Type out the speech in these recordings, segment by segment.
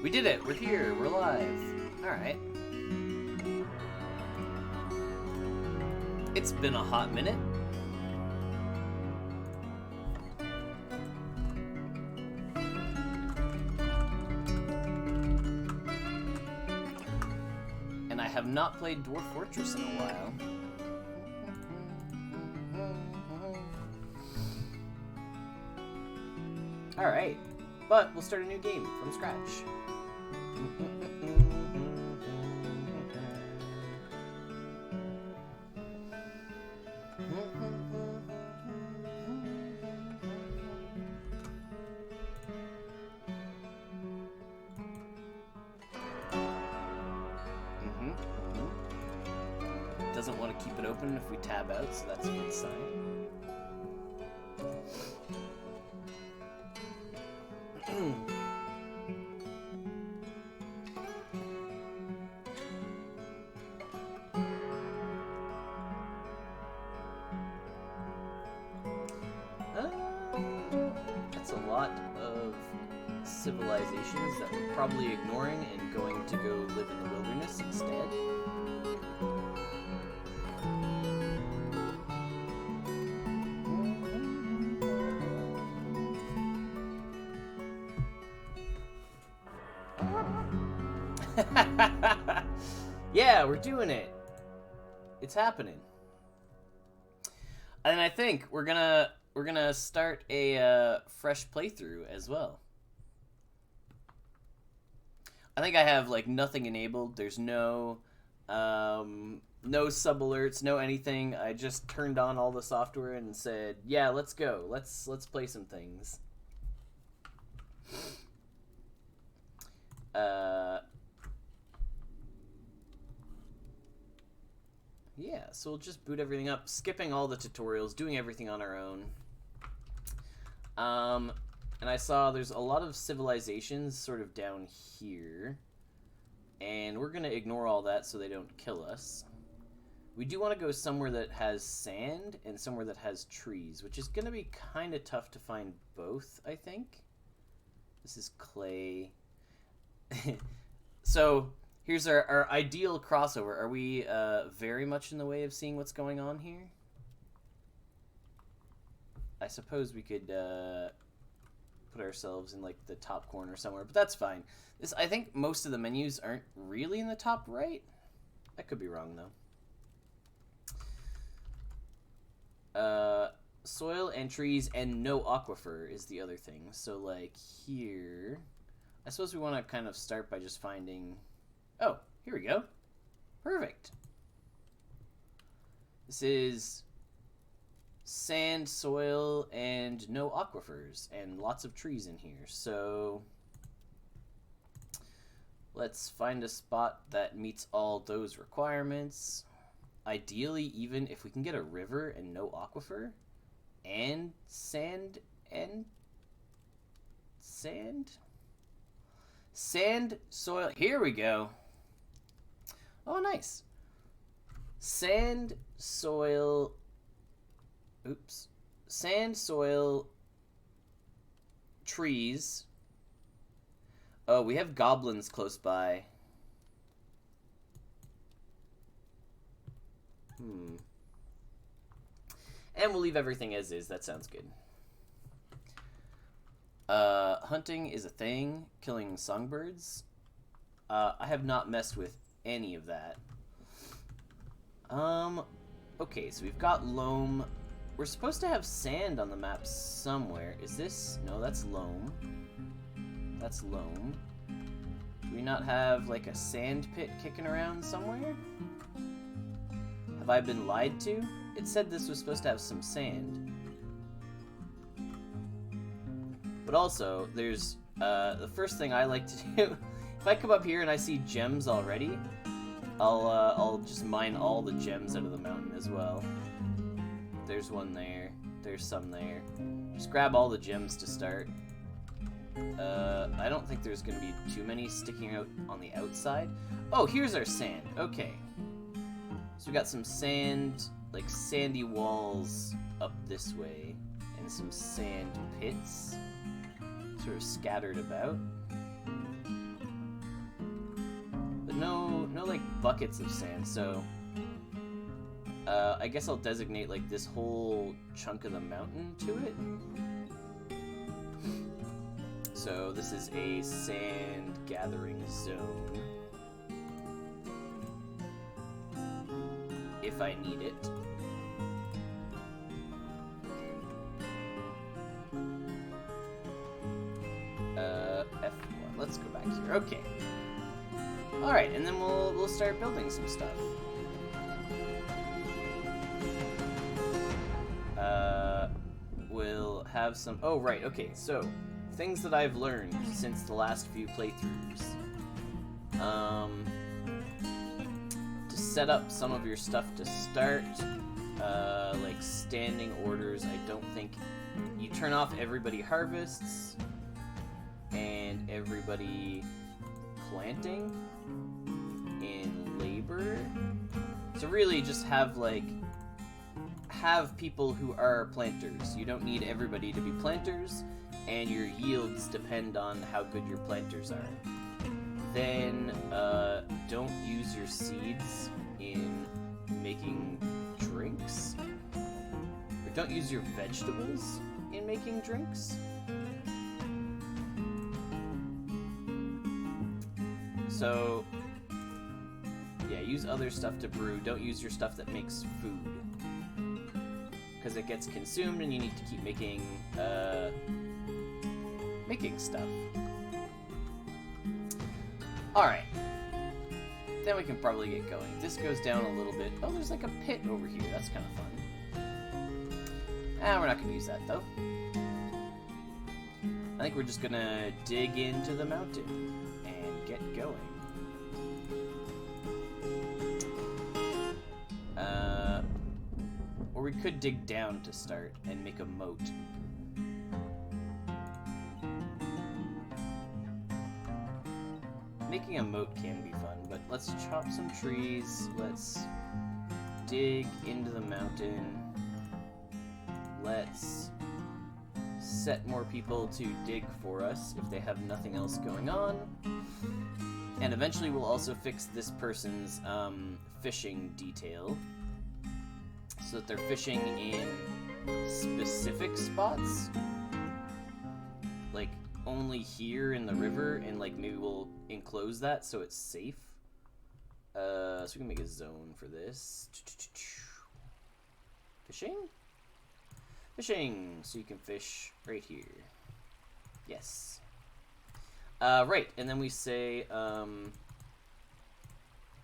We did it! We're here! We're live! Alright. It's been a hot minute. And I have not played Dwarf Fortress in a while. Alright, but we'll start a new game from scratch. Doesn't want to keep it open if we tab out, so that's a good sign. That's a lot of civilizations that we're probably ignoring and going to go live in the wilderness instead. Yeah, we're doing it. It's happening. And I think we're gonna start a fresh playthrough as well. I think I have like nothing enabled. There's no sub alerts, no anything. I just turned on all the software and said, "Yeah, let's go. Let's play some things." Yeah, so we'll just boot everything up, skipping all the tutorials, doing everything on our own. And I saw there's a lot of civilizations sort of down here, and we're going to ignore all that so they don't kill us. We do want to go somewhere that has sand and somewhere that has trees, which is going to be kind of tough to find both, I think. This is clay. So here's our ideal crossover. Are we very much in the way of seeing what's going on here? I suppose we could put ourselves in like the top corner somewhere, but that's fine. I think most of the menus aren't really in the top right. I could be wrong though. Soil and trees and no aquifer is the other thing. So like here, I suppose we want to kind of start by just finding... Oh, here we go. Perfect. This is sand, soil, and no aquifers, and lots of trees in here. So let's find a spot that meets all those requirements. Ideally, even if we can get a river and no aquifer, and sand, soil. Here we go. Oh, nice. Sand, soil. Oops. Sand, soil, trees. Oh, we have goblins close by. And we'll leave everything as is. That sounds good. Hunting is a thing. Killing songbirds. I have not messed with any of that. Okay, so we've got loam. We're supposed to have sand on the map somewhere. Is this? No, that's loam. That's loam. Do we not have like a sand pit kicking around somewhere? Have I been lied to? It said this was supposed to have some sand. But also, there's the first thing I like to do. If I come up here and I see gems already, I'll just mine all the gems out of the mountain as well. There's one there. There's some there. Just grab all the gems to start. I don't think there's going to be too many sticking out on the outside. Oh, here's our sand. Okay. So we got some sand, like sandy walls up this way, and some sand pits sort of scattered about. like buckets of sand, so I guess I'll designate like this whole chunk of the mountain to it. So this is a sand gathering zone. If I need it. F1. Let's go back here. Okay. All right, and then we'll start building some stuff. We'll have some. Oh right. Okay. So things that I've learned since the last few playthroughs. To set up some of your stuff to start, like standing orders. I don't think you turn off everybody harvests and everybody planting in labor. So really just have people who are planters. You don't need everybody to be planters, and your yields depend on how good your planters are. Then don't use your seeds in making drinks. Or don't use your vegetables in making drinks. So, yeah, use other stuff to brew. Don't use your stuff that makes food, because it gets consumed and you need to keep making stuff. Alright. Then we can probably get going. This goes down a little bit. Oh, there's like a pit over here. That's kind of fun. We're not going to use that, though. I think we're just going to dig into the mountain and get going. Or we could dig down to start and make a moat. Making a moat can be fun, but let's chop some trees. Let's dig into the mountain. Let's set more people to dig for us if they have nothing else going on. And eventually we'll also fix this person's fishing detail, so that they're fishing in specific spots, like only here in the river, and like maybe we'll enclose that so it's safe. So we can make a zone for this. Fishing? Fishing! So you can fish right here. Yes. Right, and then we say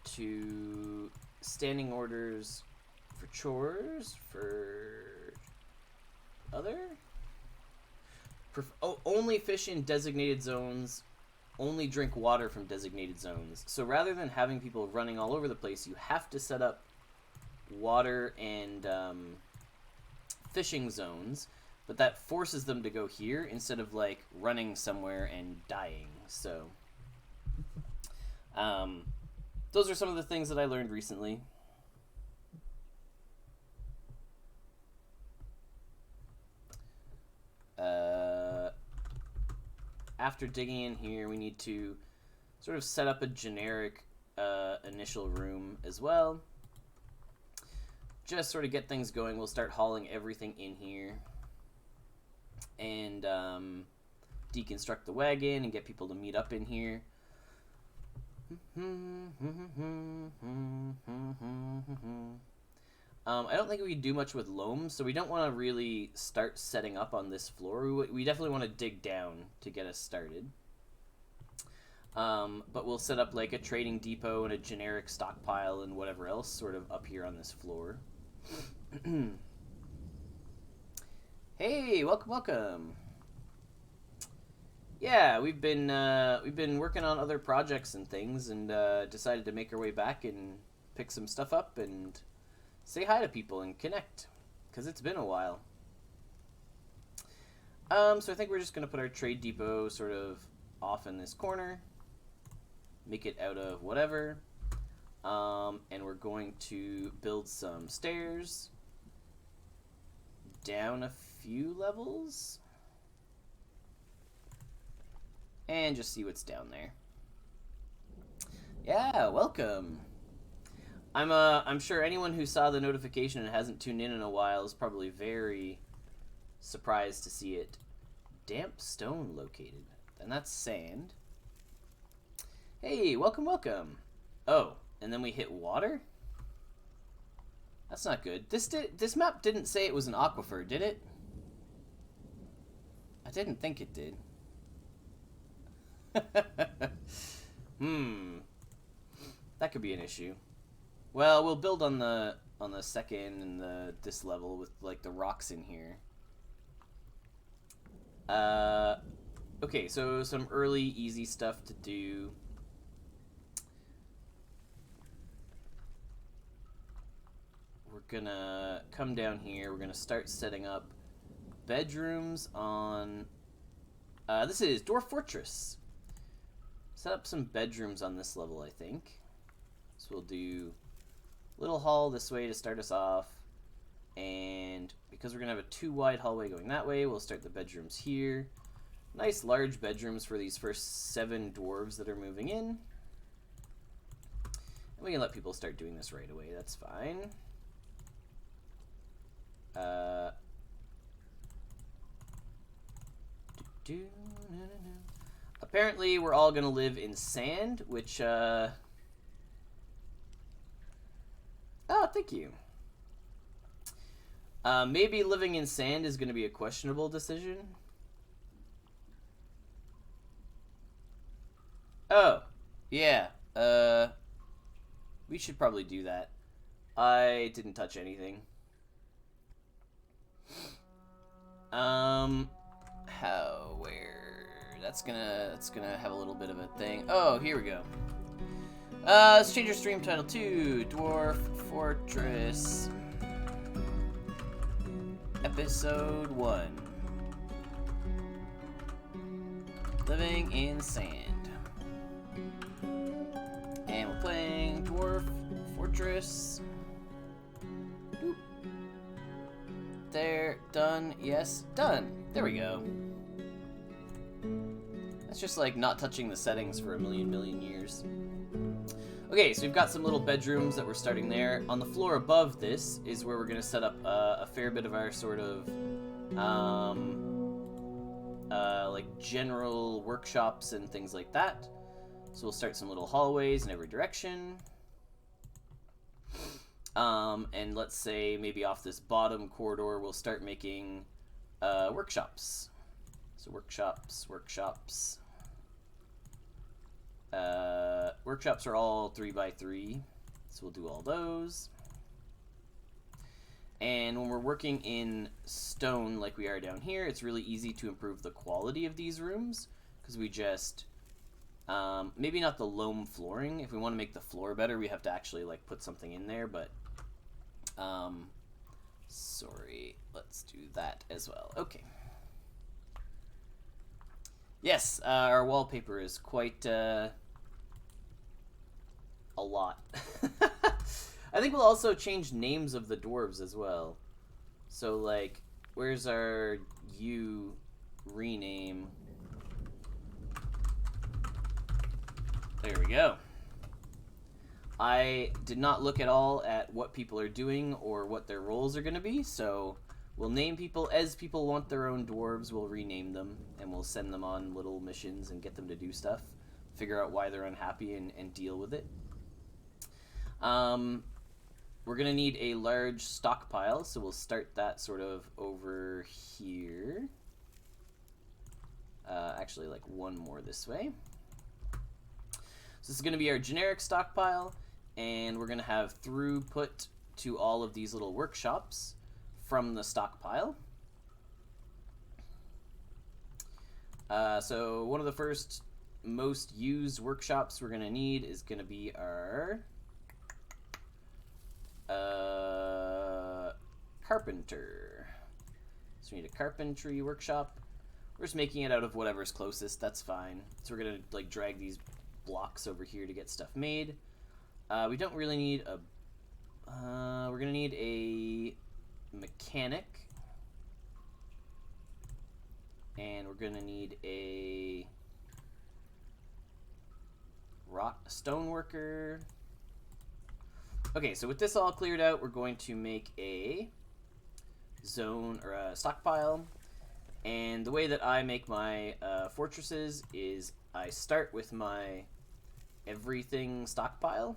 to standing orders for chores, for other? Only fish in designated zones, only drink water from designated zones. So rather than having people running all over the place, you have to set up water and fishing zones, but that forces them to go here instead of like running somewhere and dying. So those are some of the things that I learned recently. After digging in here, we need to sort of set up a generic initial room as well. Just sort of get things going. We'll start hauling everything in here and deconstruct the wagon and get people to meet up in here. I don't think we can do much with loam, so we don't want to really start setting up on this floor. We definitely want to dig down to get us started. But we'll set up like a trading depot and a generic stockpile and whatever else sort of up here on this floor. Hey, welcome. Yeah, we've been working on other projects and things, and decided to make our way back and pick some stuff up and say hi to people and connect, because it's been a while. So I think we're just going to put our trade depot sort of off in this corner, make it out of whatever, and we're going to build some stairs down a few levels and just see what's down there. Yeah, welcome. I'm sure anyone who saw the notification and hasn't tuned in a while is probably very surprised to see it. Damp stone located. And that's sand. Hey, welcome, welcome. Oh, and then we hit water? That's not good. This map didn't say it was an aquifer, did it? I didn't think it did. That could be an issue. Well, we'll build on the second and this level with like the rocks in here. Okay, so some early easy stuff to do. We're gonna come down here. We're gonna start setting up bedrooms on. This is Dwarf Fortress. Set up some bedrooms on this level, I think. So we'll do little hall this way to start us off. And because we're going to have a 2 wide hallway going that way, we'll start the bedrooms here. Nice large bedrooms for these first 7 dwarves that are moving in. And we can let people start doing this right away, that's fine. Apparently we're all going to live in sand, which, oh, thank you. Maybe living in sand is going to be a questionable decision. Oh, yeah. We should probably do that. I didn't touch anything. How, where? That's gonna have a little bit of a thing. Oh, here we go. Let's change our stream title to Dwarf Fortress Episode 1. Living in Sand. And we're playing Dwarf Fortress. Boop. There, done, yes, done. There we go. That's just like not touching the settings for a million years. Okay, so we've got some little bedrooms that we're starting there. On the floor above this is where we're going to set up a fair bit of our sort of like general workshops and things like that. So we'll start some little hallways in every direction. And let's say maybe off this bottom corridor we'll start making workshops. So workshops. Workshops are all 3x3, so we'll do all those. And when we're working in stone like we are down here, it's really easy to improve the quality of these rooms, because we just, maybe not the loam flooring. If we want to make the floor better, we have to actually like put something in there, but, sorry, let's do that as well. Okay. Yes, our wallpaper is quite, a lot. I think we'll also change names of the dwarves as well. So, like, where's our U rename? There we go. I did not look at all at what people are doing or what their roles are going to be, so we'll name people as people want their own dwarves. We'll rename them, and we'll send them on little missions and get them to do stuff. Figure out why they're unhappy and deal with it. We're going to need a large stockpile, so we'll start that sort of over here. Actually, like one more this way. So this is going to be our generic stockpile, and we're going to have throughput to all of these little workshops from the stockpile. So one of the first most used workshops we're going to need is going to be our carpenter. So we need a carpentry workshop. We're just making it out of whatever's closest. That's fine. So we're going to like drag these blocks over here to get stuff made. We don't really need a... we're going to need a mechanic. And we're going to need a stone worker. Okay, so with this all cleared out, we're going to make a zone or a stockpile. And the way that I make my fortresses is I start with my everything stockpile.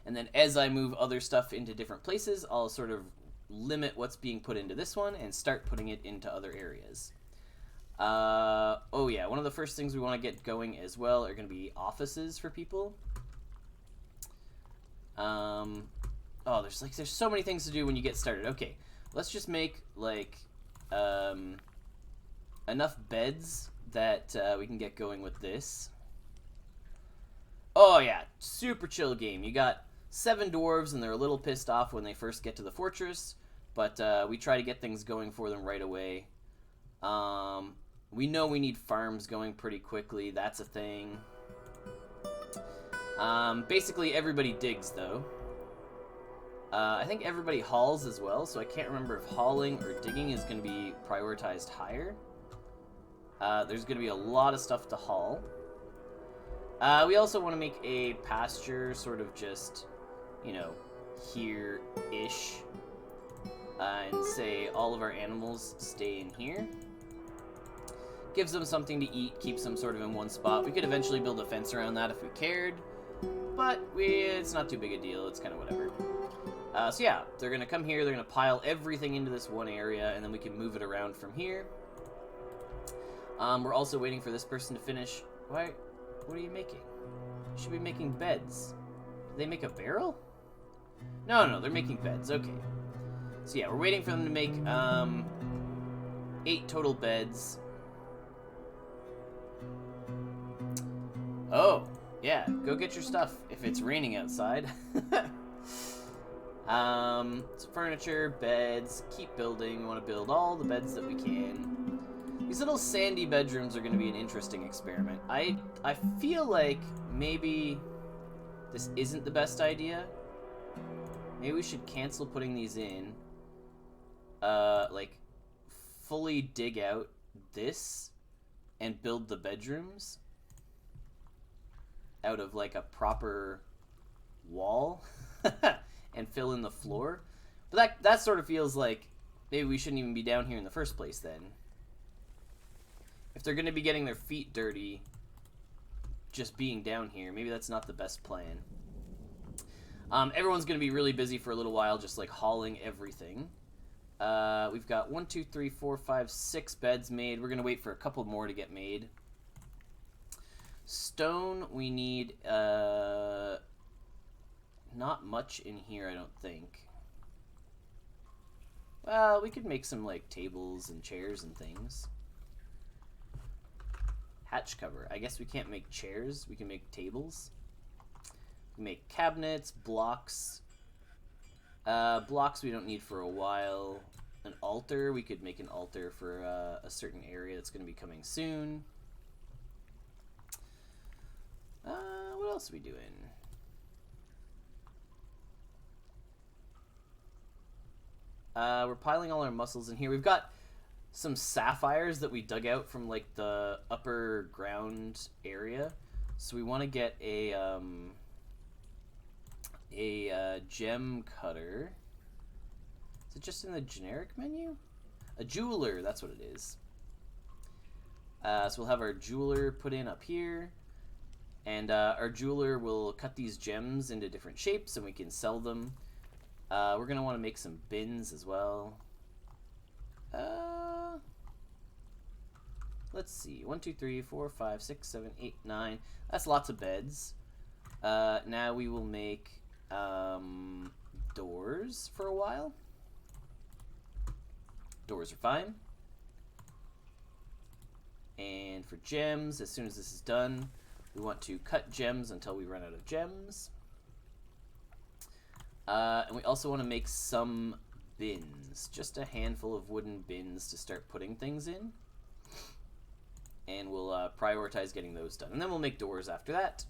And then as I move other stuff into different places, I'll sort of limit what's being put into this one and start putting it into other areas. Oh yeah, one of the first things we want to get going as well are going to be offices for people. Oh, there's so many things to do when you get started. Okay, let's just make like enough beds that we can get going with this. Oh yeah, super chill game. You got 7 dwarves and they're a little pissed off when they first get to the fortress, but we try to get things going for them right away. We know we need farms going pretty quickly. That's a thing. Basically everybody digs though. I think everybody hauls as well, so I can't remember if hauling or digging is going to be prioritized higher. There's going to be a lot of stuff to haul. We also want to make a pasture sort of just, you know, here-ish. And say all of our animals stay in here. Gives them something to eat, keeps them sort of in one spot. We could eventually build a fence around that if we cared, but it's not too big a deal. It's kind of whatever. So yeah, they're going to come here, they're going to pile everything into this one area, and then we can move it around from here. We're also waiting for this person to finish. What are you making? You should be making beds. Did they make a barrel? No, they're making beds. Okay. So yeah, we're waiting for them to make 8 total beds. Oh, yeah, go get your stuff if it's raining outside. So furniture, beds, keep building. We want to build all the beds that we can. These little sandy bedrooms are going to be an interesting experiment. I feel like maybe this isn't the best idea. Maybe we should cancel putting these in. Like, fully dig out this and build the bedrooms out of, like, a proper wall and fill in the floor. But that sort of feels like maybe we shouldn't even be down here in the first place then. If they're going to be getting their feet dirty just being down here, maybe that's not the best plan. Everyone's going to be really busy for a little while just, like, hauling everything. We've got 1, 2, 3, 4, 5, 6 beds made. We're going to wait for a couple more to get made. Stone, we need not much in here, I don't think. Well, we could make some, like, tables and chairs and things. Hatch cover. I guess we can't make chairs. We can make tables. We make cabinets, blocks. Blocks we don't need for a while. An altar. We could make an altar for a certain area that's going to be coming soon. What else are we doing? We're piling all our mussels in here. We've got some sapphires that we dug out from, like, the upper ground area. So we want to get a gem cutter. Is it just in the generic menu? A jeweler, that's what it is. So we'll have our jeweler put in up here. And our jeweler will cut these gems into different shapes and we can sell them. We're going to want to make some bins as well. Let's see. 1, 2, 3, 4, 5, 6, 7, 8, 9. That's lots of beds. Now we will make doors for a while. Doors are fine. And for gems, as soon as this is done, we want to cut gems until we run out of gems. And we also want to make some bins. Just a handful of wooden bins to start putting things in. And we'll prioritize getting those done. And then we'll make doors after that.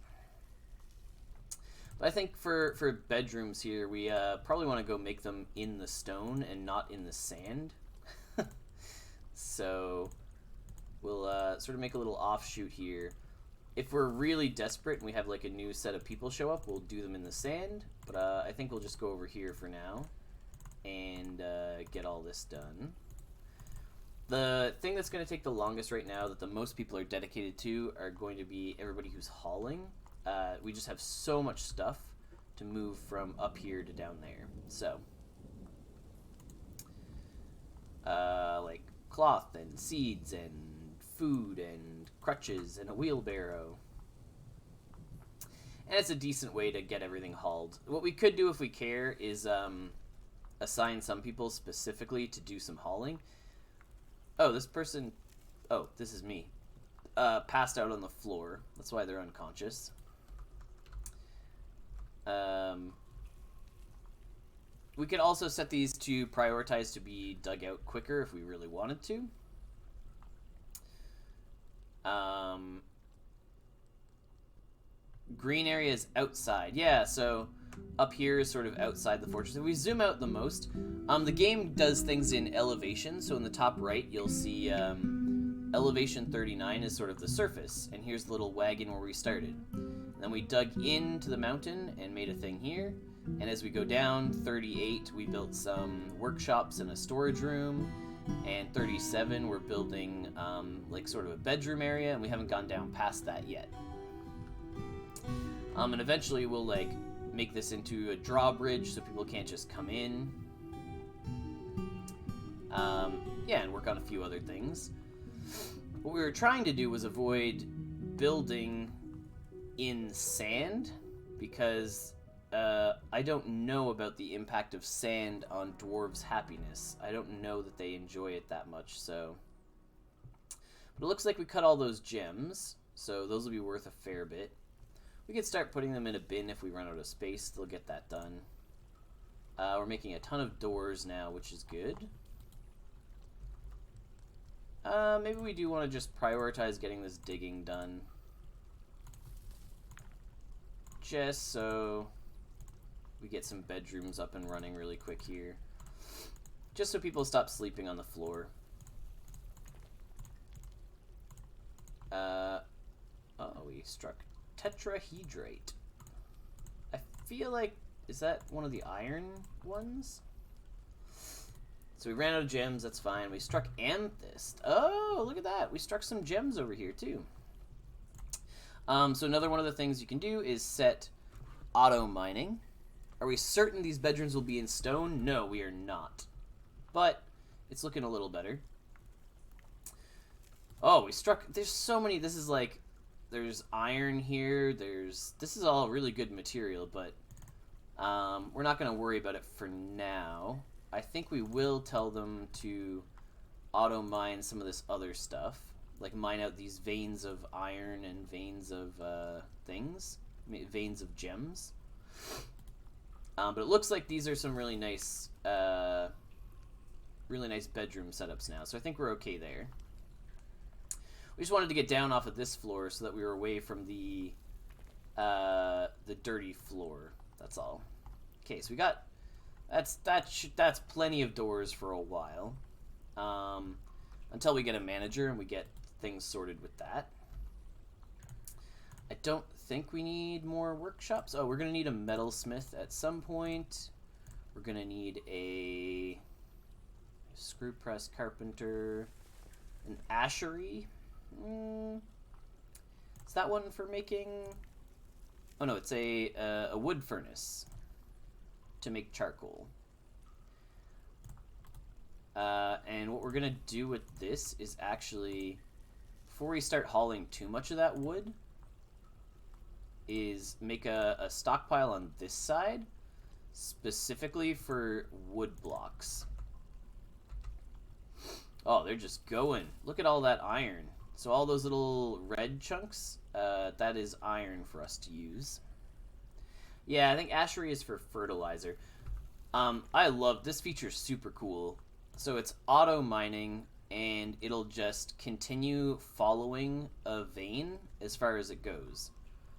But I think for bedrooms here, we probably want to go make them in the stone and not in the sand. So we'll sort of make a little offshoot here. If we're really desperate and we have like a new set of people show up, we'll do them in the sand. But I think we'll just go over here for now and get all this done. The thing that's going to take the longest right now that the most people are dedicated to are going to be everybody who's hauling. We just have so much stuff to move from up here to down there. So, like cloth and seeds and food and crutches and a wheelbarrow. And it's a decent way to get everything hauled. What we could do if we care is assign some people specifically to do some hauling. Oh, this person... Oh, this is me. Passed out on the floor. That's why they're unconscious. We could also set these to prioritize to be dug out quicker if we really wanted to. Green areas outside. Yeah, so up here is sort of outside the fortress. If we zoom out the most, the game does things in elevation. So in the top right, you'll see elevation 39 is sort of the surface. And here's the little wagon where we started. And then we dug into the mountain and made a thing here. And as we go down, 38, we built some workshops and a storage room. And 37, we're building like sort of a bedroom area. And we haven't gone down past that yet. And eventually we'll like make this into a drawbridge so people can't just come in. Yeah, and work on a few other things. What we were trying to do was avoid building in sand because I don't know about the impact of sand on dwarves' happiness. I don't know that they enjoy it that much, so... But it looks like we cut all those gems, so those will be worth a fair bit. We could start putting them in a bin if we run out of space. They'll get that done. We're making a ton of doors now, which is good. Maybe we do want to just prioritize getting this digging done. Just so we get some bedrooms up and running really quick here. Just so people stop sleeping on the floor. Oh, we struck tetrahedrate. I feel like, is that one of the iron ones? So we ran out of gems, that's fine. We struck amethyst. Oh, look at that. We struck some gems over here too. So another one of the things you can do is set auto mining. Are we certain these bedrooms will be in stone? No, we are not. But it's looking a little better. Oh, we struck, there's so many, this is like, there's iron here, this is all really good material, but we're not going to worry about it for now. I think we will tell them to auto mine some of this other stuff, like mine out these veins of iron and veins of veins of gems. But it looks like these are some really nice bedroom setups now, so I think we're okay there. We just wanted to get down off of this floor so that we were away from the dirty floor. That's all. Okay, so we got that's plenty of doors for a while, until we get a manager and we get things sorted with that. I don't think we need more workshops. Oh, we're gonna need a metalsmith at some point. We're gonna need a screw press carpenter, an ashery. Is that one for making... Oh no, it's a wood furnace to make charcoal. And what we're going to do with this is actually, before we start hauling too much of that wood, is make a stockpile on this side, specifically for wood blocks. Oh, they're just going. Look at all that iron. So all those little red chunks, that is iron for us to use. Yeah, I think ashery is for fertilizer. I love this feature, super cool. So it's auto mining, and it'll just continue following a vein as far as it goes.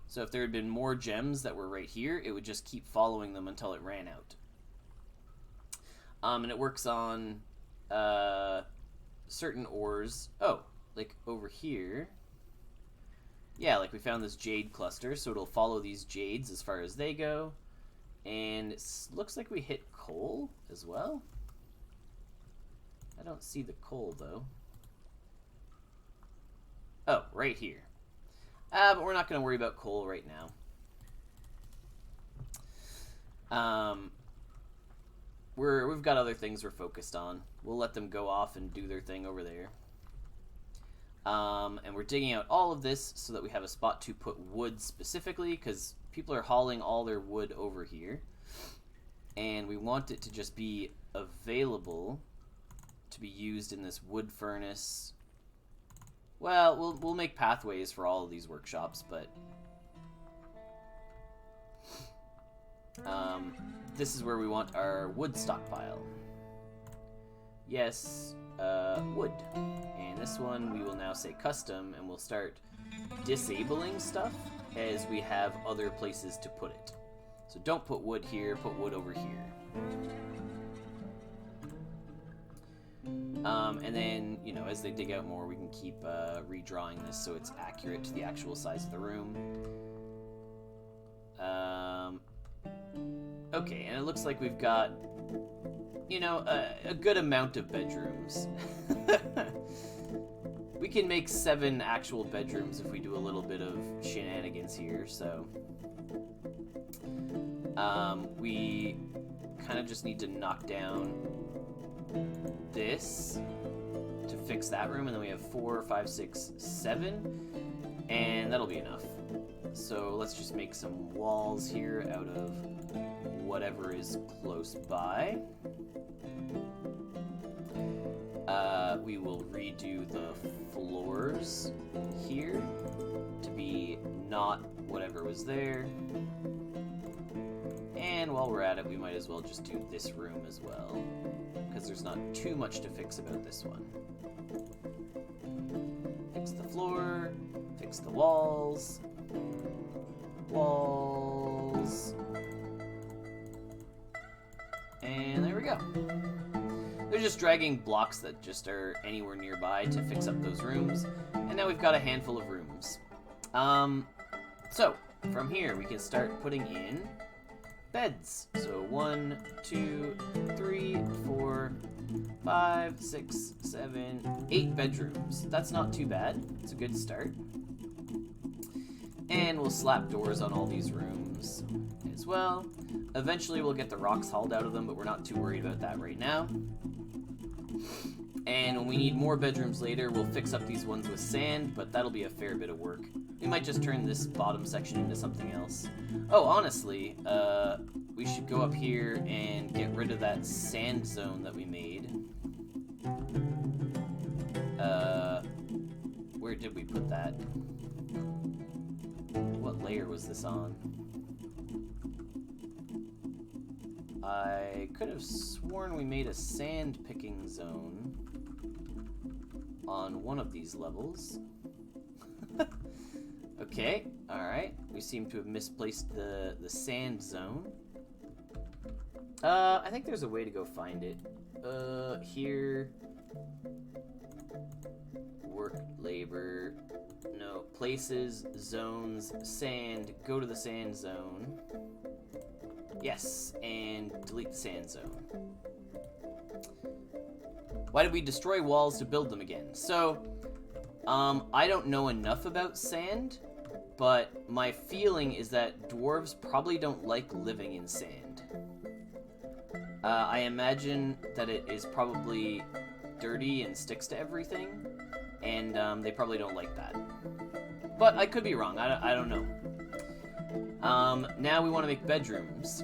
So if there had been more gems that were right here, it would just keep following them until it ran out. And it works on certain ores. Oh, like over here, yeah, like we found this jade cluster, so it'll follow these jades as far as they go. And it looks like we hit coal as well. I don't see the coal, though. Oh, right here. But we're not going to worry about coal right now. We've got other things we're focused on. We'll let them go off and do their thing over there. And we're digging out all of this so that we have a spot to put wood specifically, because people are hauling all their wood over here. And we want it to just be available to be used in this wood furnace. Well, we'll make pathways for all of these workshops, but this is where we want our wood stockpile. Yes, wood. And this one we will now say custom, and we'll start disabling stuff as we have other places to put it. So don't put wood here, put wood over here. And then, you know, as they dig out more, we can keep redrawing this so it's accurate to the actual size of the room. Okay, and it looks like we've got, you know, a good amount of bedrooms. We can make 7 actual bedrooms if we do a little bit of shenanigans here, so we kind of just need to knock down this to fix that room, and then we have 4, 5, 6, 7, and that'll be enough. So let's just make some walls here out of whatever is close by. We will redo the floors here to be not whatever was there. And while we're at it, we might as well just do this room as well, because there's not too much to fix about this one. Fix the floor, fix the walls. And there we go. They're just dragging blocks that just are anywhere nearby to fix up those rooms. And now we've got a handful of rooms. So, from here we can start putting in beds. So 1, 2, 3, 4, 5, 6, 7, 8 bedrooms. That's not too bad. It's a good start. And we'll slap doors on all these rooms as well. Eventually we'll get the rocks hauled out of them, but we're not too worried about that right now. And when we need more bedrooms later, we'll fix up these ones with sand, but that'll be a fair bit of work. We might just turn this bottom section into something else. Oh, honestly, we should go up here and get rid of that sand zone that we made. Where did we put that? What layer was this on? I could have sworn we made a sand picking zone on one of these levels. Okay, alright. We seem to have misplaced the sand zone. I think there's a way to go find it. Here. Work, labor. No, places, zones, sand. Go to the sand zone. Yes, and delete the sand zone. Why did we destroy walls to build them again? So, I don't know enough about sand, but my feeling is that dwarves probably don't like living in sand. I imagine that it is probably dirty and sticks to everything, and they probably don't like that. But I could be wrong, I don't know. Now we want to make bedrooms.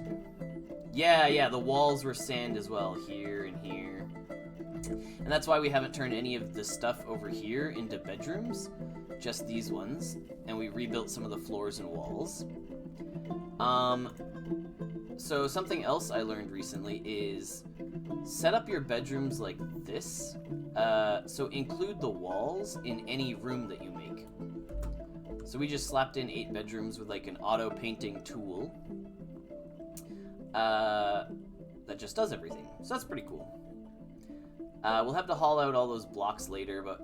Yeah, the walls were sand as well, here and here. And that's why we haven't turned any of the stuff over here into bedrooms, just these ones. And we rebuilt some of the floors and walls. So something else I learned recently is set up your bedrooms like this. So include the walls in any room that you make. So we just slapped in 8 bedrooms with like an auto painting tool that just does everything. So that's pretty cool. We'll have to haul out all those blocks later, but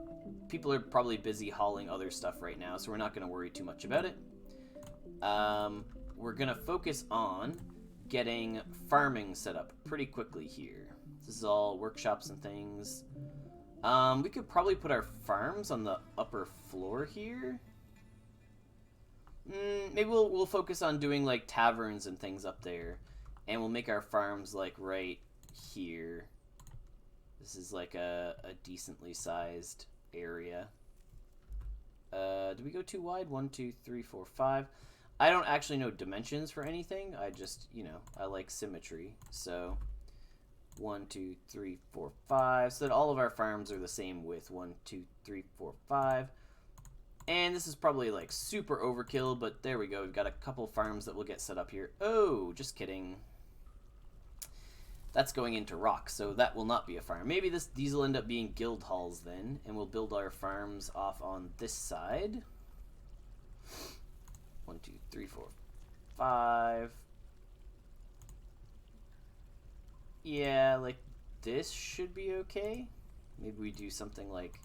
people are probably busy hauling other stuff right now, so we're not going to worry too much about it. We're going to focus on getting farming set up pretty quickly here. This is all workshops and things. We could probably put our farms on the upper floor here. Maybe we'll focus on doing like taverns and things up there, and we'll make our farms like right here. This is like a decently sized area. Do we go too wide? 1, 2, 3, 4, 5. I don't actually know dimensions for anything. I just, you know, I like symmetry. So 1, 2, 3, 4, 5. So that all of our farms are the same width. 1, 2, 3, 4, 5. And this is probably like super overkill, but there we go. We've got a couple farms that will get set up here. Oh, just kidding. That's going into rock, so that will not be a farm. Maybe these will end up being guild halls then, and we'll build our farms off on this side. 1, 2, 3, 4, 5. Yeah, like this should be okay. Maybe we do something like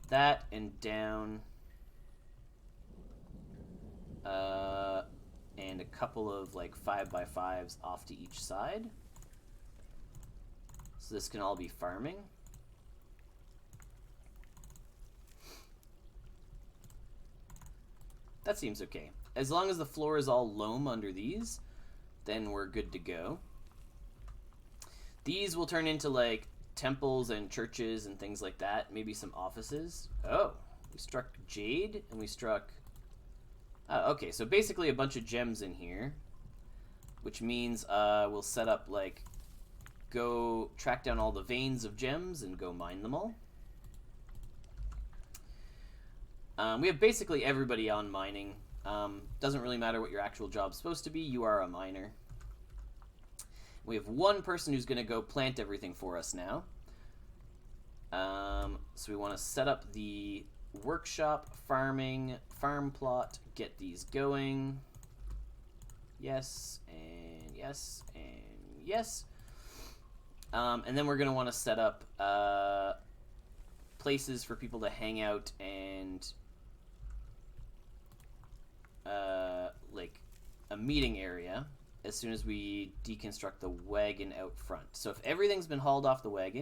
that and down. And a couple of like 5x5s off to each side. So this can all be farming. That seems okay. As long as the floor is all loam under these, then we're good to go. These will turn into like temples and churches and things like that. Maybe some offices. Oh, we struck jade and we struck... okay, so basically a bunch of gems in here, which means we'll set up like... go track down all the veins of gems and go mine them all. We have basically everybody on mining. Doesn't really matter what your actual job's supposed to be, you are a miner. We have one person who's going to go plant everything for us now. So we want to set up the workshop, farming, farm plot, get these going. Yes, and yes, and yes. And then we're going to want to set up places for people to hang out and like a meeting area as soon as we deconstruct the wagon out front. So if everything's been hauled off the wagon,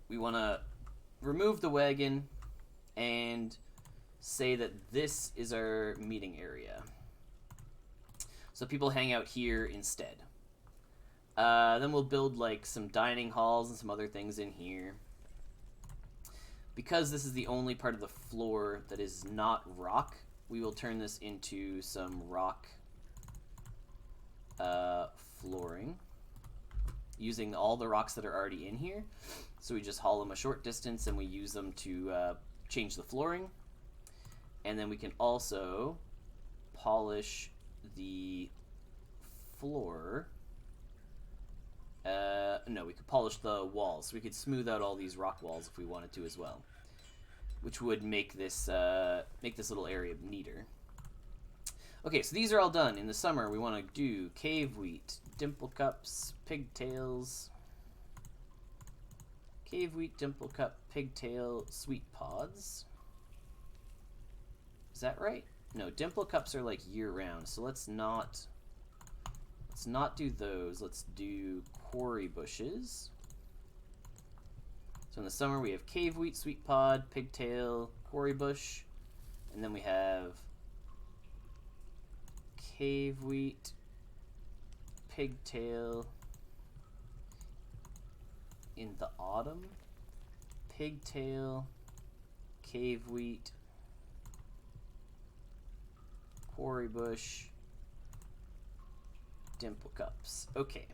we want to remove the wagon and say that this is our meeting area. So people hang out here instead. Then we'll build like some dining halls and some other things in here. Because this is the only part of the floor that is not rock, we will turn this into some rock flooring using all the rocks that are already in here. So we just haul them a short distance and we use them to change the flooring. And then we can also polish the floor. No, we could polish the walls. We could smooth out all these rock walls if we wanted to as well, which would make this little area neater. Okay, so these are all done. In the summer, we want to do cave wheat, dimple cups, pigtails. Cave wheat, dimple cup, pigtail, sweet pods. Is that right? No, dimple cups are like year round, so let's not do those. Let's do quarry bushes. So in the summer we have cave wheat, sweet pod, pigtail, quarry bush, and then we have cave wheat, pigtail in the autumn, pigtail, cave wheat, quarry bush, dimple cups. Okay.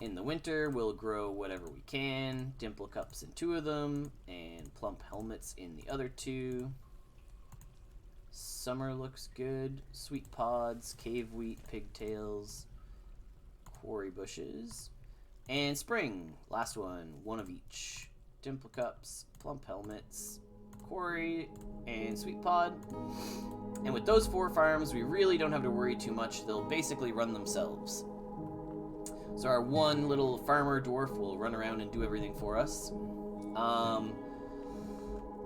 In the winter, we'll grow whatever we can. Dimple cups in 2 of them, and plump helmets in the other 2. Summer looks good. Sweet pods, cave wheat, pigtails, quarry bushes. And spring, last one, 1 of each. Dimple cups, plump helmets, quarry, and sweet pod. And with those 4 farms, we really don't have to worry too much. They'll basically run themselves. So our one little farmer dwarf will run around and do everything for us.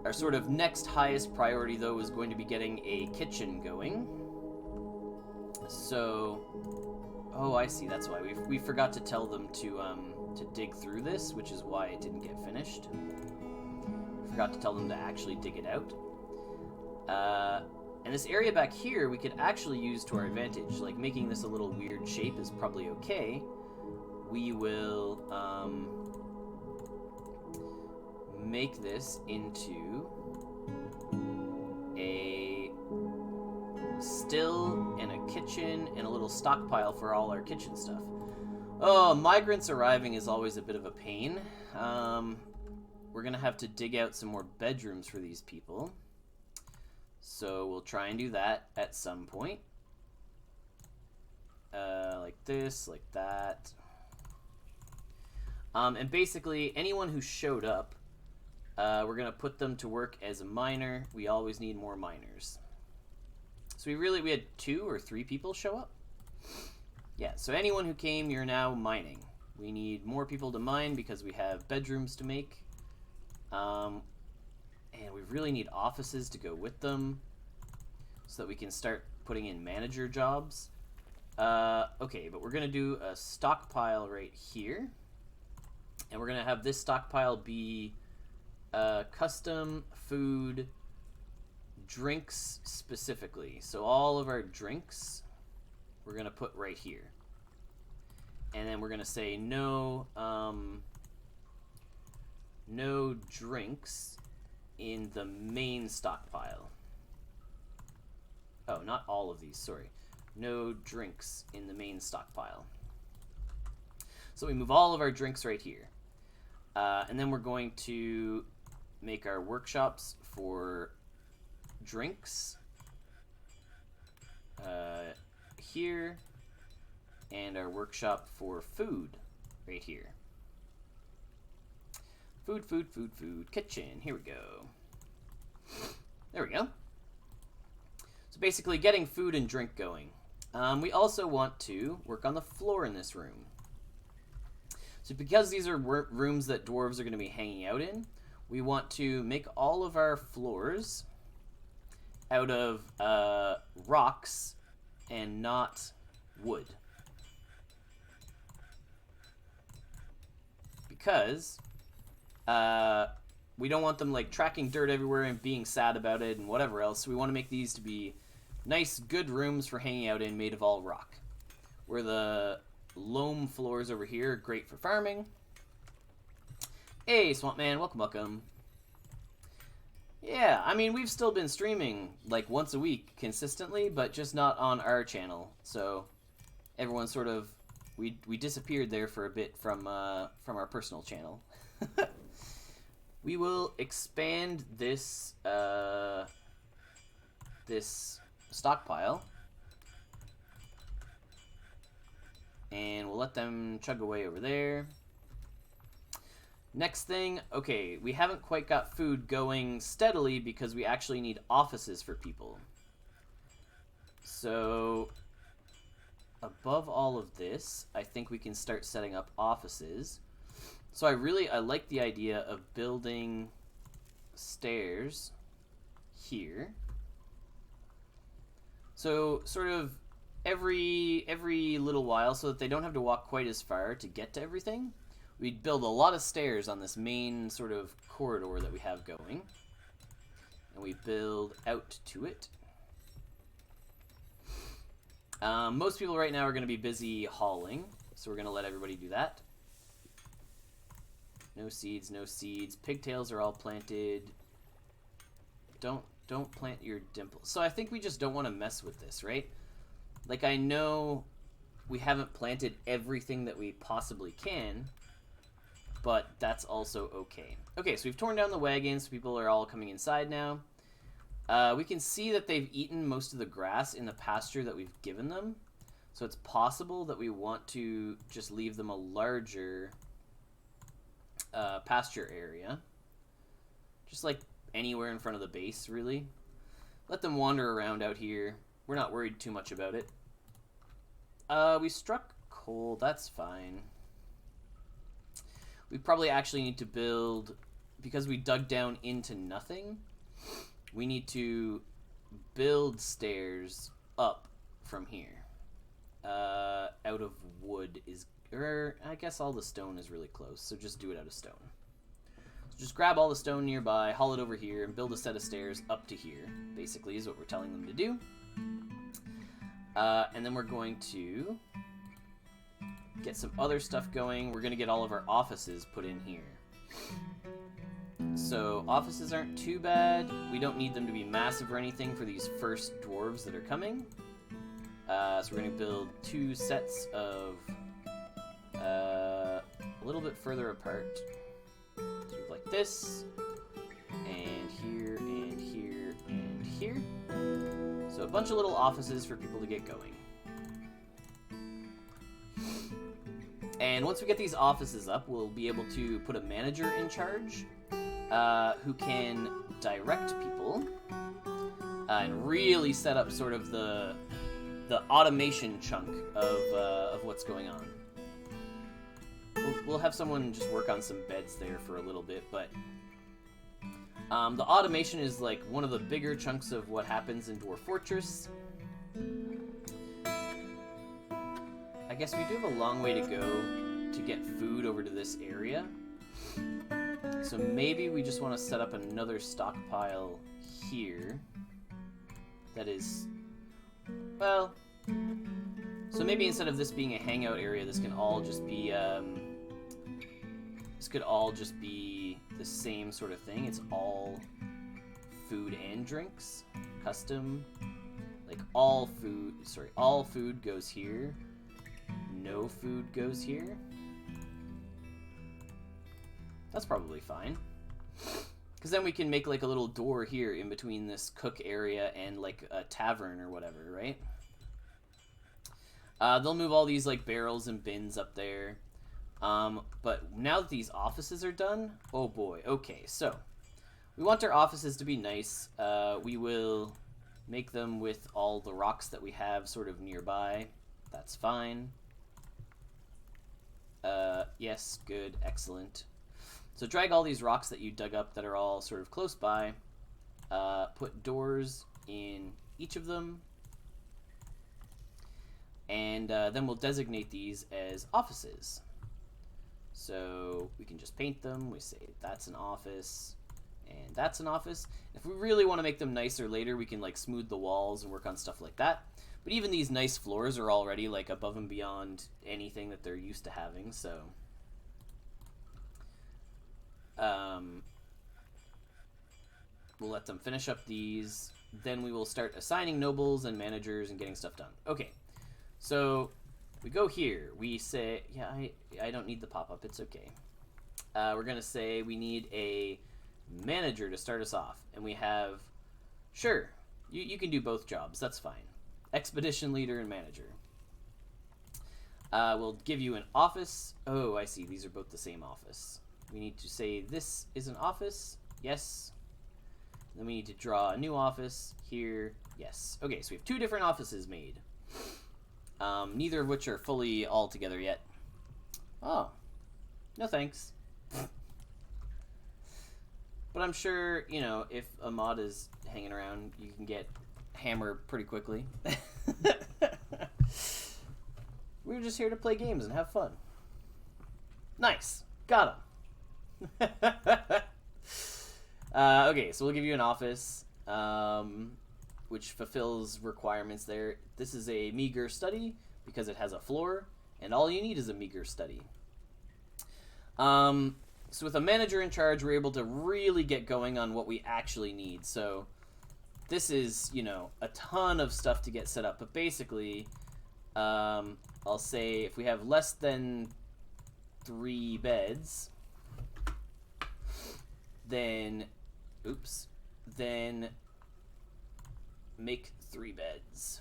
Our sort of next highest priority, though, is going to be getting a kitchen going. So, oh, I see. That's why we forgot to tell them to dig through this, which is why it didn't get finished. Forgot to tell them to actually dig it out. And this area back here we could actually use to our advantage. Like, making this a little weird shape is probably okay. We will make this into a still and a kitchen and a little stockpile for all our kitchen stuff. Oh, migrants arriving is always a bit of a pain. We're gonna have to dig out some more bedrooms for these people. So we'll try and do that at some point. Like this, like that. And basically, anyone who showed up, we're going to put them to work as a miner. We always need more miners. So we had 2 or 3 people show up. Yeah, so anyone who came, you're now mining. We need more people to mine because we have bedrooms to make. And we really need offices to go with them so that we can start putting in manager jobs. Okay, but we're going to do a stockpile right here. And we're going to have this stockpile be custom food drinks specifically. So all of our drinks we're going to put right here. And then we're going to say no, no drinks in the main stockpile. Oh, not all of these, sorry. No drinks in the main stockpile. So we move all of our drinks right here. And then we're going to make our workshops for drinks here, and our workshop for food right here. Food, food, food, food, kitchen. Here we go. There we go. So basically getting food and drink going. We also want to work on the floor in this room. So because these are rooms that dwarves are going to be hanging out in, we want to make all of our floors out of rocks and not wood. Because we don't want them like tracking dirt everywhere and being sad about it and whatever else. So we want to make these to be nice, good rooms for hanging out in, made of all rock. Where the loam floors over here are great for farming. Hey, Swamp Man, welcome, welcome. Yeah, I mean, we've still been streaming like once a week consistently, but just not on our channel. So everyone sort of, we disappeared there for a bit from our personal channel. We will expand this this stockpile, and we'll let them chug away over there. Next thing, okay, we haven't quite got food going steadily because we actually need offices for people. So above all of this, I think we can start setting up offices. So I like the idea of building stairs here. So sort of every little while, so that they don't have to walk quite as far to get to everything, we'd build a lot of stairs on this main sort of corridor that we have going. And we build out to it. Most people right now are going to be busy hauling, so we're going to let everybody do that. No seeds, no seeds. Pigtails are all planted. Don't plant your dimples. So I think we just don't want to mess with this, right? Like, I know we haven't planted everything that we possibly can, but that's also okay. Okay, so we've torn down the wagons. People are all coming inside now. We can see that they've eaten most of the grass in the pasture that we've given them. So it's possible that we want to just leave them a larger pasture area. Just like anywhere in front of the base, really. Let them wander around out here. We're not worried too much about it. We struck coal. That's fine. We probably actually need to build because we dug down into nothing, we need to build stairs up from here. Out of wood is, or I guess all the stone is really close, so just do it out of stone. So just grab all the stone nearby, haul it over here, and build a set of stairs up to here, basically, is what we're telling them to do. And then we're going to get some other stuff going. We're going to get all of our offices put in here. So offices aren't too bad. We don't need them to be massive or anything for these first dwarves that are coming. So we're going to build 2 sets of a little bit further apart. Sort of like this, and here, and here, and here. So a bunch of little offices for people to get going. And once we get these offices up, we'll be able to put a manager in charge who can direct people and really set up sort of the automation chunk of what's going on. We'll have someone just work on some beds there for a little bit, but the automation is like one of the bigger chunks of what happens in Dwarf Fortress. I guess we do have a long way to go to get food over to this area. So maybe we just want to set up another stockpile here. That is, well, so maybe instead of this being a hangout area, this can all just be, this could all just be the same sort of thing. It's all food and drinks, custom, like all food goes here. No food goes here. That's probably fine. Because then we can make like a little door here in between this cook area and like a tavern or whatever, right? They'll move all these like barrels and bins up there. But now that these offices are done, oh boy, okay, so we want our offices to be nice. We will make them with all the rocks that we have sort of nearby. That's fine. Yes, good, excellent. So drag all these rocks that you dug up that are all sort of close by, put doors in each of them, and then we'll designate these as offices. So we can just paint them. We say that's an office, and that's an office. If we really want to make them nicer later, we can like smooth the walls and work on stuff like that. But even these nice floors are already like above and beyond anything that they're used to having, so we'll let them finish up these. Then we will start assigning nobles and managers and getting stuff done. Okay, so we go here. We say, yeah, I don't need the pop-up. It's okay. We're going to say we need a manager to start us off. And we have, sure, you can do both jobs. That's fine. Expedition leader and manager. We'll give you an office. Oh, I see. These are both the same office. We need to say this is an office. Yes. Then we need to draw a new office here. Yes. Okay, so we have 2 different offices made. Neither of which are fully all together yet. Oh. No thanks. But I'm sure, you know, if a mod is hanging around, you can get hammer pretty quickly. We were just here to play games and have fun. Nice. Got him. Okay, so we'll give you an office, which fulfills requirements there. This is a meager study because it has a floor, and all you need is a meager study. So with a manager in charge, we're able to really get going on what we actually need. So this is, you know, a ton of stuff to get set up, but basically, I'll say if we have less than 3 beds, then, oops, then make 3 beds.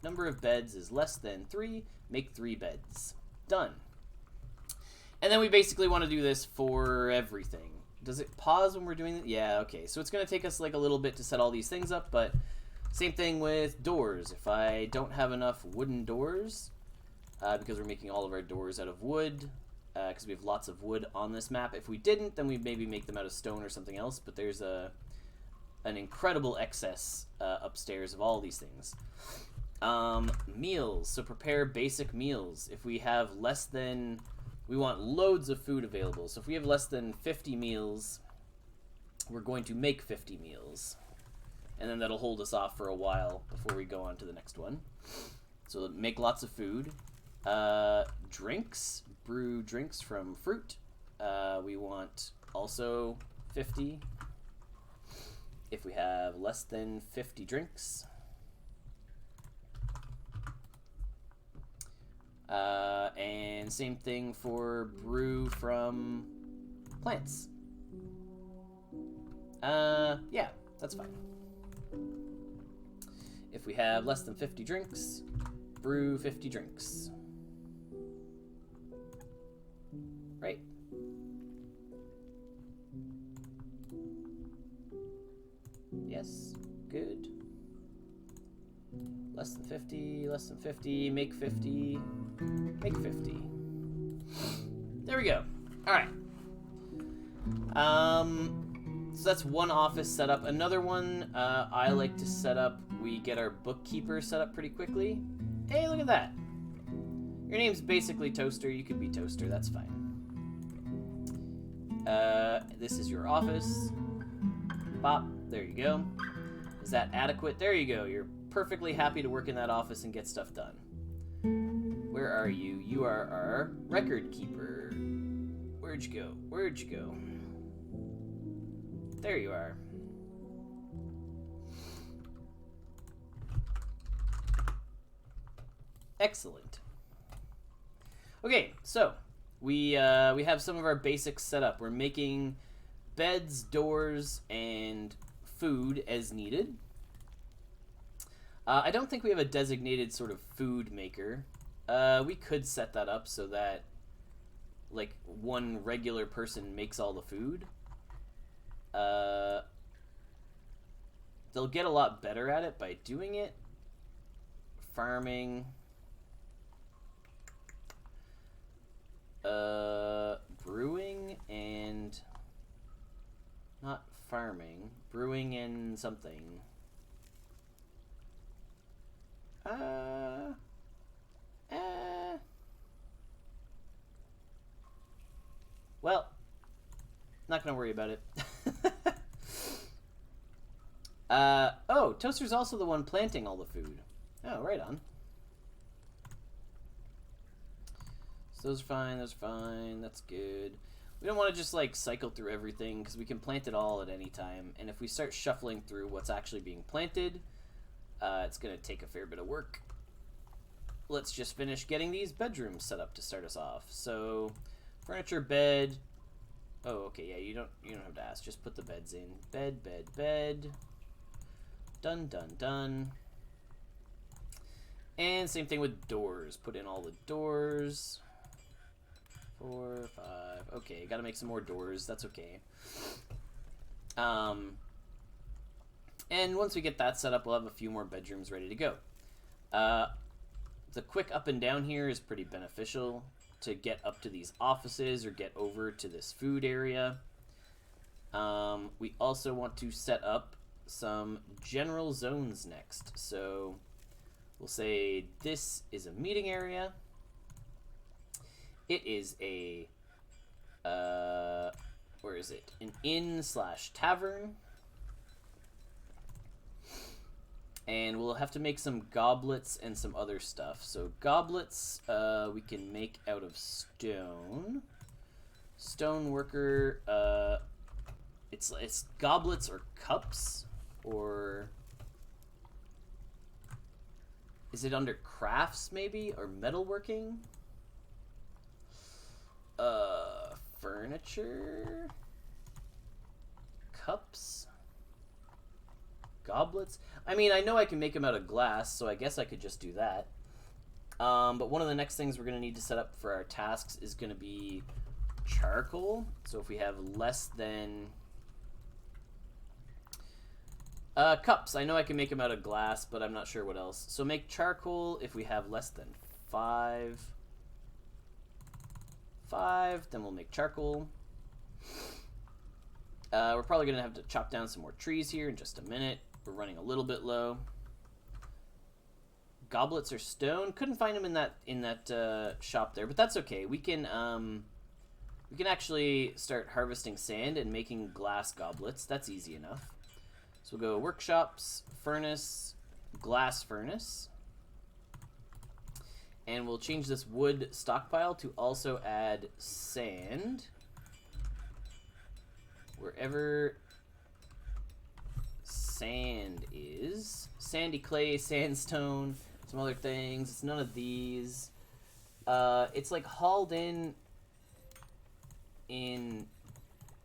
Number of beds is less than 3, make 3 beds. Done. And then we basically want to do this for everything. Does it pause when we're doing it? Yeah, okay. So it's going to take us like a little bit to set all these things up, but same thing with doors. If I don't have enough wooden doors, because we're making all of our doors out of wood, because we have lots of wood on this map. If we didn't, then we'd maybe make them out of stone or something else, but there's an incredible excess upstairs of all these things. Meals. So prepare basic meals. If we have less than... We want loads of food available. So if we have less than 50 meals, we're going to make 50 meals. And then that'll hold us off for a while before we go on to the next one. So make lots of food. Drinks. Brew drinks from fruit. We want also 50. If we have less than 50 drinks. And same thing for brew from plants. Yeah, that's fine. If we have less than 50 drinks, brew 50 drinks. Right. Yes, good. Less than 50, make 50, make 50. There we go. All right. So that's one office set up. Another one I like to set up, we get our bookkeeper set up pretty quickly. Hey, look at that. Your name's basically Toaster. You could be Toaster. That's fine. This is your office. Pop. There you go. Is that adequate? There you go. You're perfectly happy to work in that office and get stuff done. Where are you? You are our record keeper. Where'd you go? Where'd you go? There you are. Excellent. Okay, so we have some of our basics set up. We're making beds, doors, and food as needed. I don't think we have a designated sort of food maker. We could set that up so that like one regular person makes all the food. They'll get a lot better at it by doing it. Farming. Brewing and... Not farming. Brewing and something. Well, not gonna worry about it. Oh, Toaster's also the one planting all the food. Oh, right on. So those are fine, that's good. We don't want to just like cycle through everything because we can plant it all at any time. And if we start shuffling through what's actually being planted, it's gonna take a fair bit of work. Let's just finish getting these bedrooms set up to start us off. So, furniture, bed. Oh, okay, yeah, you don't have to ask. Just put the beds in. Bed, bed, bed. Done, done, done. And same thing with doors. Put in all the doors. 4, 5. Okay, gotta make some more doors. That's okay. And once we get that set up, we'll have a few more bedrooms ready to go. The quick up and down here is pretty beneficial to get up to these offices or get over to this food area. We also want to set up some general zones next. So we'll say this is a meeting area. It is a, where is it? An inn/tavern. And we'll have to make some goblets and some other stuff. So goblets we can make out of stone. Stoneworker, it's goblets or cups, or is it under crafts maybe, or metalworking? Furniture, cups, goblets. I mean, I know I can make them out of glass, so I guess I could just do that. But one of the next things we're going to need to set up for our tasks is going to be charcoal. So if we have less than... cups. I know I can make them out of glass, but I'm not sure what else. So make charcoal if we have less than 5 5. Then we'll make charcoal. We're probably going to have to chop down some more trees here in just a minute. We're running a little bit low. Goblets are stone. Couldn't find them in that shop there, but that's okay. We can actually start harvesting sand and making glass goblets. That's easy enough. So we'll go workshops, furnace, glass furnace. And we'll change this wood stockpile to also add sand. Wherever sand is. Sandy clay, sandstone, some other things. It's none of these. It's like hauled in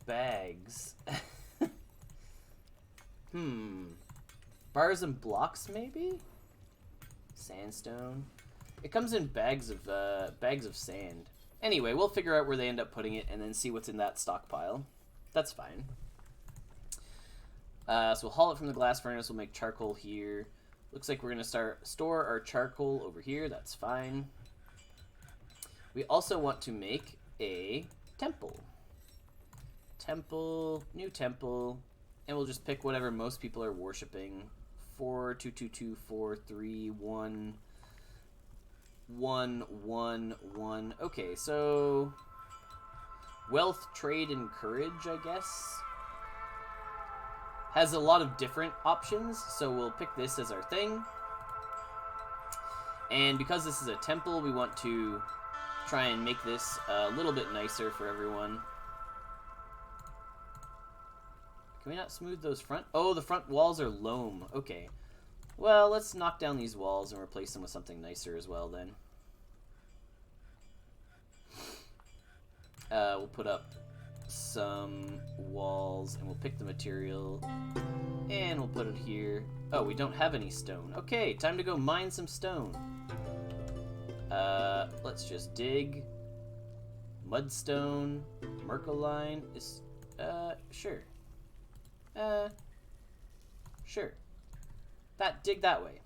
bags. Bars and blocks, maybe? Sandstone. It comes in bags of sand. Anyway, we'll figure out where they end up putting it and then see what's in that stockpile. That's fine. So we'll haul it from the glass furnace. We'll make charcoal here. Looks like we're going to store our charcoal over here. That's fine. We also want to make a temple. New temple. And we'll just pick whatever most people are worshipping. 4, 2, 2, 2, 4, 3, 1, 1, 1, 1. Okay, so wealth, trade, and courage, I guess. Has a lot of different options, so we'll pick this as our thing. And because this is a temple, we want to try and make this a little bit nicer for everyone. Can we not smooth those front? Oh, the front walls are loam. Okay. Well, let's knock down these walls and replace them with something nicer as well then. We'll put up some walls and we'll pick the material and we'll put it here. Oh, we don't have any stone. Okay, time to go mine some stone. Let's just dig. Mudstone, Merkleline is, sure. Sure. Dig that way.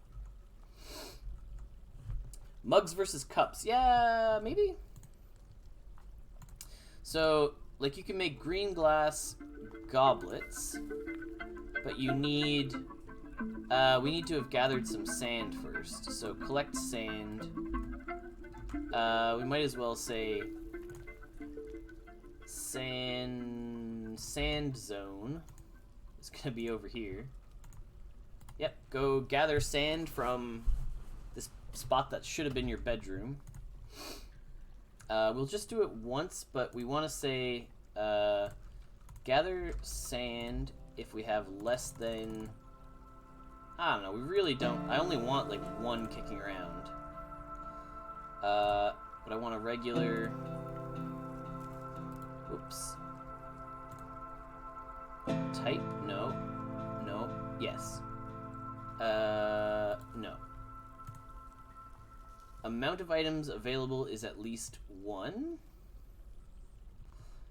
Mugs versus cups. Yeah, maybe? So, like, you can make green glass goblets, but you need... we need to have gathered some sand first. So, collect sand. We might as well say... Sand zone. It's gonna be over here. Yep, go gather sand from this spot that should have been your bedroom. We'll just do it once, but we want to say gather sand if we have less than... I don't know, we really don't... I only want like one kicking around. But I want a regular... Oops. Type? No. No. Yes. No. Amount of items available is at least 1.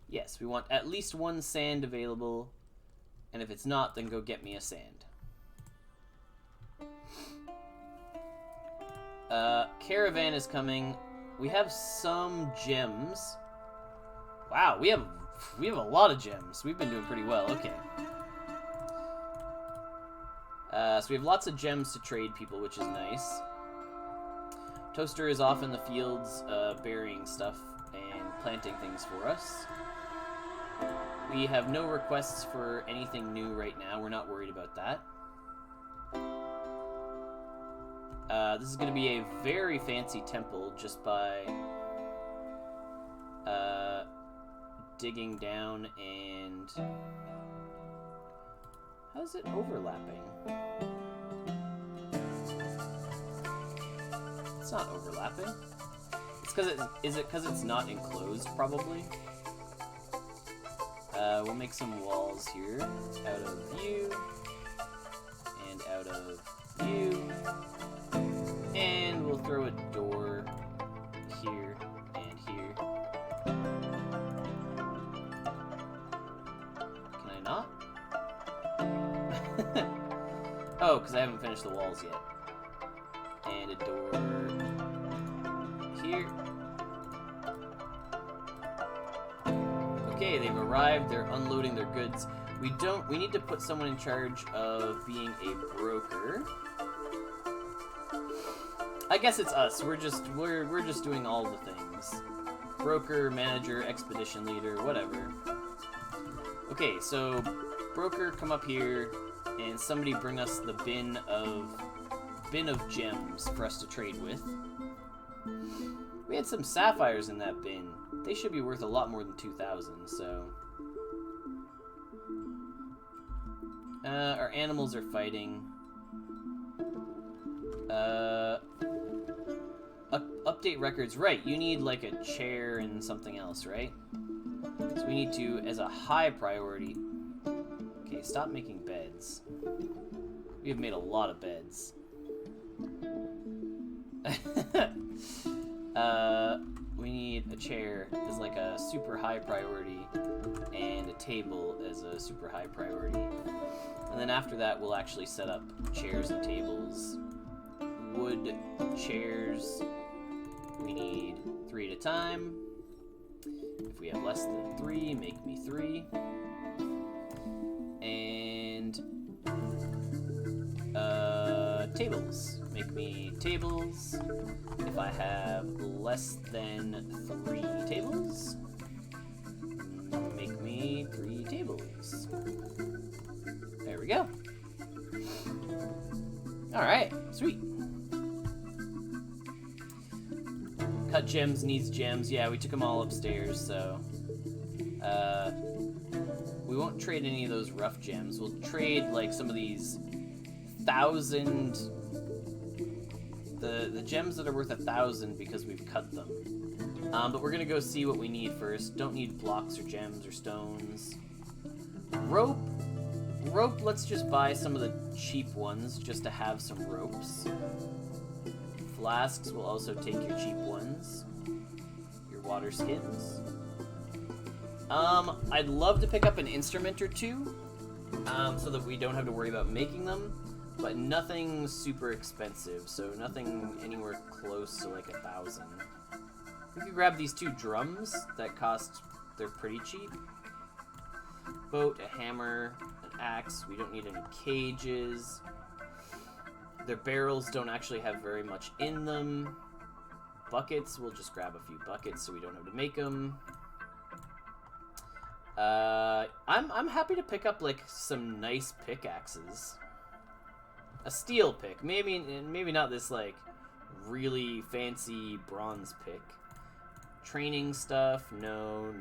Yes, we want at least 1 sand available, and if it's not, then go get me a sand. Caravan is coming. We have some gems. Wow, we have a lot of gems. We've been doing pretty well. Okay. So we have lots of gems to trade people, which is nice. Toaster is off in the fields burying stuff and planting things for us. We have no requests for anything new right now. We're not worried about that. This is going to be a very fancy temple just by digging down and... How's it overlapping? It's not overlapping. It's because is it because it's not enclosed, probably? We'll make some walls here out of you and out of you, and we'll throw a door here and here. Can I not? Oh, because I haven't finished the walls yet. And a door here. Okay, they've arrived. They're unloading their goods. We need to put someone in charge of being a broker. I guess it's us. We're just doing all the things. Broker, manager, expedition leader, whatever. Okay, so broker, come up here, and somebody bring us the bin of gems for us to trade with. We had some sapphires in that bin. They should be worth a lot more than 2,000, so... our animals are fighting. Update records. Right, you need like a chair and something else, right? So we need to, as a high priority... Okay, stop making beds. We have made a lot of beds. We need a chair as like a super high priority, and a table as a super high priority. And then after that, we'll actually set up chairs and tables. Wood chairs, we need 3 at a time. If we have less than 3, make me 3. And tables. Make me tables. If I have less than 3 tables, make me 3 tables. There we go. Alright, sweet. Cut gems needs gems. Yeah, we took them all upstairs, so... we won't trade any of those rough gems. We'll trade, like, some of these 1,000... The gems that are worth 1,000 because we've cut them. But we're gonna go see what we need first. Don't need blocks or gems or stones. Rope, let's just buy some of the cheap ones just to have some ropes. Flasks will also take your cheap ones. Your water skins. I'd love to pick up an instrument or two, so that we don't have to worry about making them. But nothing super expensive, so nothing anywhere close to like 1,000. We could grab these 2 drums that they're pretty cheap. Boat, a hammer, an axe. We don't need any cages. Their barrels don't actually have very much in them. Buckets, we'll just grab a few buckets so we don't have to make them. I'm happy to pick up like some nice pickaxes. A steel pick, maybe not this like really fancy bronze pick. Training stuff, no.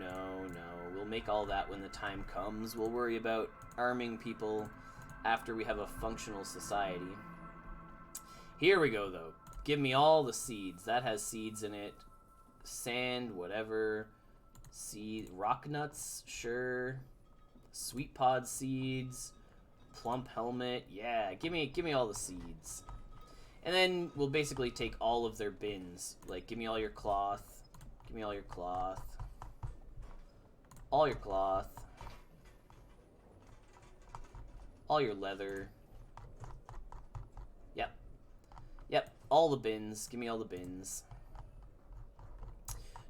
We'll make all that when the time comes. We'll worry about arming people after we have a functional society. Here we go though. Give me all the seeds. That has seeds in it. Sand, whatever. Seed, rock nuts, sure. Sweet pod seeds. Plump helmet, yeah, give me all the seeds. And then we'll basically take all of their bins. Like, give me all your cloth. Give me all your cloth. All your cloth. All your leather. Yep, all the bins. Give me all the bins.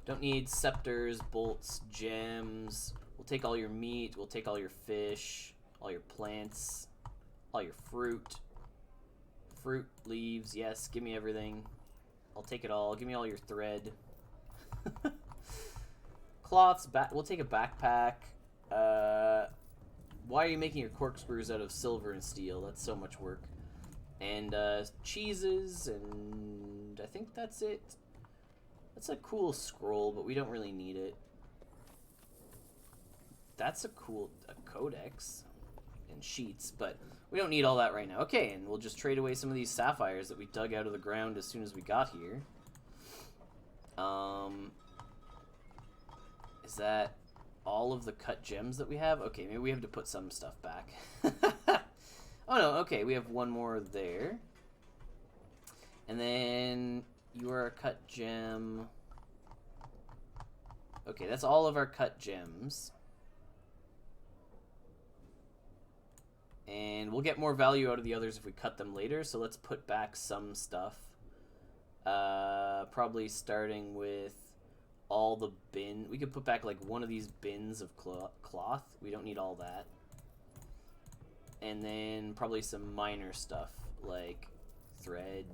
Don't need scepters, bolts, gems. We'll take all your meat. We'll take all your fish. All your plants, all your fruit, leaves, yes, give me everything. I'll take it all. Give me all your thread. Cloths, we'll take a backpack. Why are you making your corkscrews out of silver and steel? That's so much work. And cheeses, and I think that's it. That's a cool scroll, but we don't really need it. That's a codex. And sheets, but we don't need all that right now. Okay, and we'll just trade away some of these sapphires that we dug out of the ground as soon as we got here. Is that all of the cut gems that we have? Okay, maybe we have to put some stuff back. Oh no, okay, we have one more there. And then you are a cut gem. Okay, that's all of our cut gems. And we'll get more value out of the others if we cut them later, so let's put back some stuff. Probably starting with all the bin. We could put back like one of these bins of cloth. We don't need all that. And then probably some minor stuff like thread,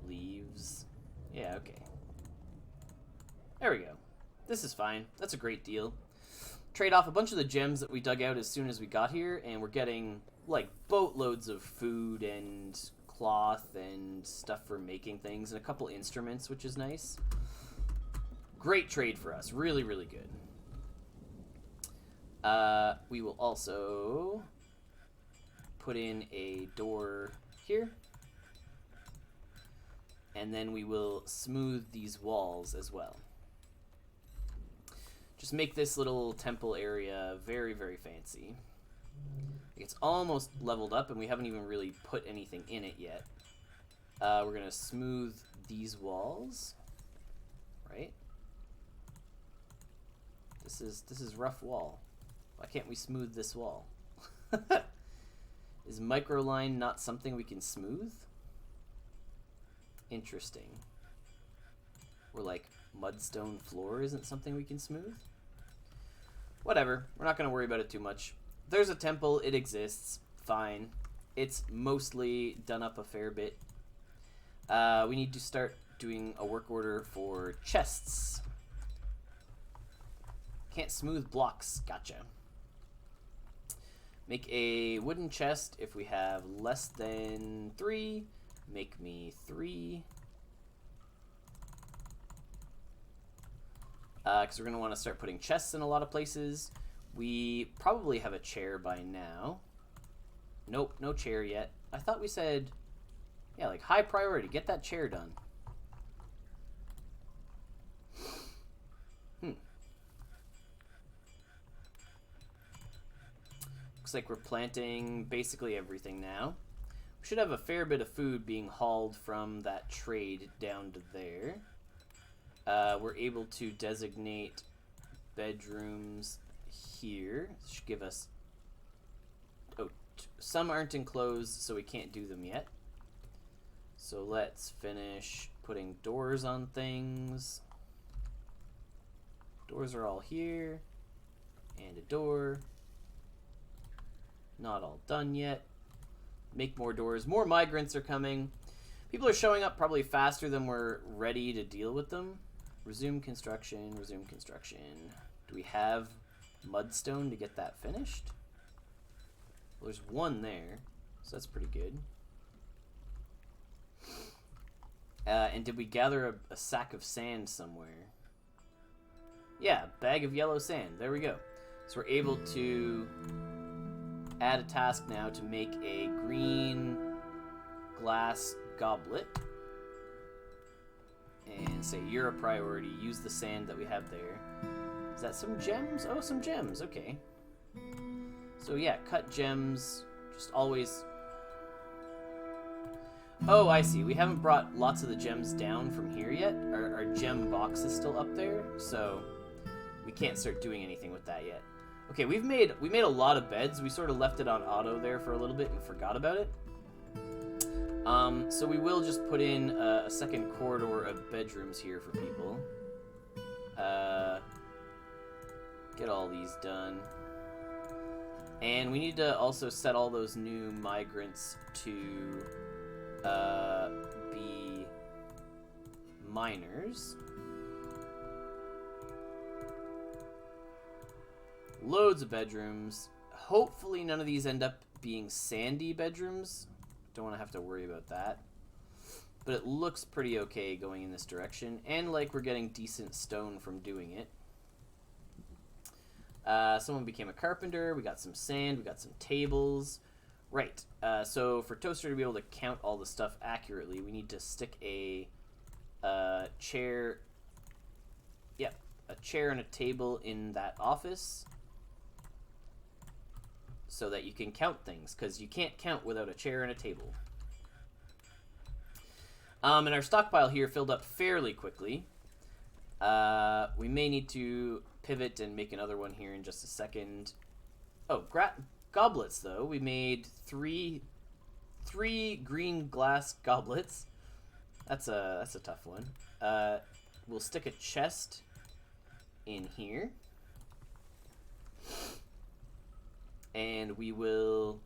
leaves. Yeah, okay. There we go. This is fine. That's a great deal. Trade off a bunch of the gems that we dug out as soon as we got here, and we're getting like boatloads of food and cloth and stuff for making things and a couple instruments, which is nice. Great trade for us. Really, really good. We will also put in a door here. And then we will smooth these walls as well. Just make this little temple area very, very fancy. It's almost leveled up, and we haven't even really put anything in it yet. We're going to smooth these walls. Right? This is rough wall. Why can't we smooth this wall? Is microline not something we can smooth? Interesting. Or like mudstone floor isn't something we can smooth? Whatever. We're not going to worry about it too much. There's a temple. It exists. Fine. It's mostly done up a fair bit. We need to start doing a work order for chests. Can't smooth blocks. Gotcha. Make a wooden chest if we have less than 3. Make me 3. Because we're going to want to start putting chests in a lot of places. We probably have a chair by now. Nope, no chair yet. I thought we said, yeah, like high priority. Get that chair done. Looks like we're planting basically everything now. We should have a fair bit of food being hauled from that trade down to there. We're able to designate bedrooms here. This should give us... Oh, some aren't enclosed, so we can't do them yet. So let's finish putting doors on things. Doors are all here. And a door. Not all done yet. Make more doors. More migrants are coming. People are showing up probably faster than we're ready to deal with them. Resume construction, resume construction. Do we have mudstone to get that finished? Well, there's one there, so that's pretty good. And did we gather a sack of sand somewhere? Yeah, bag of yellow sand. There we go. So we're able to add a task now to make a green glass goblet. And say you're a priority. Use the sand that we have there. Is that some gems? Oh, some gems. Okay. So yeah, cut gems. Just always... Oh, I see. We haven't brought lots of the gems down from here yet. Our gem box is still up there, so we can't start doing anything with that yet. Okay, we made a lot of beds. We sort of left it on auto there for a little bit and forgot about it. So we will just put in a second corridor of bedrooms here for people. Get all these done. And we need to also set all those new migrants to be miners. Loads of bedrooms. Hopefully none of these end up being sandy bedrooms. Don't want to have to worry about that. But it looks pretty okay going in this direction. And like we're getting decent stone from doing it. Someone became a carpenter. We got some sand. We got some tables. Right. So for Toaster to be able to count all the stuff accurately, we need to stick a chair. Yep. A chair and a table in that office. So that you can count things, because you can't count without a chair and a table. And our stockpile here filled up fairly quickly. We may need to pivot and make another one here in just a second. Oh, goblets, though. We made three green glass goblets. That's a tough one. We'll stick a chest in here. And we will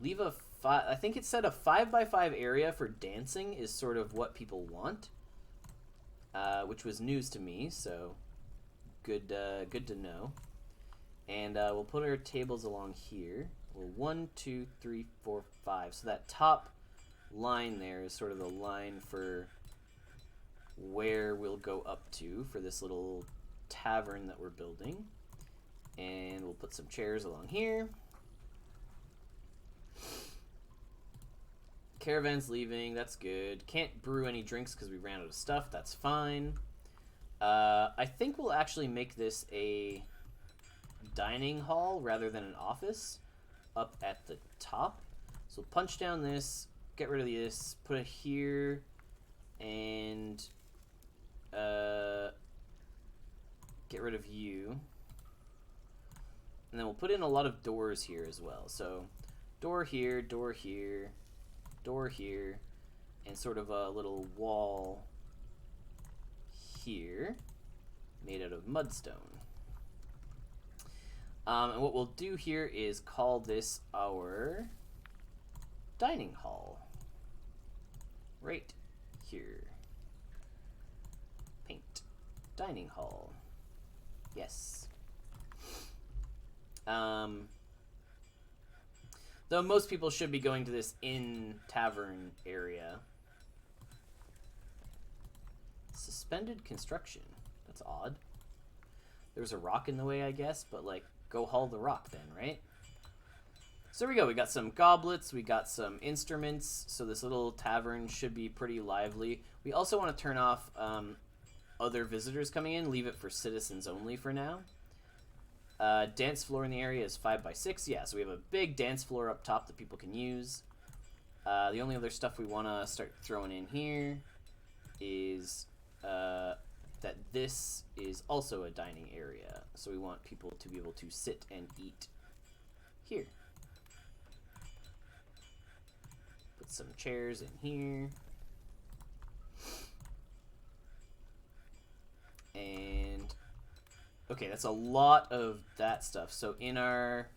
leave a I think it said a 5x5 area for dancing is sort of what people want, which was news to me, so good to know. And we'll put our tables along here. Well, 1, 2, 3, 4, 5. So that top line there is sort of the line for where we'll go up to for this little tavern that we're building. And we'll put some chairs along here. Caravan's leaving, that's good. Can't brew any drinks because we ran out of stuff, that's fine. I think we'll actually make this a dining hall rather than an office up at the top. So punch down this, get rid of this, put it here, and get rid of you. And then we'll put in a lot of doors here as well. So door here, door here, door here, and sort of a little wall here made out of mudstone. And what we'll do here is call this our dining hall. Right here. Paint. Dining hall. Yes. Though most people should be going to this inn tavern area. Suspended construction. That's odd. There's a rock in the way, I guess, but like, go haul the rock then, right? So there we go. We got some goblets. We got some instruments. So this little tavern should be pretty lively. We also want to turn off other visitors coming in. Leave it for citizens only for now. Dance floor in the area is 5x6. Yeah, so we have a big dance floor up top that people can use. The only other stuff we want to start throwing in here is that this is also a dining area. So we want people to be able to sit and eat here. Put some chairs in here. And okay, that's a lot of that stuff. So in our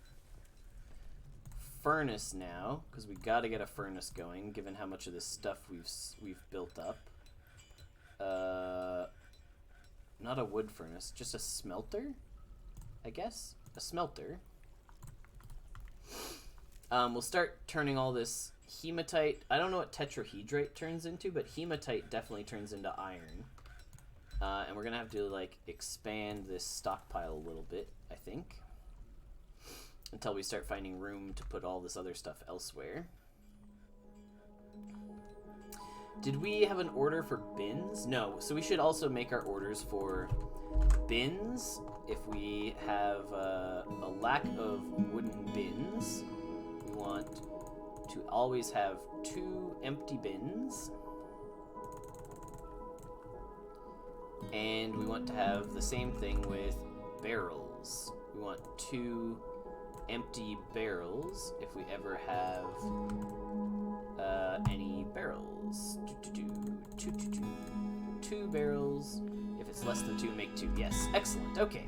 furnace now, because we got to get a furnace going, given how much of this stuff we've built up. Not a wood furnace, just a smelter, I guess. A smelter. We'll start turning all this hematite. I don't know what tetrahedrite turns into, but hematite definitely turns into iron. And we're going to have to, like, expand this stockpile a little bit, I think. Until we start finding room to put all this other stuff elsewhere. Did we have an order for bins? No, so we should also make our orders for bins. If we have a lack of wooden bins, we want to always have 2 empty bins. And we want to have the same thing with barrels. We want 2 empty barrels if we ever have any barrels. 2 barrels. If it's less than 2, make 2. Yes, excellent. Okay.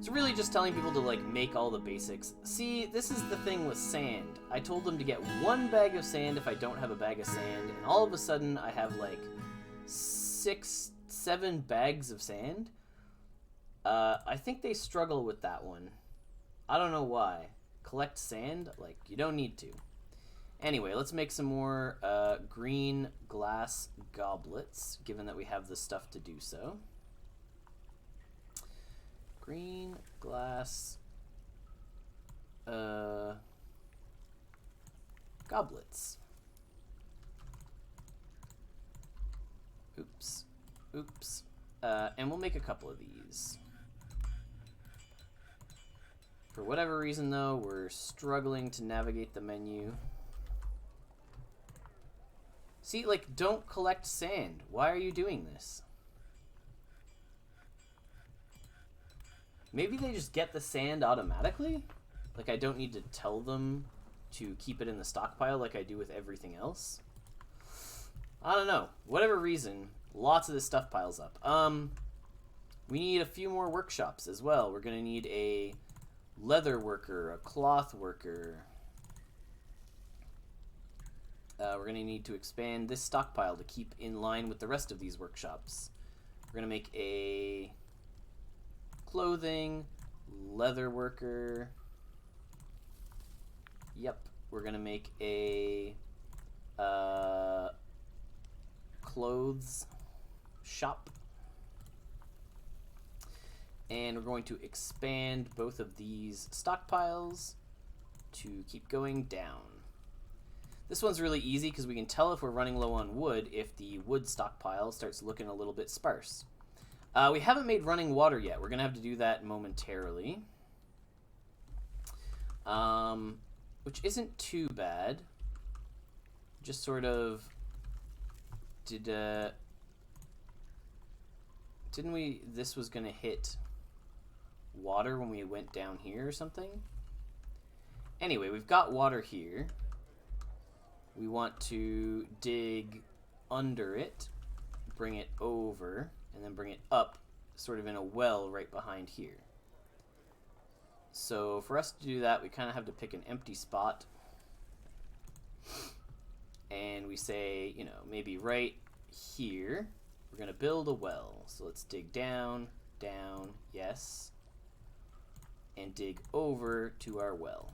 So really just telling people to, like, make all the basics. See, this is the thing with sand. I told them to get 1 bag of sand if I don't have a bag of sand, and all of a sudden I have, like, 6, 7 bags of sand. I think they struggle with that one. I don't know why. Collect sand? Like, you don't need to. Anyway, let's make some more green glass goblets, given that we have the stuff to do so. Green glass goblets. Oops. Oops. And we'll make a couple of these. For whatever reason, though, we're struggling to navigate the menu. See, like, don't collect sand. Why are you doing this? Maybe they just get the sand automatically? Like, I don't need to tell them to keep it in the stockpile like I do with everything else? I don't know. Whatever reason, lots of this stuff piles up. We need a few more workshops as well. We're going to need a leather worker, a cloth worker. We're going to need to expand this stockpile to keep in line with the rest of these workshops. We're going to make a clothing, leather worker. Yep. We're going to make a clothes shop. And we're going to expand both of these stockpiles to keep going down. This one's really easy because we can tell if we're running low on wood if the wood stockpile starts looking a little bit sparse. We haven't made running water yet. We're going to have to do that momentarily. Which isn't too bad. Just sort of didn't we, this was going to hit water when we went down here or something? Anyway, we've got water here. We want to dig under it, bring it over, and then bring it up sort of in a well right behind here. So for us to do that, we kind of have to pick an empty spot. And we say, you know, maybe right here, we're going to build a well. So let's dig down, down, yes. And dig over to our well.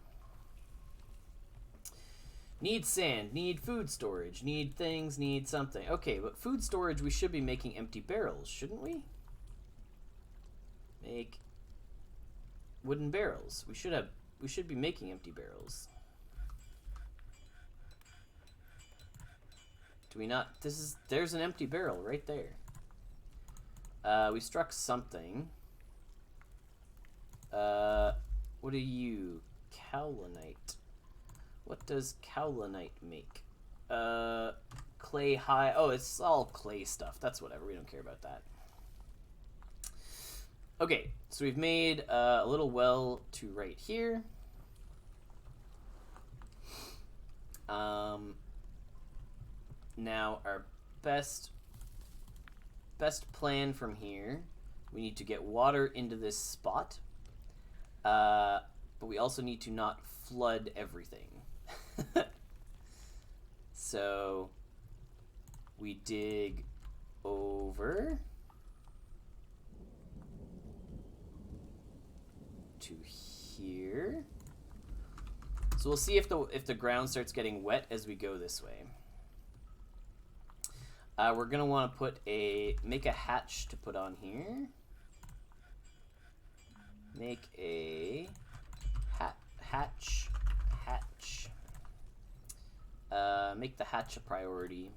Need sand, need food storage, need things, need something. Okay, but food storage, we should be making empty barrels, shouldn't we? Make wooden barrels. We should be making empty barrels. Do we not? There's an empty barrel right there. We struck something. What are you? Cowlinite. What does cowlinite make? Clay high. Oh, it's all clay stuff. That's whatever. We don't care about that. Okay, so we've made a little well to right here. Now our best plan from here, we need to get water into this spot. But we also need to not flood everything. So we dig over to here. So we'll see if the ground starts getting wet as we go this way. We're gonna want to make a hatch to put on here. Make a hatch. Make the hatch a priority.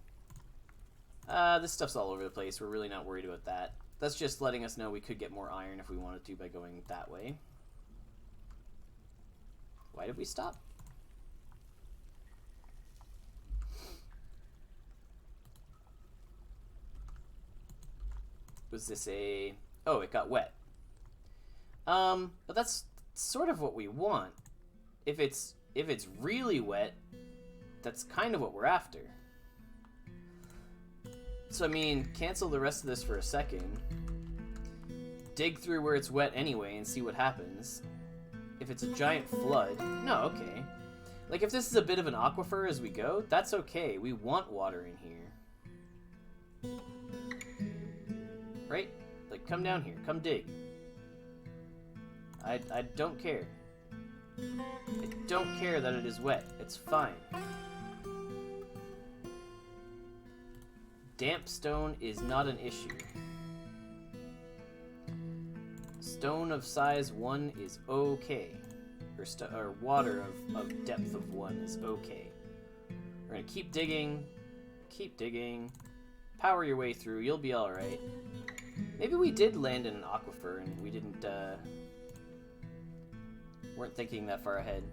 This stuff's all over the place. We're really not worried about that. That's just letting us know we could get more iron if we wanted to by going that way. Why did we stop? Was this a... Oh, it got wet. But that's sort of what we want. If it's really wet, that's kind of what we're after. So, I mean, cancel the rest of this for a second. Dig through where it's wet anyway and see what happens. If it's a giant flood... No, okay. Like, if this is a bit of an aquifer as we go, that's okay. We want water in here. Right? Like, come down here. Come dig. I don't care. I don't care that it is wet. It's fine. Damp stone is not an issue. Stone of size 1 is okay. Or water of depth of 1 is okay. We're gonna keep digging. Keep digging. Power your way through. You'll be alright. Maybe we did land in an aquifer and we didn't, weren't thinking that far ahead.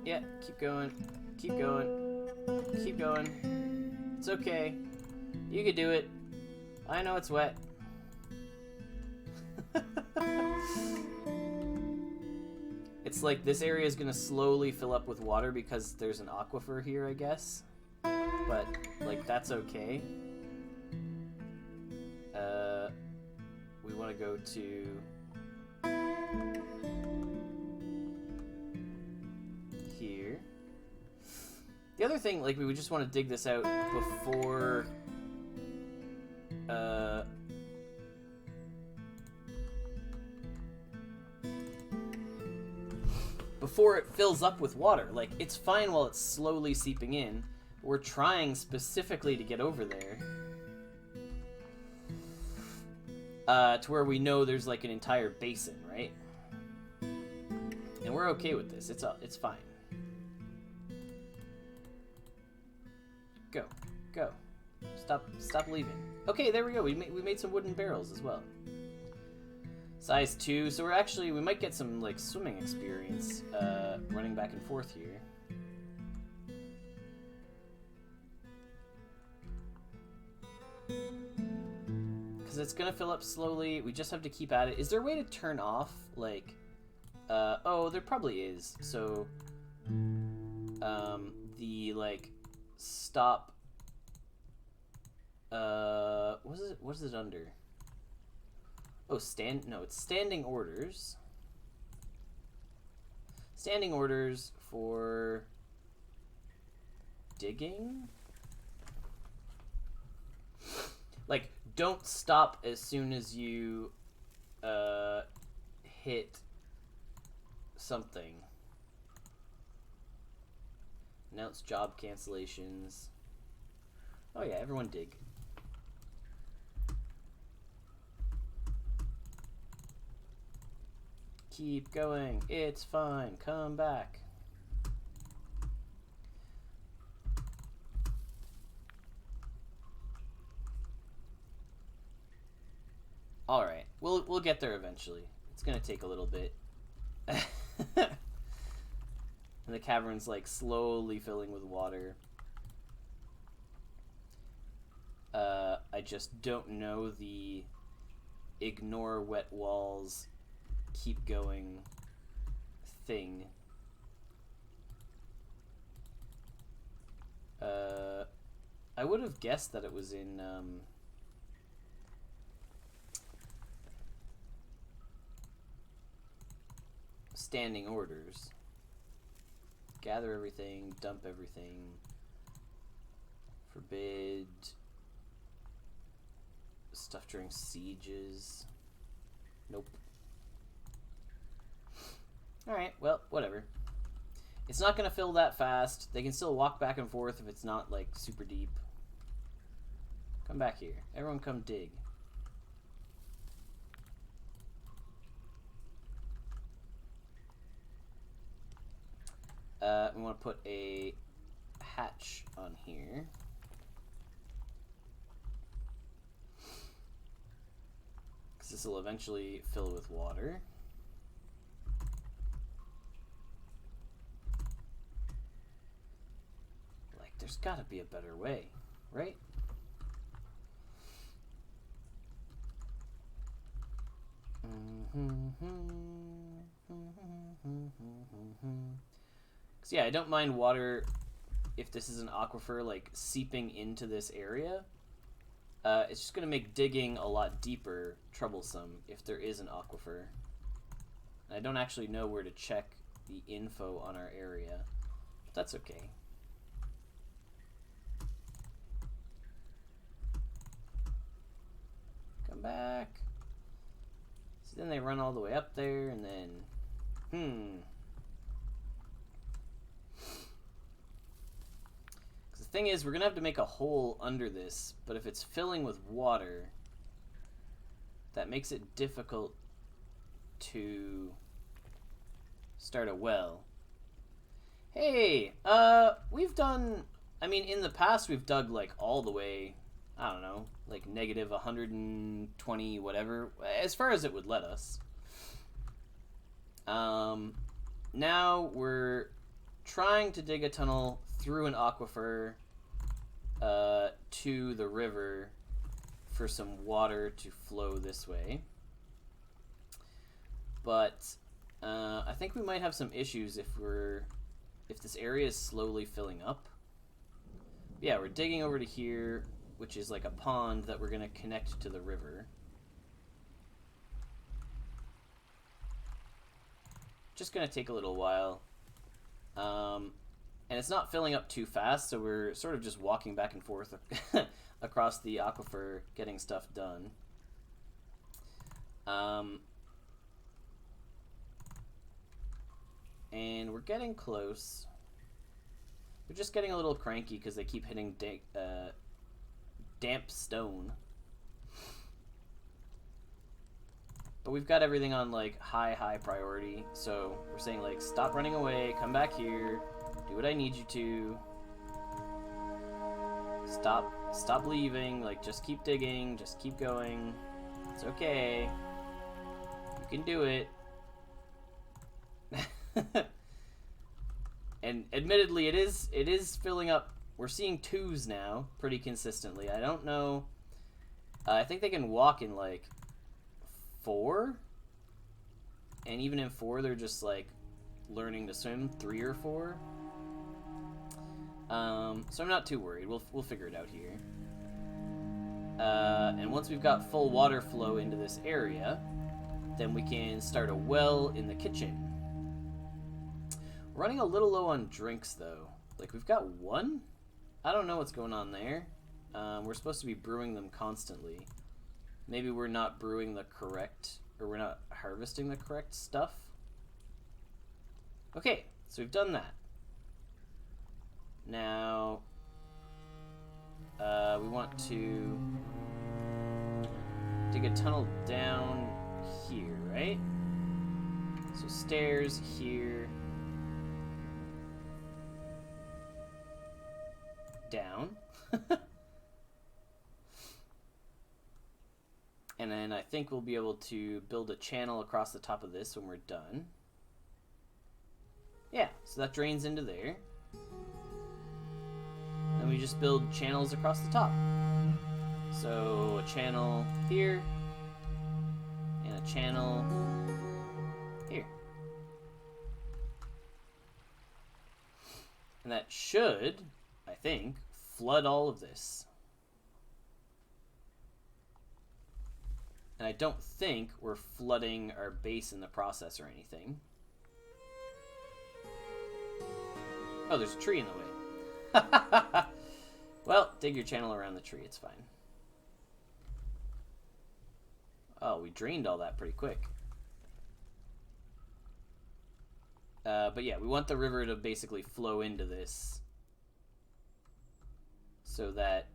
Yeah, keep going. Keep going. Keep going. It's okay. You can do it. I know it's wet. It's like this area is going to slowly fill up with water because there's an aquifer here, I guess. but, like, that's okay. We want to go to here. The other thing, like, we would just want to dig this out before before it fills up with water. Like, it's fine while it's slowly seeping in. We're trying specifically to get over there. To where we know there's like an entire basin, right? And we're okay with this. It's fine. Go. Go. Stop leaving. Okay, there we go. We made some wooden barrels as well. Size 2, so we might get some like swimming experience running back and forth here. Because it's gonna fill up slowly. We just have to keep at it. Is there a way to turn off, like, oh, there probably is. So, the, like, stop, what is it under? Oh, it's standing orders. Standing orders for digging? Like, don't stop as soon as you hit something. Announce job cancellations. Oh yeah, everyone dig. Keep going. It's fine. Come back. All right. We'll get there eventually. It's going to take a little bit. And the cavern's like slowly filling with water. I just don't know the ignore wet walls, keep going thing. I would have guessed that it was in standing orders. Gather everything, dump everything, forbid stuff during sieges. Nope. Alright, well, whatever. It's not going to fill that fast. They can still walk back and forth if it's not, like, super deep. Come back here. Everyone come dig. We want to put a hatch on here. Because this will eventually fill with water. Like, there's got to be a better way, right? So yeah, I don't mind water if this is an aquifer, like, seeping into this area. It's just going to make digging a lot deeper troublesome if there is an aquifer. I don't actually know where to check the info on our area, but that's okay. Come back. So then they run all the way up there, and then, The thing is, we're going to have to make a hole under this, but if it's filling with water, that makes it difficult to start a well. Hey, we've done, I mean, in the past we've dug, like, all the way, I don't know, like, negative 120, whatever, as far as it would let us. Now we're trying to dig a tunnel through an aquifer to the river for some water to flow this way. But I think we might have some issues if this area is slowly filling up. Yeah, we're digging over to here, which is like a pond that we're gonna connect to the river. Just gonna take a little while. And it's not filling up too fast, so we're sort of just walking back and forth across the aquifer, getting stuff done. And we're getting close. We're just getting a little cranky because they keep hitting damp stone. But we've got everything on like high priority, so we're saying like stop running away, come back here, do what I need you to. Stop leaving, like just keep digging, just keep going. It's okay. You can do it. And admittedly it is filling up. We're seeing 2s now pretty consistently. I don't know. I think they can walk in like 4, and even in 4 they're just like learning to swim 3 or 4. So I'm not too worried. We'll figure it out here. And once we've got full water flow into this area, then we can start a well in the kitchen. We're running a little low on drinks though. Like we've got 1. I don't know what's going on there. We're supposed to be brewing them constantly. Maybe we're not brewing the correct, or we're not harvesting the correct stuff. Okay, so we've done that. Now, we want to dig a tunnel down here, right? So stairs here. Down. And then I think we'll be able to build a channel across the top of this when we're done. Yeah, so that drains into there. Then we just build channels across the top. So a channel here, and a channel here. And that should, I think, flood all of this. And I don't think we're flooding our base in the process or anything. Oh, there's a tree in the way. Well, dig your channel around the tree, it's fine. Oh, we drained all that pretty quick. But yeah, we want the river to basically flow into this so that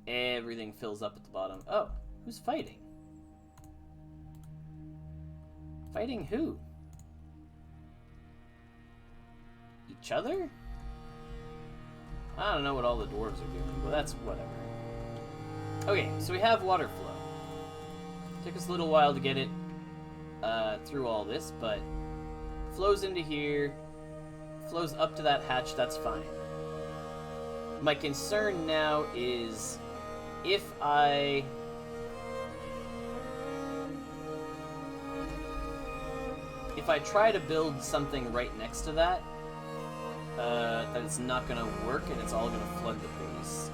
everything fills up at the bottom. Oh, who's fighting? Fighting who? Each other? I don't know what all the dwarves are doing, but that's whatever. Okay, so we have water flow. Took us a little while to get it through all this, but flows into here, flows up to that hatch, that's fine. My concern now is if I try to build something right next to that, that it's not going to work and it's all going to flood the base.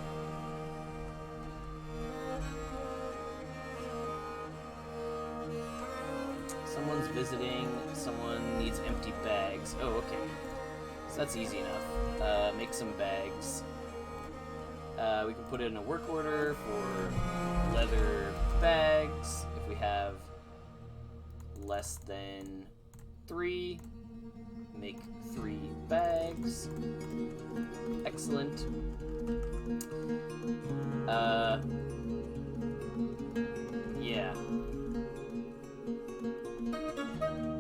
Someone's visiting, someone needs empty bags. Oh, okay. So that's easy enough. Make some bags. We can put in a work order for leather bags if we have less than 3. Make 3 bags. Excellent. Yeah.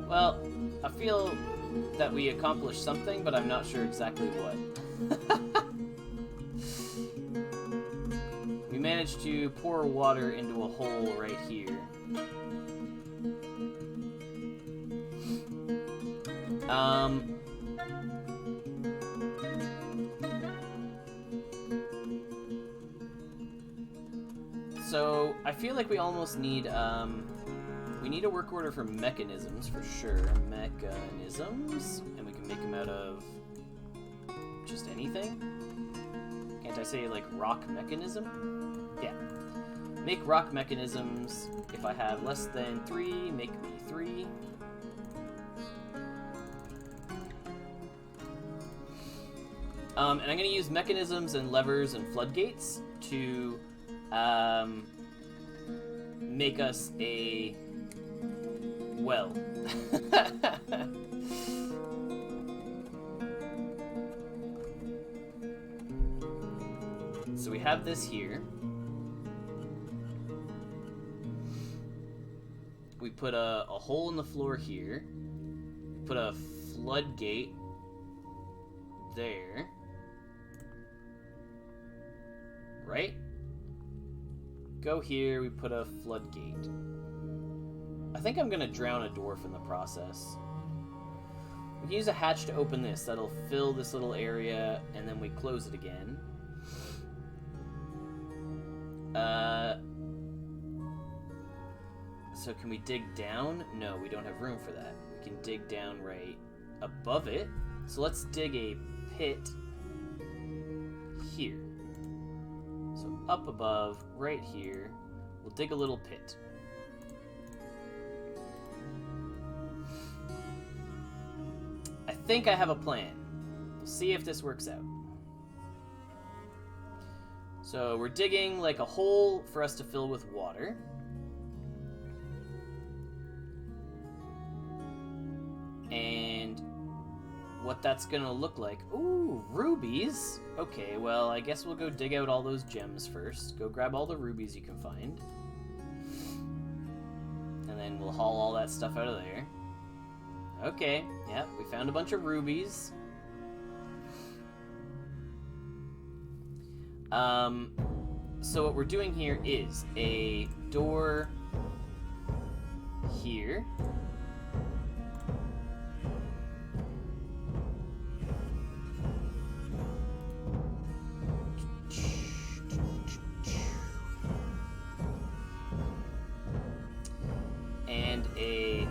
Well, I feel that we accomplished something, but I'm not sure exactly what. We managed to pour water into a hole right here. So I feel like we almost need, we need a work order for mechanisms for sure. Mechanisms, and we can make them out of just anything. Can't I say, like, rock mechanism? Yeah. Make rock mechanisms. If I have less than 3, make me 3. And I'm going to use mechanisms and levers and floodgates to make us a well. So we have this here. We put a hole in the floor here. Put a floodgate there. Right? Go here, we put a floodgate. I think I'm gonna drown a dwarf in the process. We can use a hatch to open this. That'll fill this little area, and then we close it again. So can we dig down? No, we don't have room for that. We can dig down right above it. So let's dig a pit here. So up above, right here, we'll dig a little pit. I think I have a plan. We'll see if this works out. So we're digging like a hole for us to fill with water. And what that's gonna look like. Ooh, rubies. Okay, well, I guess we'll go dig out all those gems first. Go grab all the rubies you can find. And then we'll haul all that stuff out of there. Okay, yeah, we found a bunch of rubies. So what we're doing here is a door here. And a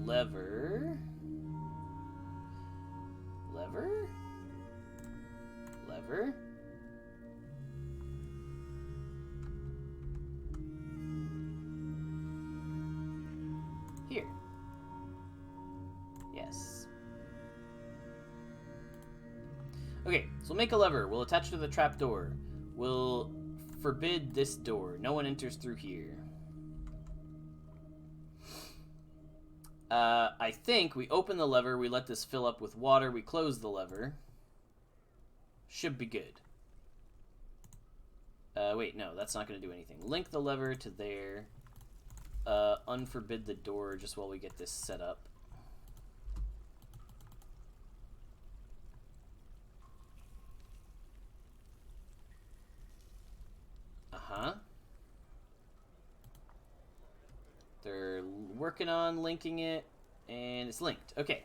lever. Here. Yes. Okay, so we'll make a lever. We'll attach it to the trapdoor. We'll forbid this door. No one enters through here. I think we open the lever, we let this fill up with water, we close the lever. Should be good. Wait, no, that's not going to do anything. Link the lever to there. Unforbid the door just while we get this set up. Uh-huh. They're working on linking it, and it's linked. Okay.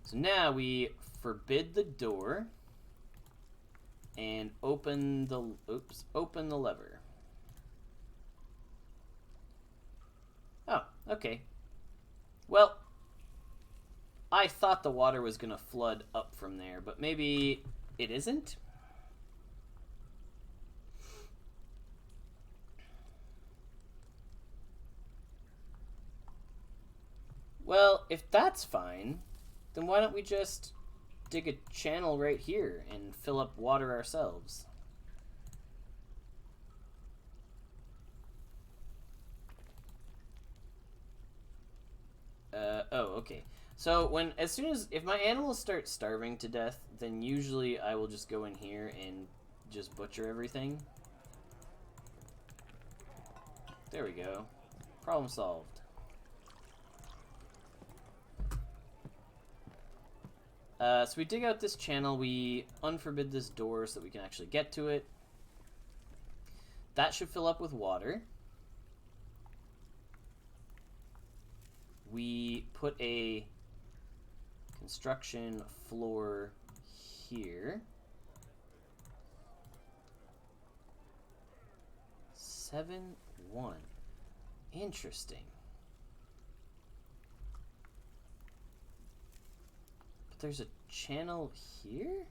So now we forbid the door and open the lever. Oh, okay. Well, I thought the water was going to flood up from there, but maybe it isn't? Well, if that's fine, then why don't we just dig a channel right here and fill up water ourselves? Oh, okay. So if my animals start starving to death, then usually I will just go in here and just butcher everything. There we go. Problem solved. So we dig out this channel, we unforbid this door so that we can actually get to it. That should fill up with water. We put a construction floor here. 7-1. Interesting. But there's a channel here?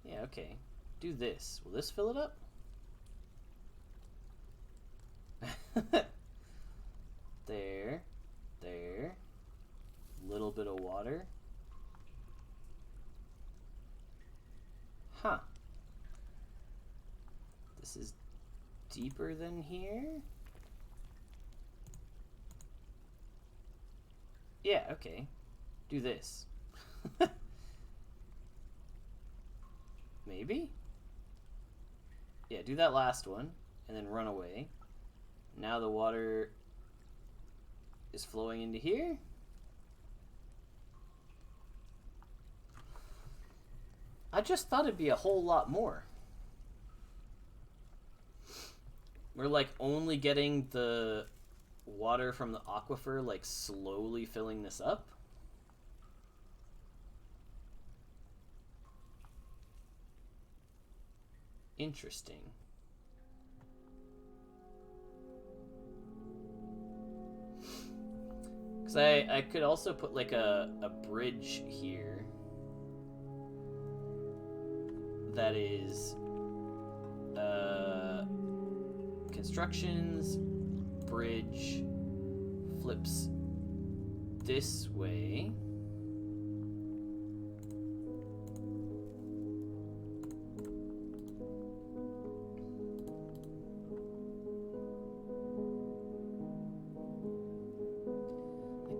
Yeah, okay. Do this. Will this fill it up? There. There. Little bit of water. Huh. This is deeper than here? Yeah, okay. Do this. Maybe? Yeah, do that last one, and then run away. Now the water is flowing into here. I just thought it'd be a whole lot more. We're like only getting the water from the aquifer, like slowly filling this up. Interesting. Because I could also put like a bridge here that is constructions, bridge, flips this way.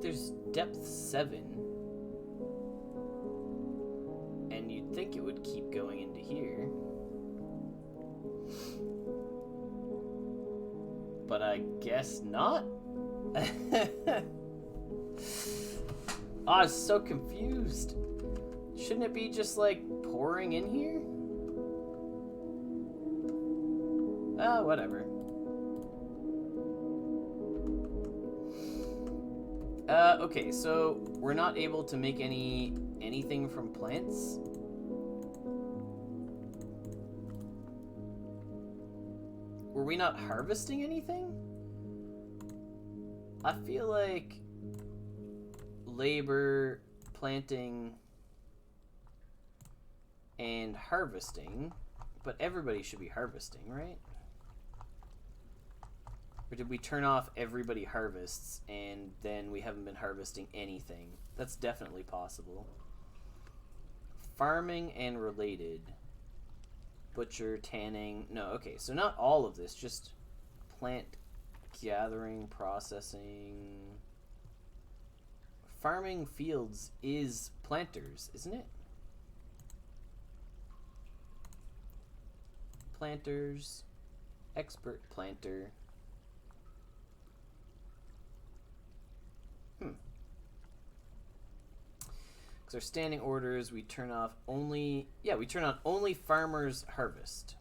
There's depth 7, and you'd think it would keep going into here, but I guess not. Oh, I was so confused. Shouldn't it be just like pouring in here? Oh, whatever. Okay, so we're not able to make anything from plants. Were we not harvesting anything? I feel like labor, planting, and harvesting, but everybody should be harvesting, right? Or did we turn off everybody harvests and then we haven't been harvesting anything? That's definitely possible. Farming and related. Butcher, tanning. No, okay, so not all of this, just plant gathering, processing. Farming fields is planters, isn't it? Planters, expert planter. Because our standing orders, we turn off only, yeah, we turn on only farmers harvest.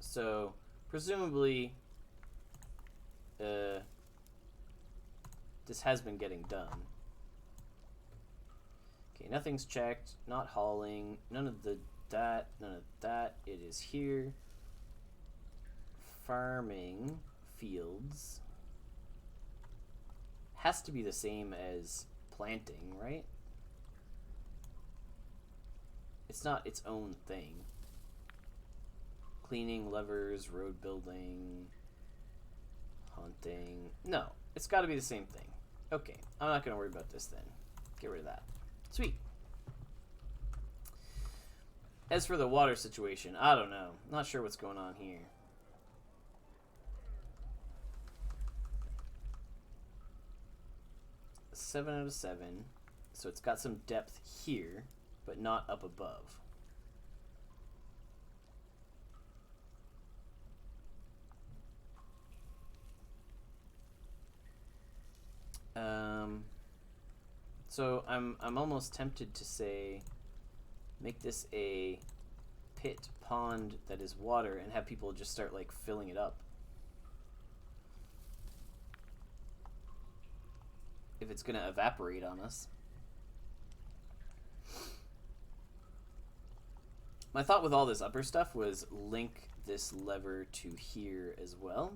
So presumably this has been getting done. Okay, nothing's checked, not hauling, none of that, none of that. It is here. Farming fields has to be the same as planting, right? It's not its own thing. Cleaning, levers, road building, hunting. No, it's got to be the same thing. Okay, I'm not going to worry about this then. Get rid of that. Sweet. As for the water situation, I don't know. Not sure what's going on here. A 7 out of 7. So it's got some depth here, but not up above. So I'm almost tempted to say make this a pit pond that is water and have people just start like filling it up. If it's gonna evaporate on us. My thought with all this upper stuff was link this lever to here as well.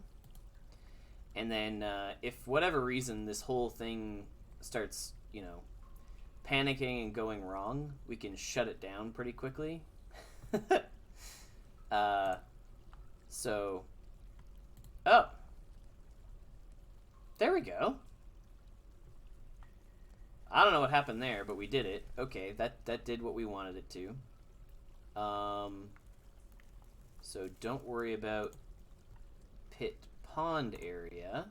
And then if whatever reason this whole thing starts, you know, panicking and going wrong, we can shut it down pretty quickly. So, oh, there we go. I don't know what happened there, but we did it. Okay, that did what we wanted it to. So don't worry about pit pond area.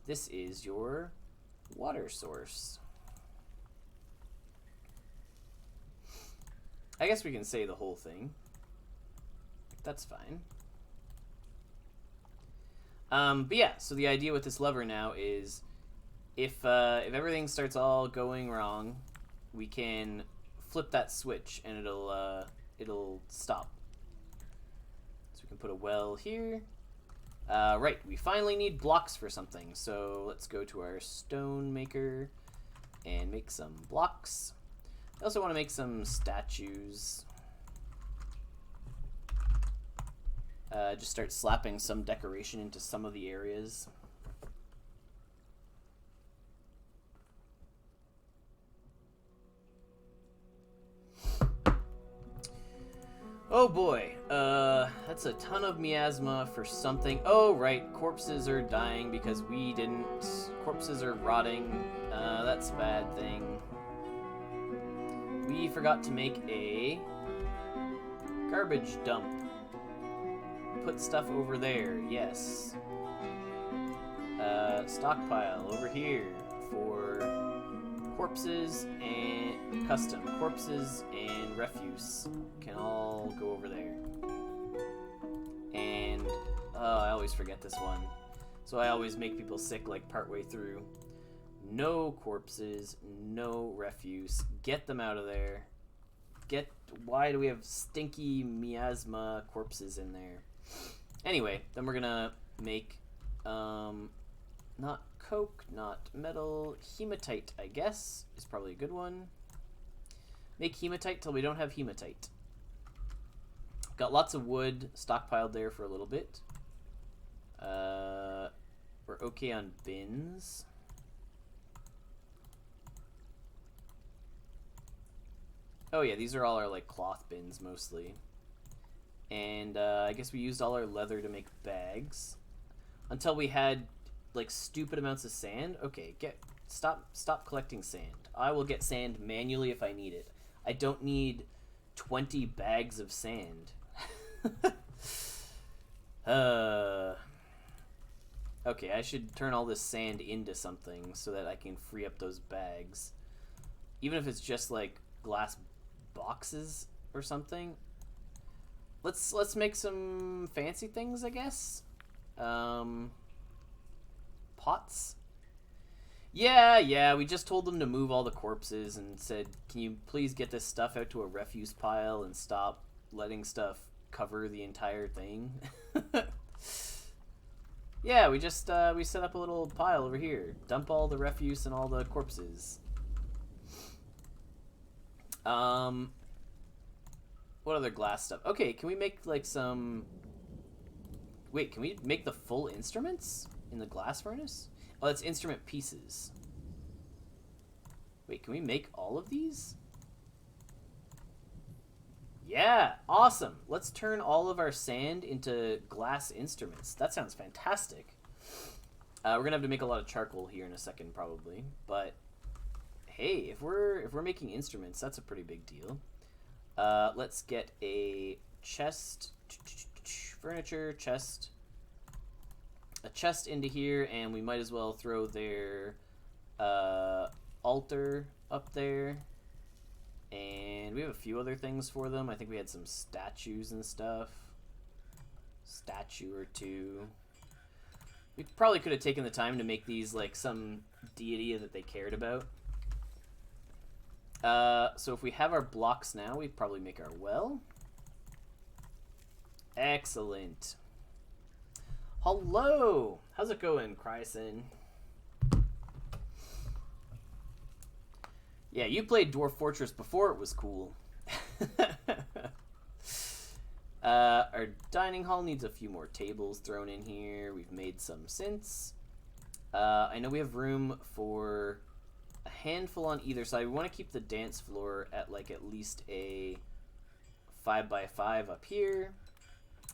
This is your water source. I guess we can say the whole thing. That's fine. But yeah, so the idea with this lever now is if everything starts all going wrong, we can flip that switch and it'll stop. So we can put a well here. Right, we finally need blocks for something. So let's go to our stone maker and make some blocks. I also want to make some statues. Just start slapping some decoration into some of the areas. Oh boy, that's a ton of miasma for something. Oh right, corpses are dying because we didn't. Corpses are rotting. That's a bad thing. We forgot to make a garbage dump. Put stuff over there, yes. Stockpile over here for corpses and custom. Corpses and refuse can all go over there. And I always forget this one. So I always make people sick like partway through. No corpses, no refuse. Get them out of there. Why do we have stinky miasma corpses in there? Anyway, then we're gonna make not coke, not metal, hematite, I guess, is probably a good one. Make hematite till we don't have hematite. Got lots of wood stockpiled there for a little bit. We're okay on bins. Oh yeah, these are all our like cloth bins mostly. And I guess we used all our leather to make bags until we had like stupid amounts of sand. Okay, stop collecting sand. I will get sand manually if I need it. I don't need 20 bags of sand. Okay, I should turn all this sand into something so that I can free up those bags. Even if it's just like glass boxes or something. Let's make some fancy things, I guess. Pots. Yeah, we just told them to move all the corpses and said, can you please get this stuff out to a refuse pile and stop letting stuff cover the entire thing? Yeah, we just we set up a little pile over here. Dump all the refuse and all the corpses. What other glass stuff? Okay, can we make like some... Wait, can we make the full instruments in the glass furnace? Oh, that's instrument pieces. Wait, can we make all of these? Yeah, awesome. Let's turn all of our sand into glass instruments. That sounds fantastic. We're gonna have to make a lot of charcoal here in a second, probably. But hey, if we're making instruments, that's a pretty big deal. Let's get a chest, furniture chest, a chest into here, and we might as well throw their altar up there. And we have a few other things for them. I think we had some statues and stuff. Statue or two. We probably could have taken the time to make these like some deity that they cared about. So if we have our blocks now, we'd probably make our well. Excellent. Hello! How's it going, Cryson? Yeah, you played Dwarf Fortress before it was cool. Our dining hall needs a few more tables thrown in here. We've made some since. I know we have room for a handful on either side. We want to keep the dance floor at like at least a 5x5 up here.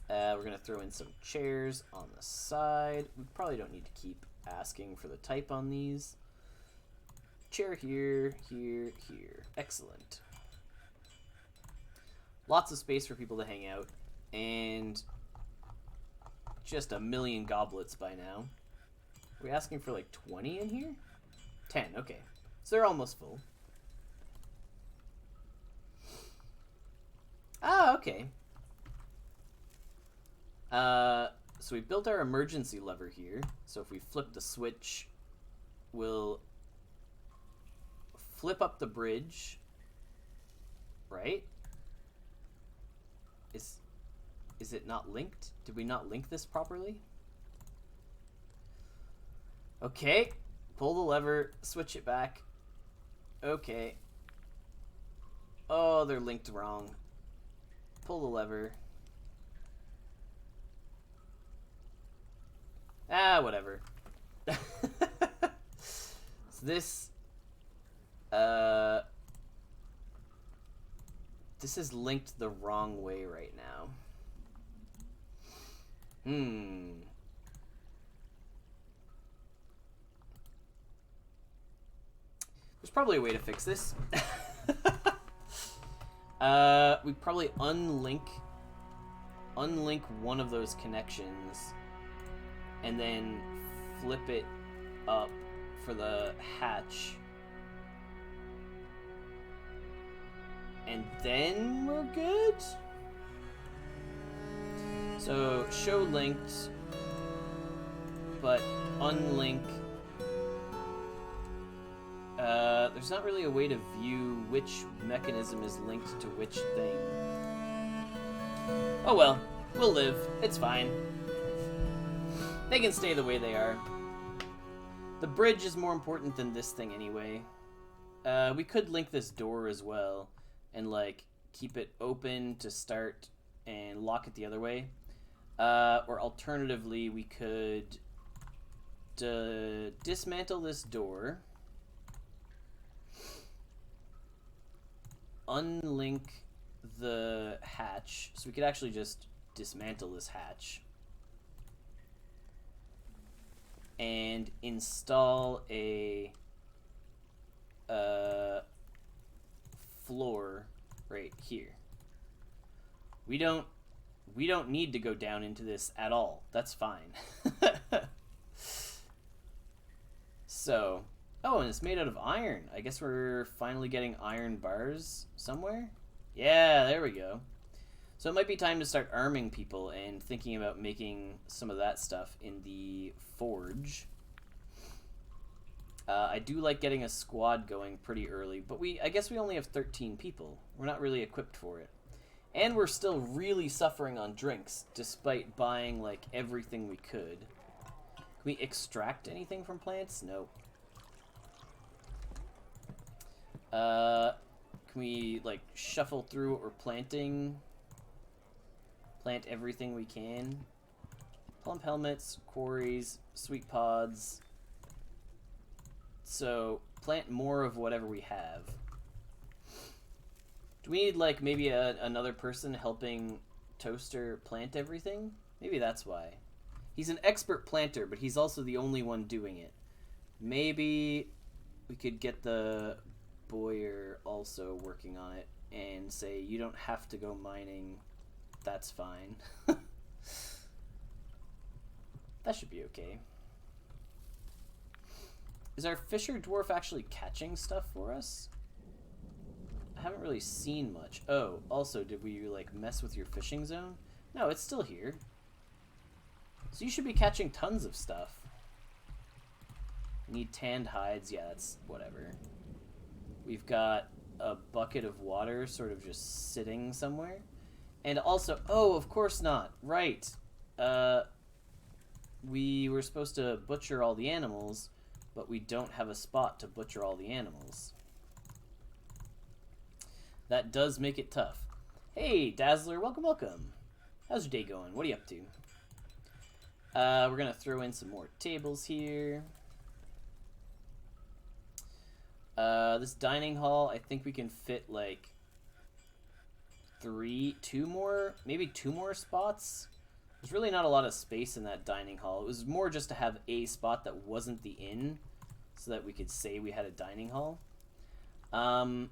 We're going to throw in some chairs on the side. We probably don't need to keep asking for the type on these. Chair here, here, here. Excellent. Lots of space for people to hang out. And just a million goblets by now. Are we asking for like 20 in here? 10, okay. So they're almost full. Ah, okay. So we built our emergency lever here. So if we flip the switch, we'll flip up the bridge. Right? Is it not linked? Did we not link this properly? Okay. Pull the lever, switch it back. Okay. Oh, they're linked wrong. Pull the lever. Ah, whatever. So this this is linked the wrong way right now. There's probably a way to fix this. We probably unlink one of those connections and then flip it up for the hatch. And then we're good? So, show linked, but unlink. There's not really a way to view which mechanism is linked to which thing. Oh well, we'll live. It's fine. They can stay the way they are. The bridge is more important than this thing anyway. We could link this door as well and like keep it open to start and lock it the other way. Or alternatively, we could dismantle this door, unlink the hatch, so we could actually just dismantle this hatch and install a floor right here. We don't need to go down into this at all. That's fine. So, oh, and it's made out of iron. I guess we're finally getting iron bars somewhere. Yeah, there we go. So it might be time to start arming people and thinking about making some of that stuff in the forge. I do like getting a squad going pretty early, but I guess we only have 13 people. We're not really equipped for it. And we're still really suffering on drinks, despite buying, like, everything we could. Can we extract anything from plants? Nope. Can we, like, shuffle through what we're planting? Plant everything we can. Plump helmets, quarries, sweet pods. So, plant more of whatever we have. Do we need, like, maybe another person helping Toaster plant everything? Maybe that's why. He's an expert planter, but he's also the only one doing it. Maybe we could get the Boyer also working on it and say, you don't have to go mining. That's fine. That should be okay. Is our Fisher Dwarf actually catching stuff for us? I haven't really seen much. Oh, also, did we, like, mess with your fishing zone? No, it's still here. So you should be catching tons of stuff. Need tanned hides. Yeah, that's whatever. We've got a bucket of water sort of just sitting somewhere. And also, oh, of course not. Right. We were supposed to butcher all the animals, but we don't have a spot to butcher all the animals. That does make it tough. Hey, Dazzler, welcome, welcome. How's your day going? What are you up to? We're gonna throw in some more tables here. This dining hall, I think we can fit like two more spots. There's really not a lot of space in that dining hall. It was more just to have a spot that wasn't the inn, so that we could say we had a dining hall. And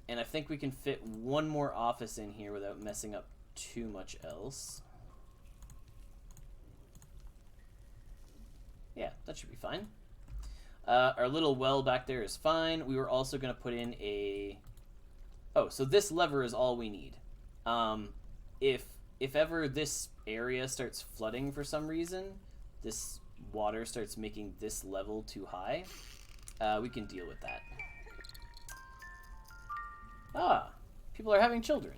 I think we can fit one more office in here without messing up too much else. Yeah, that should be fine. Our little well back there is fine. We were also going to put in a... Oh, so this lever is all we need. If ever this area starts flooding for some reason, this water starts making this level too high, we can deal with that. Ah, people are having children.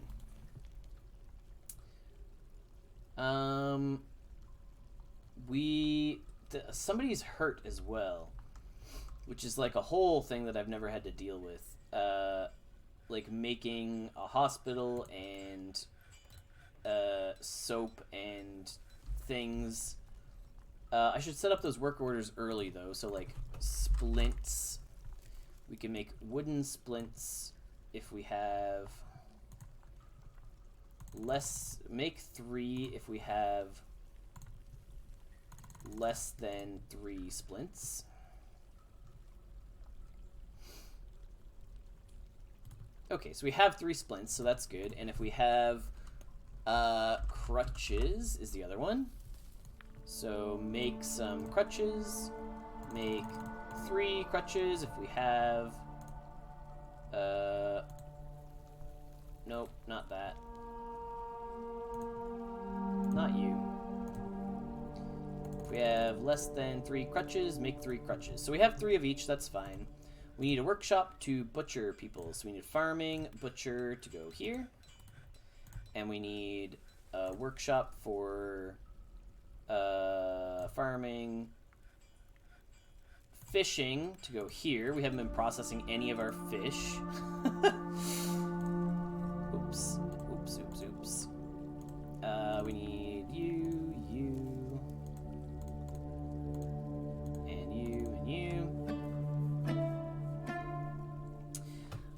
Somebody's hurt as well, which is like a whole thing that I've never had to deal with. Like making a hospital and soap and things. I should set up those work orders early though, so like splints. We can make wooden splints if we have less. Make 3 if we have less than 3 splints. Okay, so we have 3 splints, so that's good. And if we have crutches is the other one. So make some crutches. Make 3 crutches if we have... Nope, not that. Not you. If we have less than 3 crutches, make 3 crutches. So we have 3 of each, that's fine. We need a workshop to butcher people. So we need farming, butcher to go here. And we need a workshop for farming, fishing to go here. We haven't been processing any of our fish. Oops. We need you, and you.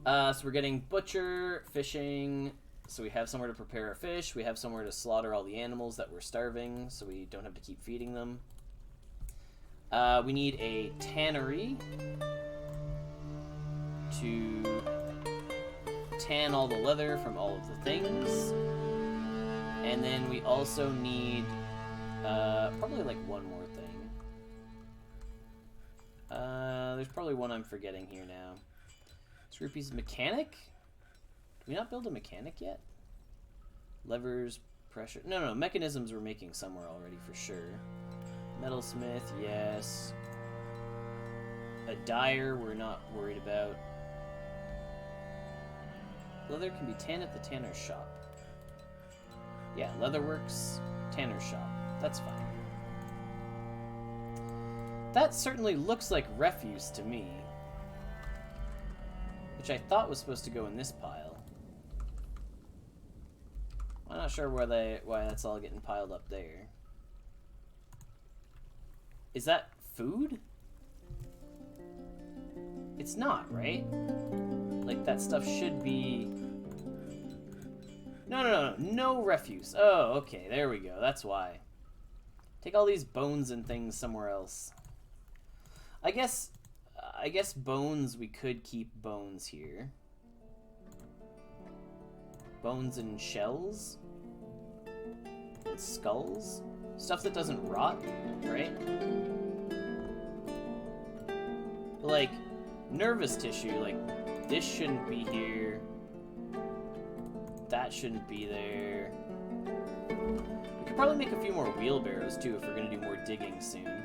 So we're getting butcher, fishing, so we have somewhere to prepare our fish. We have somewhere to slaughter all the animals that we're starving, so we don't have to keep feeding them. We need a tannery to tan all the leather from all of the things. And then we also need probably like one more thing. There's probably one I'm forgetting here now. Rupees mechanic? Did we not build a mechanic yet? Levers, pressure. No, mechanisms we're making somewhere already for sure. Metalsmith, yes. A dyer we're not worried about. Leather can be tanned at the tanner's shop. Yeah, Leatherworks, tanner's shop. That's fine. That certainly looks like refuse to me. Which I thought was supposed to go in this pile. I'm not sure why that's all getting piled up there. Is that food? It's not, right? Like, that stuff should be... No refuse. Oh, okay, there we go. That's why. Take all these bones and things somewhere else. I guess bones, we could keep bones here. Bones and shells. And skulls. Stuff that doesn't rot, right? But like, nervous tissue, like, this shouldn't be here. That shouldn't be there. We could probably make a few more wheelbarrows, too, if we're going to do more digging soon.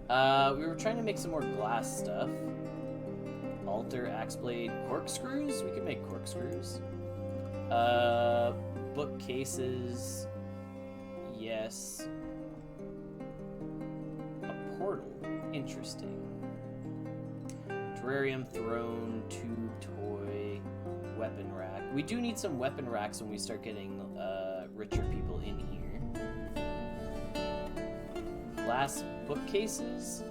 We were trying to make some more glass stuff. Altar, axe blade, corkscrews? We could make corkscrews. Bookcases. Yes. A portal. Interesting. Terrarium, throne, tube, toy, weapon rack. We do need some weapon racks when we start getting richer people in here. Glass bookcases?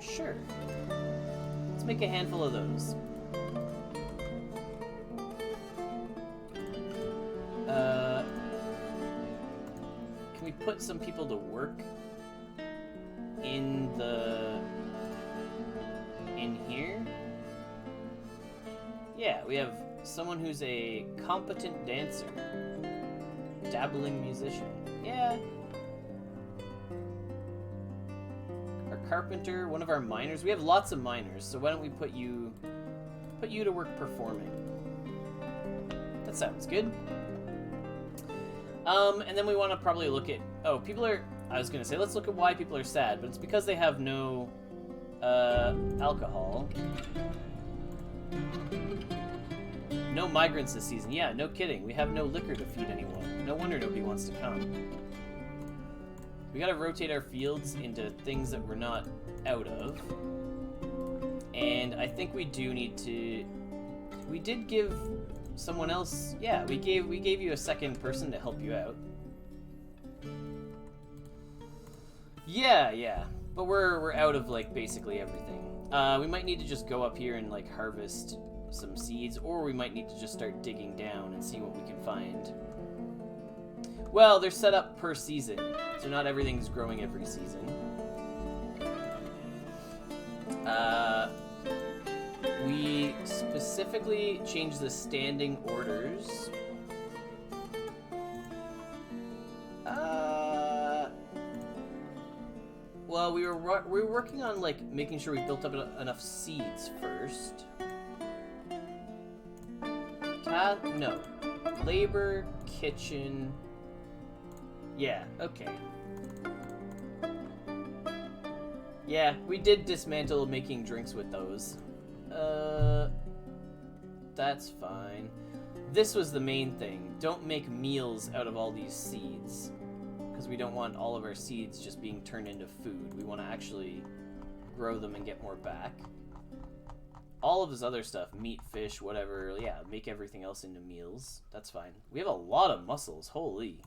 Sure. Let's make a handful of those. Can we put some people to work in here? Yeah, we have someone who's a competent dancer, dabbling musician. Yeah. Our carpenter, one of our miners. We have lots of miners, so why don't we put you to work performing? That sounds good. And then we want to probably look at... Oh, people are... I was going to say, let's look at why people are sad, but it's because they have no alcohol. No migrants this season. Yeah, no kidding. We have no liquor to feed anyone. No wonder nobody wants to come. We gotta rotate our fields into things that we're not out of. And I think we do need to... We did give someone else... Yeah, we gave you a second person to help you out. Yeah. But we're out of, like, basically everything. We might need to just go up here and, like, harvest some seeds, or we might need to just start digging down and see what we can find. Well, they're set up per season, so not everything's growing every season. We specifically changed the standing orders. Well, we were working on, like, making sure we built up enough seeds first. No. Labor, kitchen... Yeah, okay. Yeah, we did dismantle making drinks with those. That's fine. This was the main thing. Don't make meals out of all these seeds. Because we don't want all of our seeds just being turned into food. We want to actually grow them and get more back. All of this other stuff, meat, fish, whatever, yeah, make everything else into meals. That's fine. We have a lot of mussels, holy.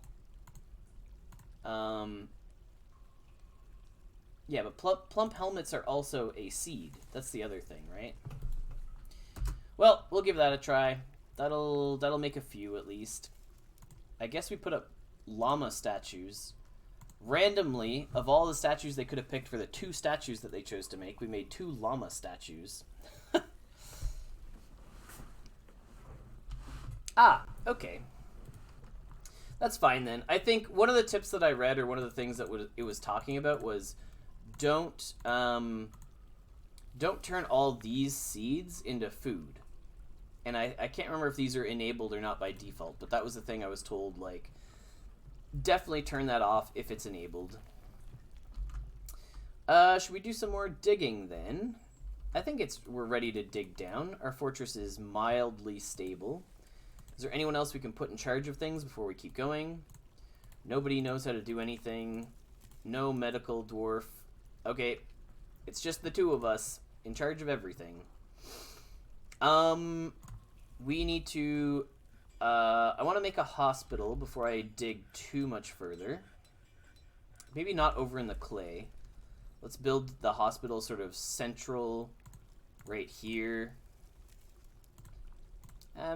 Yeah, but plump helmets are also a seed. That's the other thing, right? Well, we'll give that a try. That'll make a few at least. I guess we put up llama statues. Randomly, of all the statues they could have picked for the 2 statues that they chose to make, we made 2 llama statues. Ah, okay. That's fine then. I think one of the tips that I read, or one of the things that it was talking about, was don't turn all these seeds into food. And I can't remember if these are enabled or not by default, but that was the thing I was told, like, definitely turn that off if it's enabled. Should we do some more digging then? I think we're ready to dig down. Our fortress is mildly stable. Is there anyone else we can put in charge of things before we keep going? Nobody knows how to do anything. No medical dwarf. Okay, it's just the 2 of us in charge of everything. We need to... I want to make a hospital before I dig too much further. Maybe not over in the clay. Let's build the hospital sort of central right here.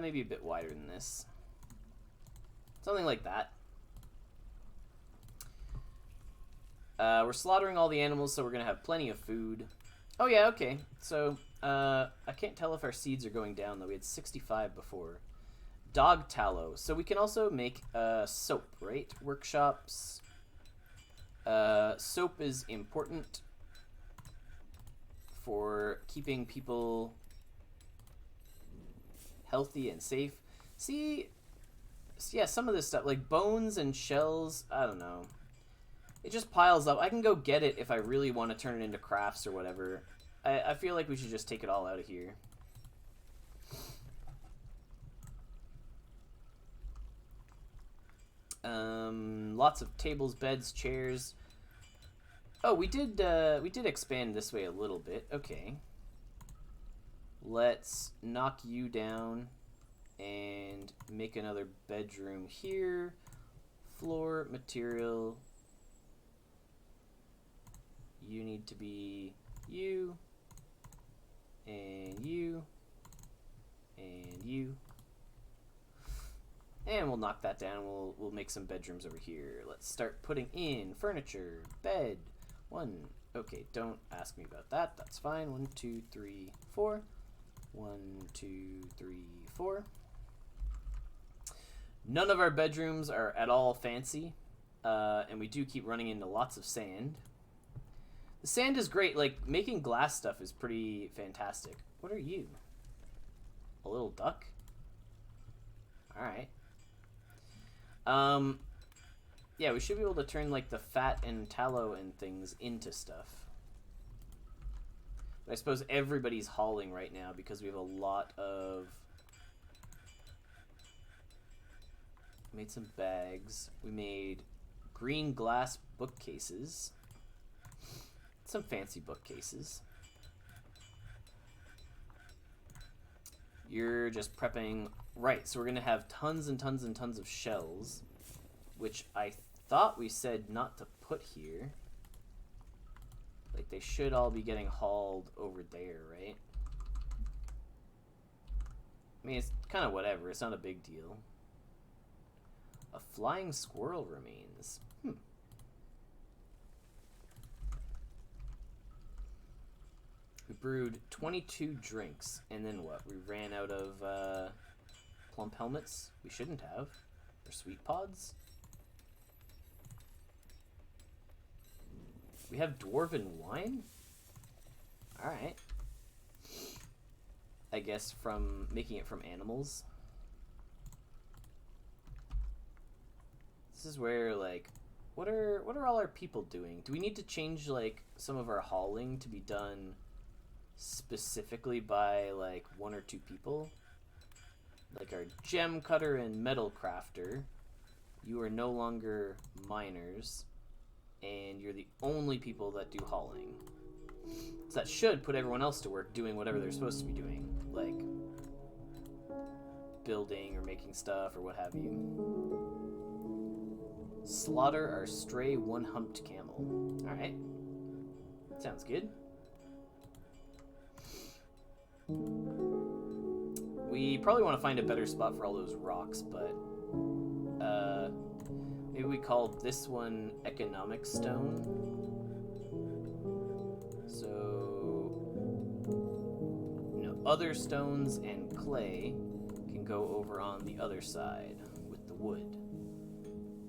Maybe a bit wider than this. Something like that. We're slaughtering all the animals, so we're going to have plenty of food. Oh yeah, okay. So, I can't tell if our seeds are going down, though. We had 65 before. Dog tallow. So we can also make soap, right? Workshops. Soap is important for keeping people healthy and safe. See, yeah, some of this stuff, like bones and shells, I don't know. It just piles up. I can go get it if I really want to turn it into crafts or whatever. I feel like we should just take it all out of here. Lots of tables, beds, chairs. Oh, we did expand this way a little bit. Okay. Let's knock you down. make another bedroom here. Floor, material. You need to be you. And you. And you. And we'll knock that down. We'll make some bedrooms over here. Let's start putting in furniture. Bed. 1. Okay, don't ask me about that. That's fine. 1, 2, 3, 4. 1, 2, 3, 4. None of our bedrooms are at all fancy. And we do keep running into lots of sand. The sand is great. Like, making glass stuff is pretty fantastic. What are you? A little duck? Alright. Yeah, we should be able to turn, like, the fat and tallow and things into stuff. But I suppose everybody's hauling right now because we have a lot of... Made some bags. We made green glass bookcases. Some fancy bookcases. You're just prepping... Right, so we're going to have tons and tons and tons of shells, which I thought we said not to put here. Like, they should all be getting hauled over there, right? I mean, it's kind of whatever. It's not a big deal. A flying squirrel remains. We brewed 22 drinks, and then what? We ran out of plump helmets? We shouldn't have. Or sweet pods? We have dwarven wine? Alright. I guess from making it from animals. This is where, like, what are all our people doing? Do we need to change, like, some of our hauling to be done specifically by, like, 1 or 2 people? Like our gem cutter and metal crafter. You are no longer miners, and you're the only people that do hauling. So that should put everyone else to work doing whatever they're supposed to be doing, like building or making stuff or what have you. Slaughter our stray one-humped camel. Alright. Sounds good. We probably want to find a better spot for all those rocks, but maybe we call this one economic stone. So, other stones and clay can go over on the other side with the wood.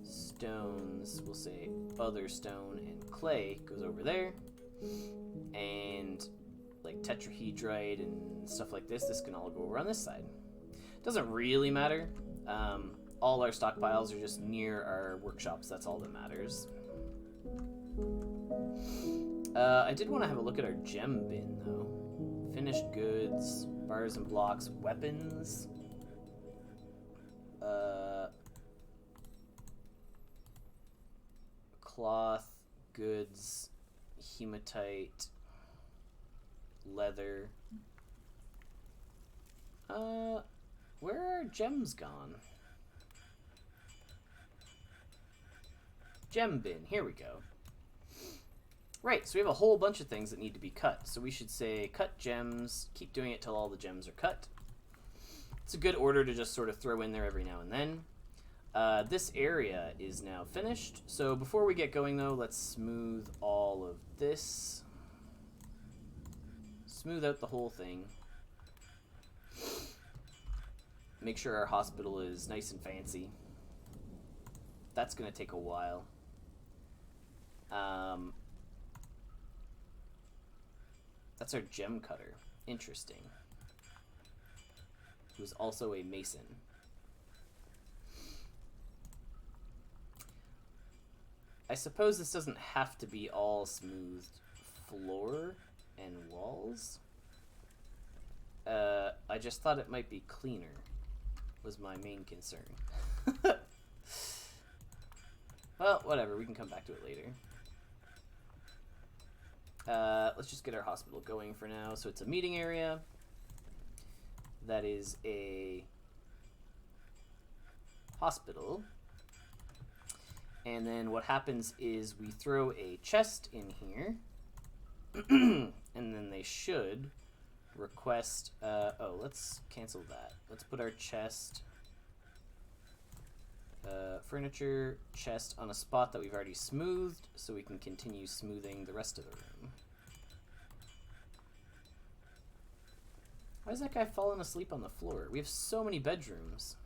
Stones, we'll say other stone and clay goes over there, and like tetrahedrite and stuff like this can all go over on this side. Doesn't really matter. All our stockpiles are just near our workshops. That's all that matters. I did want to have a look at our gem bin, though. Finished goods, bars and blocks, weapons. Cloth, goods, hematite, leather. Where are our gems gone? Gem bin, here we go. Right, so we have a whole bunch of things that need to be cut. So we should say cut gems, keep doing it till all the gems are cut. It's a good order to just sort of throw in there every now and then. This area is now finished. So before we get going though, let's smooth all of this. Smooth out the whole thing. Make sure our hospital is nice and fancy. That's going to take a while. That's our gem cutter. Interesting. Who's also a mason. I suppose this doesn't have to be all smoothed floor and walls. I just thought it might be cleaner, was my main concern. Well, whatever, we can come back to it later. Let's just get our hospital going for now. So it's a meeting area. That is a hospital. And then what happens is we throw a chest in here. And then they should request... oh, let's cancel that. Let's put our chest... furniture chest on a spot that we've already smoothed, so we can continue smoothing the rest of the room. Why is that guy falling asleep on the floor? We have so many bedrooms.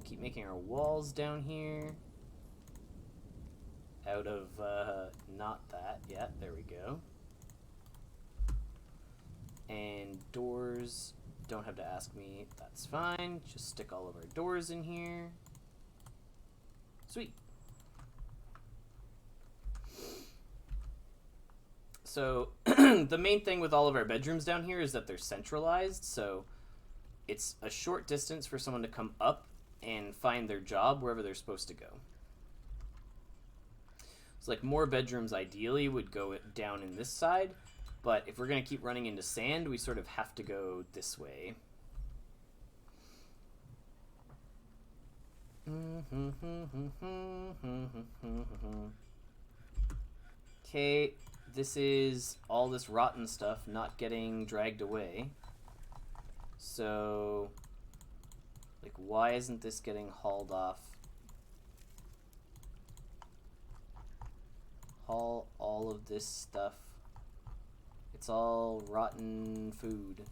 Keep making our walls down here. Out of, not that. Yeah, there we go. And doors... Don't have to ask me, that's fine. Just stick all of our doors in here. Sweet. So, the main thing with all of our bedrooms down here is that they're centralized, so it's a short distance for someone to come up and find their job wherever they're supposed to go. So, like, more bedrooms ideally would go down in this side, but if we're going to keep running into sand, we sort of have to go this way. Okay, this is all this rotten stuff not getting dragged away. So, like, why isn't this getting hauled off? Haul all of this stuff. It's all rotten food.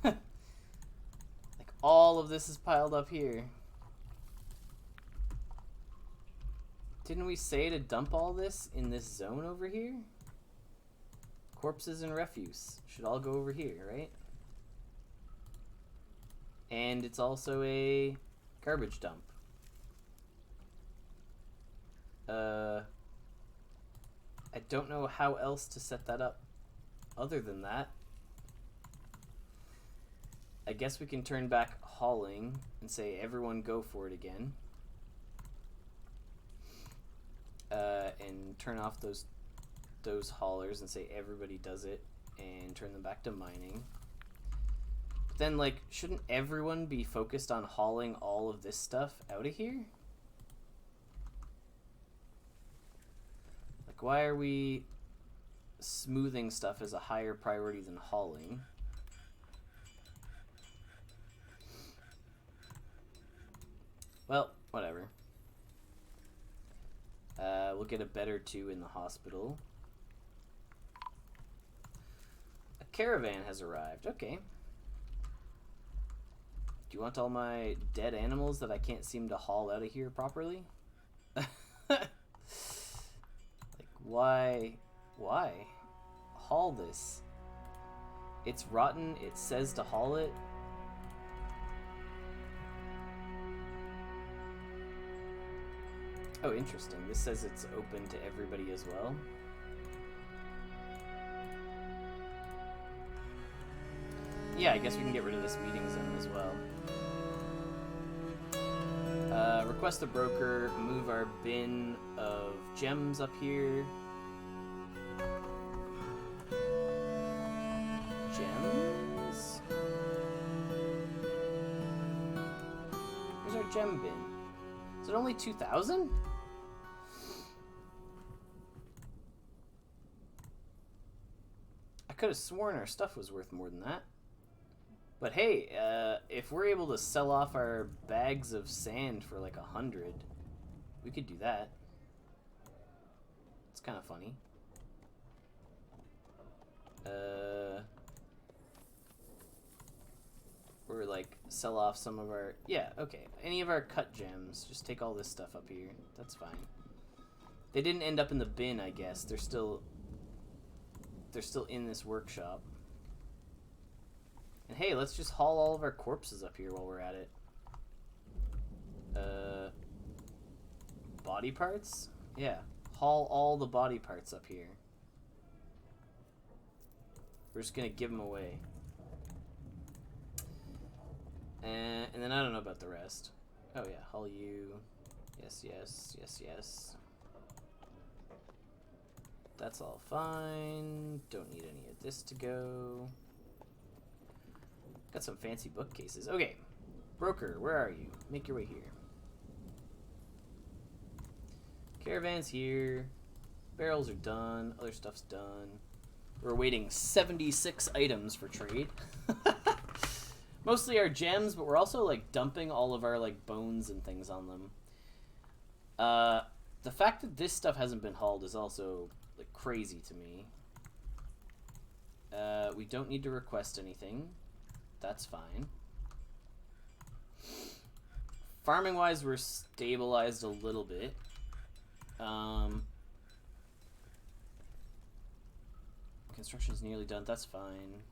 Like, all of this is piled up here. Didn't we say to dump all this in this zone over here? Corpses and refuse should all go over here, right? And it's also a garbage dump. I don't know how else to set that up other than that. I guess we can turn back hauling and say everyone go for it again. And turn off those haulers and say everybody does it and turn them back to mining. Then, like, shouldn't everyone be focused on hauling all of this stuff out of here? Like, why are we smoothing stuff as a higher priority than hauling? Well, whatever. We'll get a bed or two in the hospital. A caravan has arrived. Okay. Do you want all my dead animals that I can't seem to haul out of here properly? Like, why? Why? Haul this. It's rotten. It says to haul it. Oh, interesting. This says it's open to everybody as well. Yeah, I guess we can get rid of this meeting zone as well. Request the broker, move our bin of gems up here. Gems? Where's our gem bin? Is it only 2,000? I could have sworn our stuff was worth more than that. But hey, if we're able to sell off our bags of sand for like 100, we could do that. It's kind of funny. Or like sell off some of our, yeah, okay. Any of our cut gems, just take all this stuff up here. That's fine. They didn't end up in the bin, I guess. They're still in this workshop. And hey, let's just haul all of our corpses up here while we're at it. Body parts? Yeah, haul all the body parts up here. We're just gonna give them away. And then I don't know about the rest. Oh yeah, haul you. Yes, yes. That's all fine. Don't need any of this to go. Got some fancy bookcases. Okay. Broker, where are you? Make your way here. Caravan's here. Barrels are done. Other stuff's done. We're awaiting 76 items for trade. Mostly our gems, but we're also like dumping all of our like bones and things on them. The fact that this stuff hasn't been hauled is also like crazy to me. We don't need to request anything. That's fine. Farming wise, we're stabilized a little bit. Construction's nearly done. That's fine.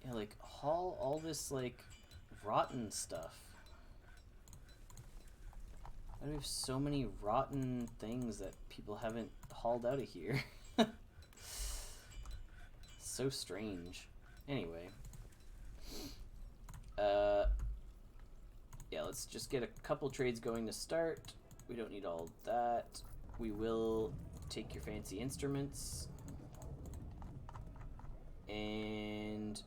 Yeah, like haul all this like rotten stuff. Why do we have so many rotten things that people haven't hauled out of here? So strange. Anyway. Yeah, let's just get a couple trades going to start. We don't need all that. We will take your fancy instruments. And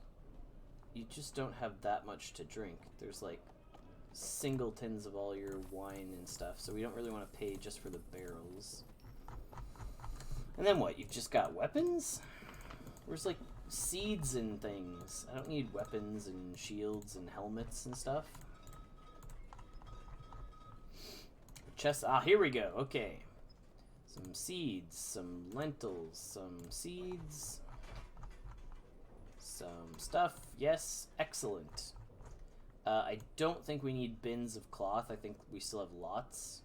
you just don't have that much to drink. There's like singletons of all your wine and stuff, so we don't really want to pay just for the barrels. And then what? You've just got weapons? Where's like seeds and things? I don't need weapons and shields and helmets and stuff. Chest. Ah, here we go. Okay. Some seeds, some lentils, some seeds, some stuff. Yes, excellent. I don't think we need bins of cloth. I think we still have lots.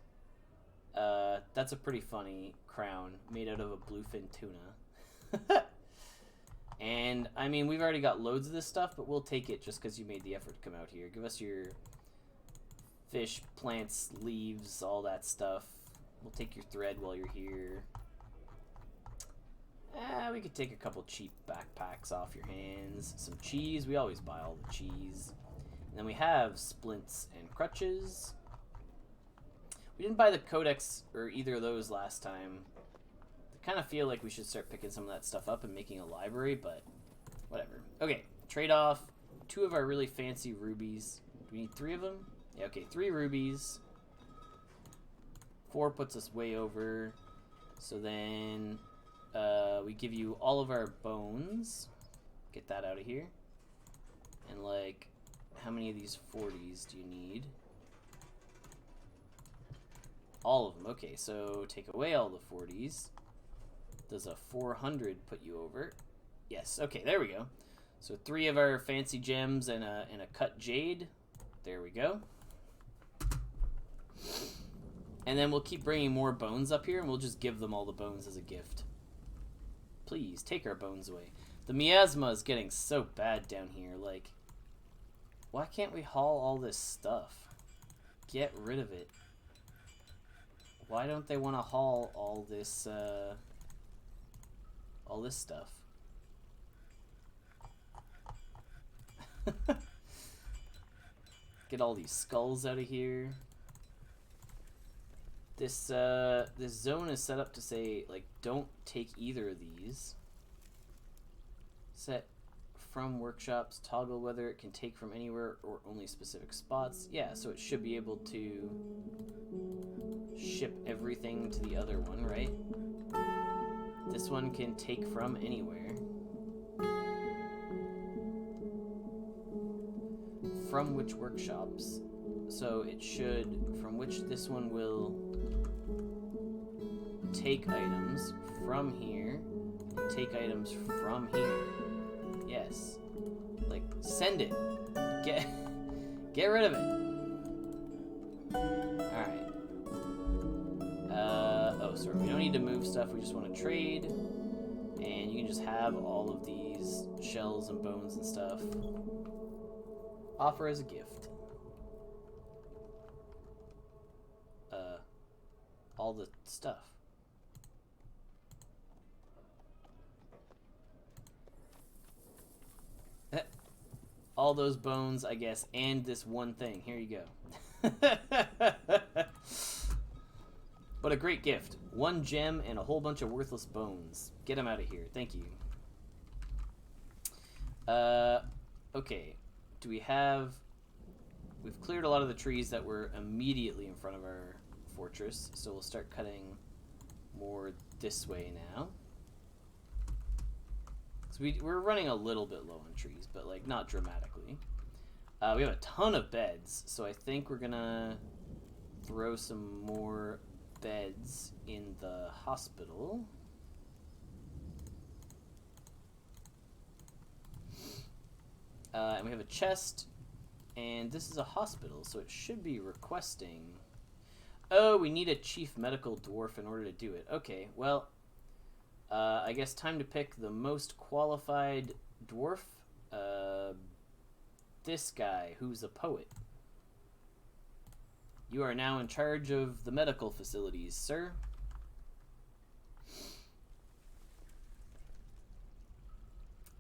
That's a pretty funny crown made out of a bluefin tuna. And, I mean, we've already got loads of this stuff, but we'll take it just because you made the effort to come out here. Give us your fish, plants, leaves, all that stuff. We'll take your thread while you're here. We could take a couple cheap backpacks off your hands. Some cheese. We always buy all the cheese. And then we have splints and crutches. We didn't buy the codex or either of those last time. I kind of feel like we should start picking some of that stuff up and making a library, but whatever. Okay, trade off 2 of our really fancy rubies. Do we need 3 of them? Yeah, okay, 3 rubies. 4 puts us way over. So then we give you all of our bones. Get that out of here. And like, how many of these 40s do you need? All of them. Okay, so take away all the 40s. Does a 400 put you over? Yes. Okay, there we go. So 3 of our fancy gems and a cut jade. There we go. And then we'll keep bringing more bones up here, and we'll just give them all the bones as a gift. Please, take our bones away. The miasma is getting so bad down here. Like, why can't we haul all this stuff? Get rid of it. Why don't they want to haul all this stuff? Get all these skulls out of here. This zone is set up to say, like, don't take either of these. Set from workshops, toggle whether it can take from anywhere or only specific spots. Yeah, so it should be able to ship everything to the other one, right? This one can take from anywhere. From which workshops? So it should, from which this one will take items from here and take items from here. Yes. Like, send it. Get rid of it. Alright. Oh, sorry. We don't need to move stuff. We just want to trade. And you can just have all of these shells and bones and stuff. Offer as a gift. All the stuff. All those bones, I guess, and this one thing. Here you go. But a great gift. 1 gem and a whole bunch of worthless bones. Get him out of here. Thank you. Okay. Do we have... We've cleared a lot of the trees that were immediately in front of our fortress, so we'll start cutting more this way now. So we're running a little bit low on trees, but like not dramatically. We have a ton of beds, so I think we're gonna throw some more beds in the hospital. And we have a chest, and this is a hospital, so it should be requesting... Oh, we need a chief medical dwarf in order to do it. Okay, well, I guess time to pick the most qualified dwarf. This guy, who's a poet. You are now in charge of the medical facilities, sir.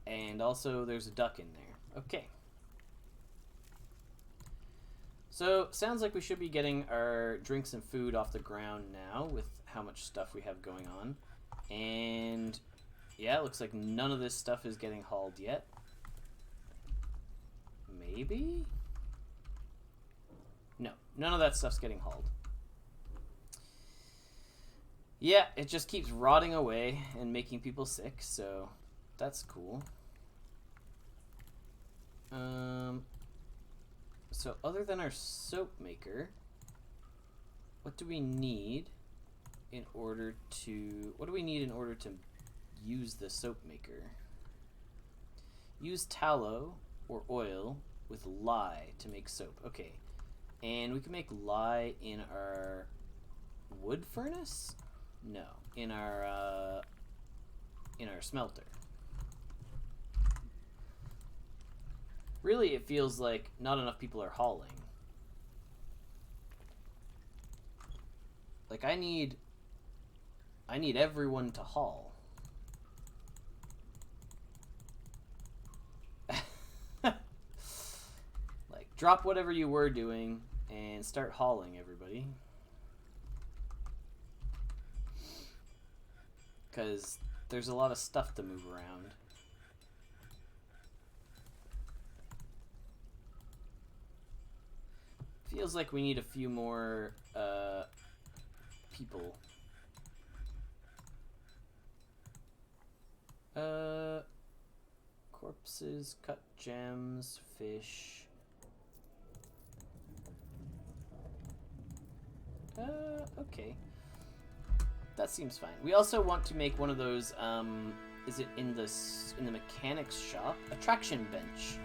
And also, there's a duck in there. Okay. So, sounds like we should be getting our drinks and food off the ground now with how much stuff we have going on. And, yeah, it looks like none of this stuff is getting hauled yet. Maybe? No, none of that stuff's getting hauled. Yeah, it just keeps rotting away and making people sick, so that's cool. So other than our soap maker, what do we need in order to... What do we need in order to use the soap maker? Use tallow or oil with lye to make soap. Okay. And we can make lye in our wood furnace? No, in our smelter. Really, it feels like not enough people are hauling. Like, I need everyone to haul. Like, drop whatever you were doing and start hauling, everybody. Because there's a lot of stuff to move around. Feels like we need a few more people. Corpses, cut gems, fish. Okay. That seems fine. We also want to make one of those, is it in the mechanics shop? A traction bench.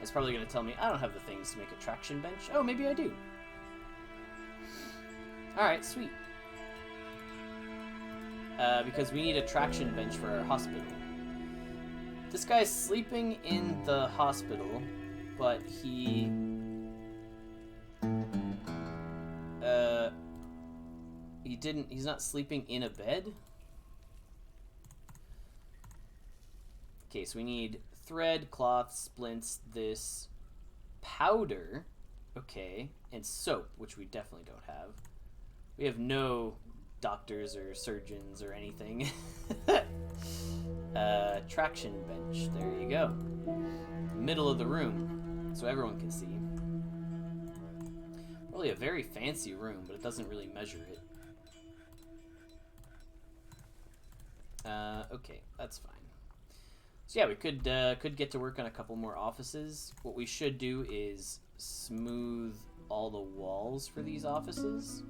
It's probably going to tell me I don't have the things to make a traction bench. Oh, maybe I do. Alright, sweet. Because we need a traction bench for our hospital. This guy's sleeping in the hospital, but he's not sleeping in a bed. Okay, so we need thread, cloth, splints, this powder, okay, and soap, which we definitely don't have. We have no doctors or surgeons or anything. Traction bench, there you go. Middle of the room, so everyone can see. Probably a very fancy room, but it doesn't really measure it. Okay, that's fine. So yeah, we could get to work on a couple more offices. What we should do is smooth all the walls for these offices.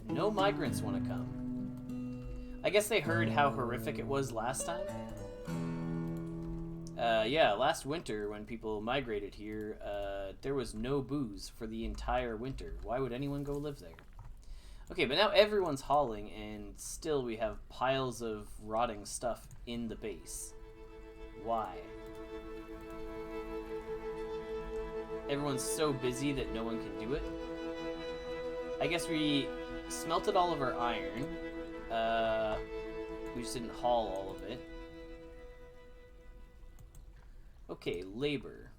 No migrants want to come. I guess they heard how horrific it was last time. Yeah, last winter when people migrated here, there was no booze for the entire winter. Why would anyone go live there? Okay, but now everyone's hauling, and still we have piles of rotting stuff in the base. Why? Everyone's so busy that no one can do it. I guess we smelted all of our iron. We just didn't haul all of it. Okay, labor.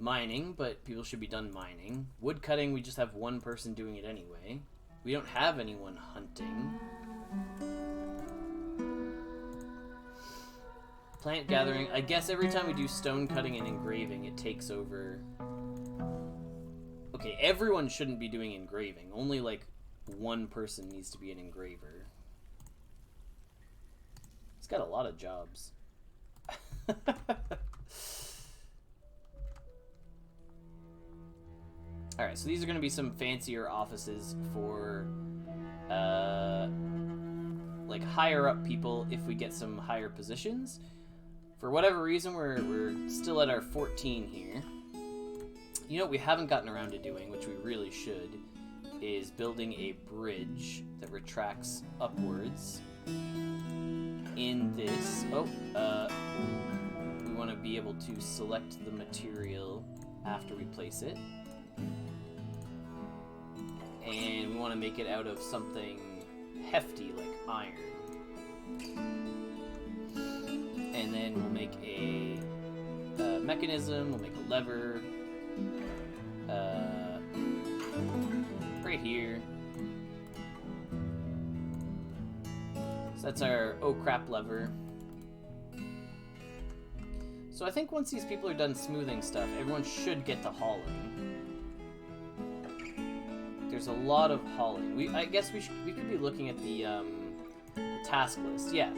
mining, but people should be done mining. Wood cutting, we just have one person doing it anyway. We don't have anyone hunting. Plant gathering. I guess every time we do stone cutting and engraving, it takes over... Okay, everyone shouldn't be doing engraving. Only, like, one person needs to be an engraver. He's got a lot of jobs. Alright, so these are going to be some fancier offices for, like, higher up people if we get some higher positions. For whatever reason, we're still at our 14 here. You know what we haven't gotten around to doing, which we really should, is building a bridge that retracts upwards. In this... Oh, we want to be able to select the material after we place it. And we want to make it out of something hefty, like iron. And then we'll make a mechanism, we'll make a lever, right here. So that's our oh crap lever. So I think once these people are done smoothing stuff, everyone should get to hauling. There's a lot of hauling. I guess we could be looking at the task list. Yeah.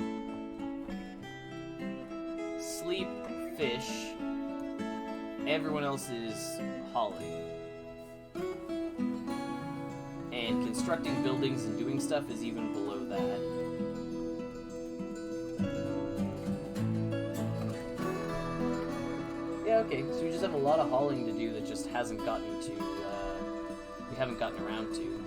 Sleep, fish. Everyone else is hauling. And constructing buildings and doing stuff is even below that. Yeah, okay. So we just have a lot of hauling to do that just hasn't gotten to, we haven't gotten around to.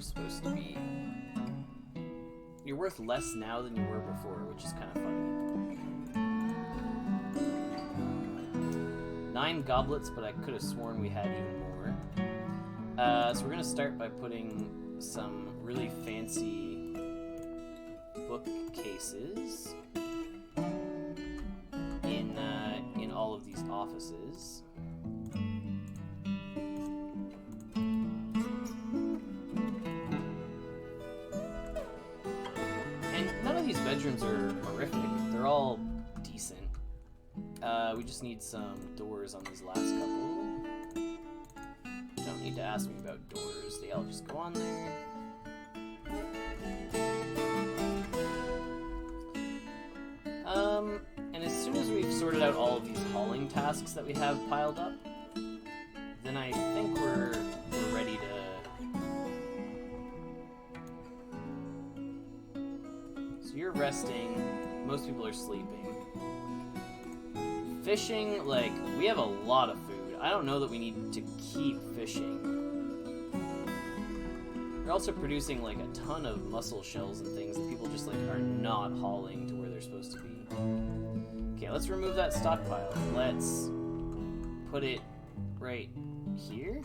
Supposed to be. You're worth less now than you were before, which is kind of funny. 9 goblets, but I could have sworn we had even more. So we're gonna start by putting some really fancy bookcases in all of these offices. Bedrooms are horrific. They're all decent. We just need some doors on these last couple. Don't need to ask me about doors. They all just go on there. And as soon as we've sorted out all of these hauling tasks that we have piled up, then I think we're ready to... You're resting. Most people are sleeping. Fishing, like, we have a lot of food. I don't know that we need to keep fishing. We're also producing, like, a ton of mussel shells and things that people just, like, are not hauling to where they're supposed to be. Okay, let's remove that stockpile. Let's put it right here.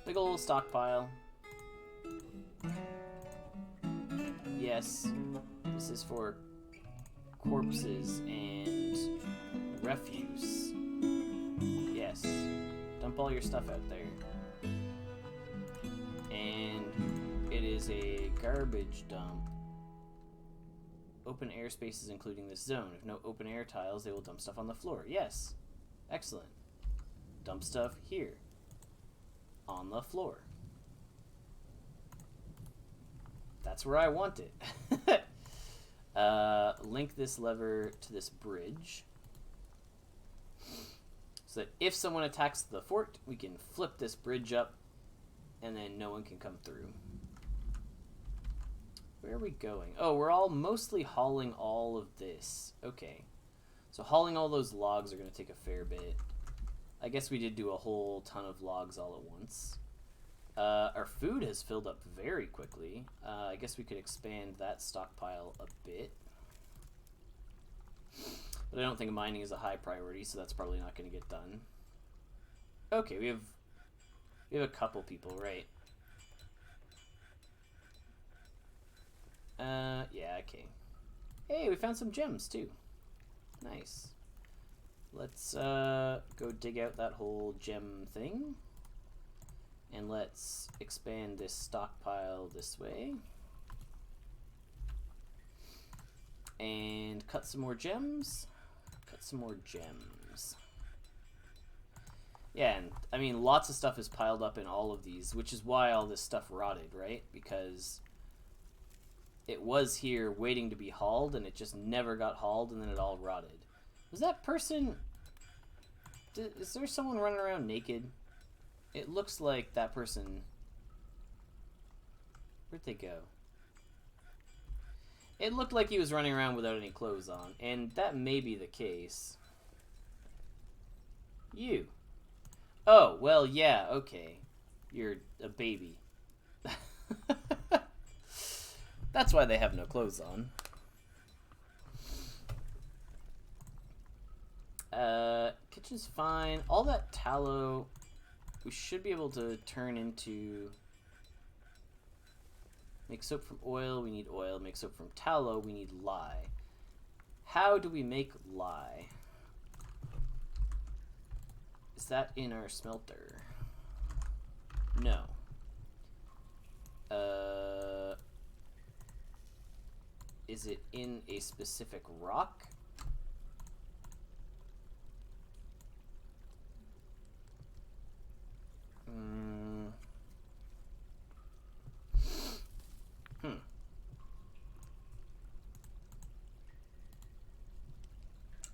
Big ol' stockpile. Yes, this is for corpses and refuse. Yes, dump all your stuff out there. And it is a garbage dump. Open air spaces including this zone. If no open air tiles, they will dump stuff on the floor. Yes, excellent. Dump stuff here. On the floor. That's where I want it. Link this lever to this bridge. So that if someone attacks the fort, we can flip this bridge up and then no one can come through. Where are we going? Oh, we're all mostly hauling all of this. Okay. So hauling all those logs are going to take a fair bit. I guess we did do a whole ton of logs all at once. Our food has filled up very quickly. I guess we could expand that stockpile a bit. But I don't think mining is a high priority, so that's probably not going to get done. Okay, we have a couple people, right? Yeah, okay. Hey, we found some gems too. Nice. Let's go dig out that whole gem thing. And let's expand this stockpile this way. And cut some more gems. Cut some more gems. Yeah, and I mean, lots of stuff is piled up in all of these, which is why all this stuff rotted, right? Because it was here waiting to be hauled, and it just never got hauled, and then it all rotted. Was that person... Is there someone running around naked? It looks like that person... Where'd they go? It looked like he was running around without any clothes on, and that may be the case. You. Oh, well, yeah, okay. You're a baby. That's why they have no clothes on. Kitchen's fine. All that tallow, we should be able to turn into... Make soap from oil, we need oil. Make soap from tallow, we need lye. How do we make lye? Is that in our smelter? No. Is it in a specific rock?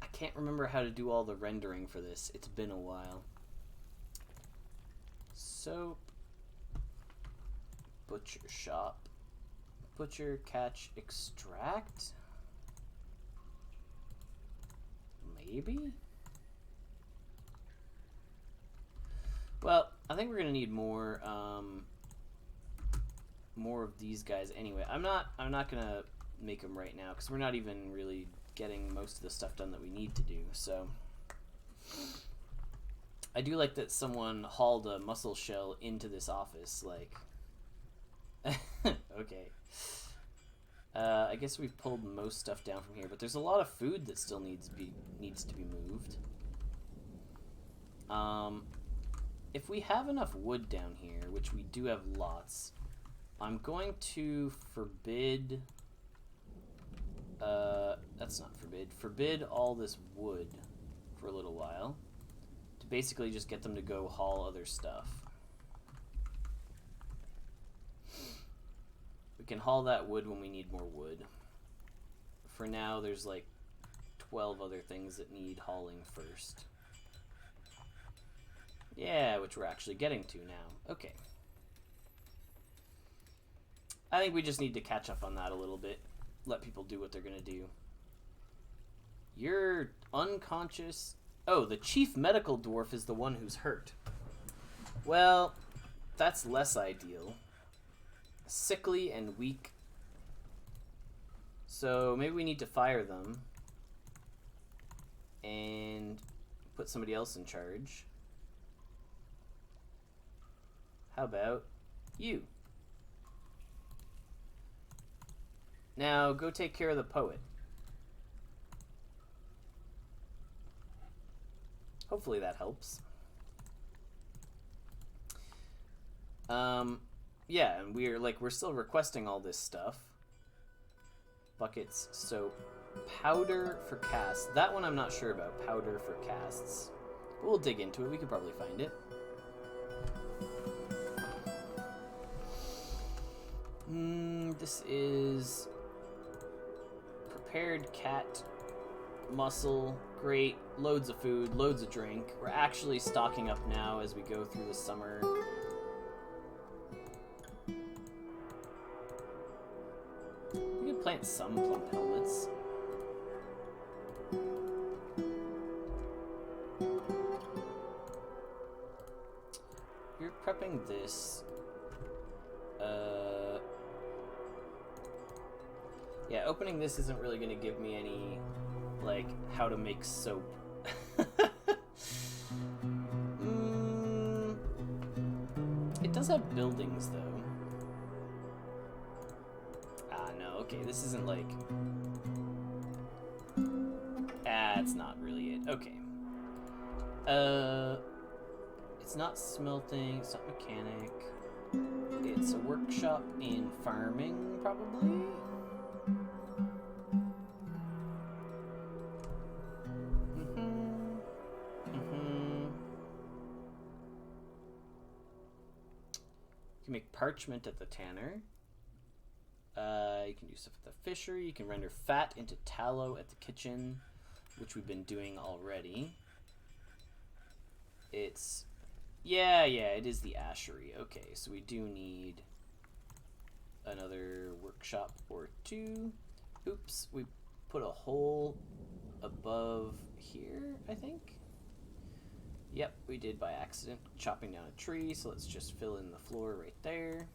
I can't remember how to do all the rendering for this. It's been a while. Soap. Butcher shop. Butcher, catch, extract? Maybe? Well, I think we're gonna need more of these guys anyway. I'm not gonna make them right now because we're not even really getting most of the stuff done that we need to do. So I do like that someone hauled a mussel shell into this office. Like, okay. I guess we've pulled most stuff down from here, but there's a lot of food that still needs to be moved. If we have enough wood down here, which we do have lots, I'm going to forbid... that's not forbid. Forbid all this wood for a little while. To basically just get them to go haul other stuff. We can haul that wood when we need more wood. For now, there's like 12 other things that need hauling first. Yeah, which we're actually getting to now. Okay. I think we just need to catch up on that a little bit. Let people do what they're gonna do. You're unconscious. Oh, the chief medical dwarf is the one who's hurt. Well, that's less ideal. Sickly and weak. So maybe we need to fire them and put somebody else in charge. How about you? Now go take care of the poet. Hopefully that helps. Yeah, and we're still requesting all this stuff. Buckets, soap, powder for casts. That one I'm not sure about. Powder for casts. But we'll dig into it. We could probably find it. This is prepared cat muscle. Great. Loads of food, loads of drink. We're actually stocking up now as we go through the summer. We could plant some plump helmets. You're prepping this. Yeah, opening this isn't really going to give me any, like, how to make soap. It does have buildings, though. Ah, no, okay, this isn't like... Ah, it's not really it. Okay. It's not smelting, it's not mechanic. It's a workshop in farming, probably? You can make parchment at the tanner. You can do stuff at the fishery. You can render fat into tallow at the kitchen, which we've been doing already. It's... Yeah, it is the ashery. Okay, so we do need another workshop or two. Oops, we put a hole above here, I think? Yep, we did by accident, chopping down a tree, so let's just fill in the floor right there.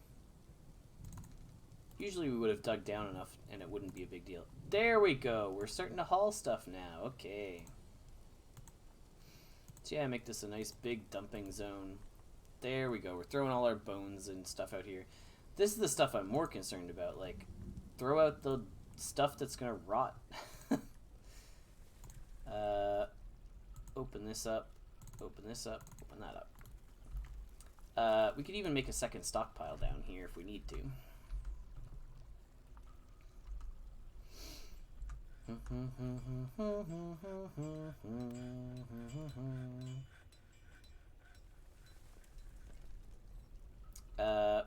Usually we would have dug down enough and it wouldn't be a big deal. There we go, we're starting to haul stuff now, okay. So yeah, make this a nice big dumping zone. There we go, we're throwing all our bones and stuff out here. This is the stuff I'm more concerned about, like, throw out the stuff that's gonna rot. Open this up. Open this up, open that up. We could even make a second stockpile down here if we need to.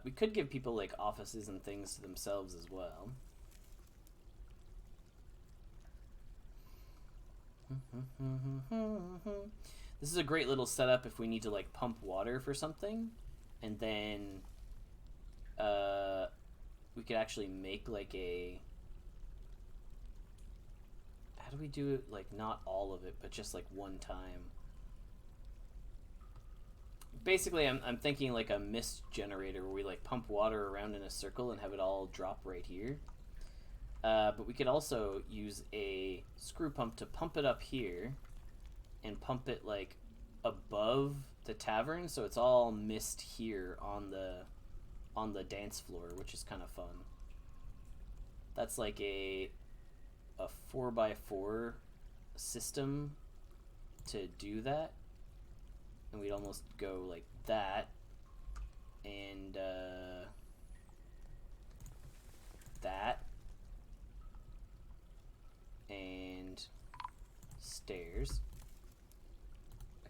We could give people like offices and things to themselves as well. This is a great little setup if we need to like pump water for something, and then we could actually make like a... How do we do it? Like not all of it, but just like one time. Basically, I'm thinking like a mist generator where we like pump water around in a circle and have it all drop right here. But we could also use a screw pump to pump it up here and pump it like above the tavern, so it's all mist here on the dance floor, which is kind of fun. That's like a 4x4 system to do that, and we'd almost go like that and that and stairs.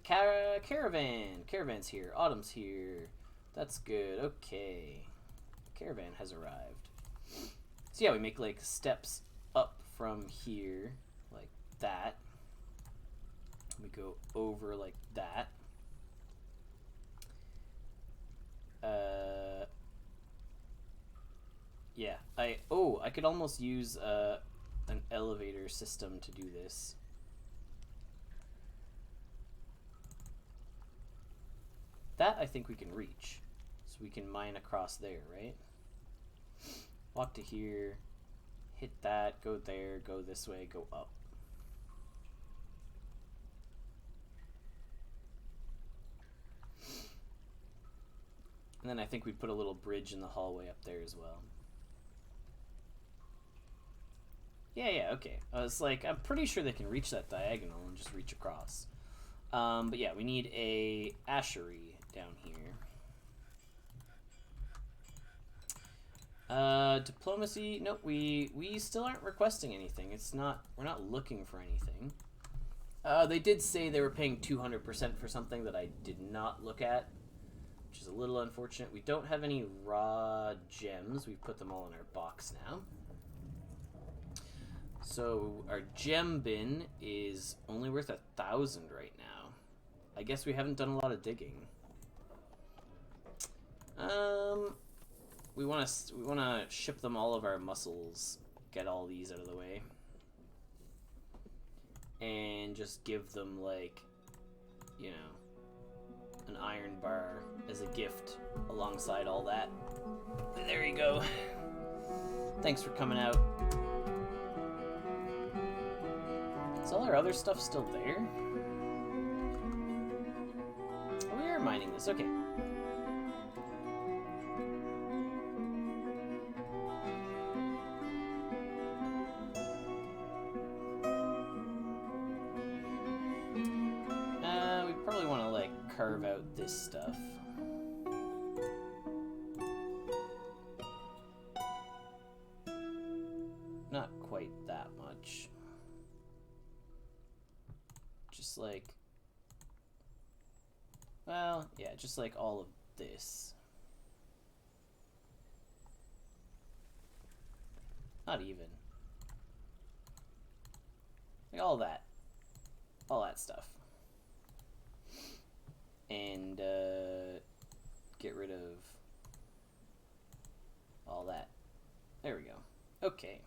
Caravan's here. Autumn's here. That's good. Okay, caravan has arrived. So yeah, we make like steps up from here like that. We go over like that. Yeah, I could almost use an elevator system to do this. That I think we can reach. So we can mine across there, right? Walk to here, hit that, go there, go this way, go up. And then I think we'd put a little bridge in the hallway up there as well. Yeah, okay. I was like, I'm pretty sure they can reach that diagonal and just reach across. But yeah, we need a ashery down here. Diplomacy, nope, we still aren't requesting anything. We're not looking for anything. They did say they were paying 200% for something that I did not look at, which is a little unfortunate. We don't have any raw gems. We've put them all in our box now. So our gem bin is only worth 1,000 right now. I guess we haven't done a lot of digging. We want to ship them all of our mussels. Get all these out of the way, and just give them, like, you know, an iron bar as a gift alongside all that. There you go. Thanks for coming out. Is all our other stuff still there? Oh, we are mining this. Okay. We probably want to, like, carve out this stuff. Not quite that much. Just like, well, yeah, just like all of this. Not even. Like all that. All that stuff. And get rid of all that. There we go. Okay.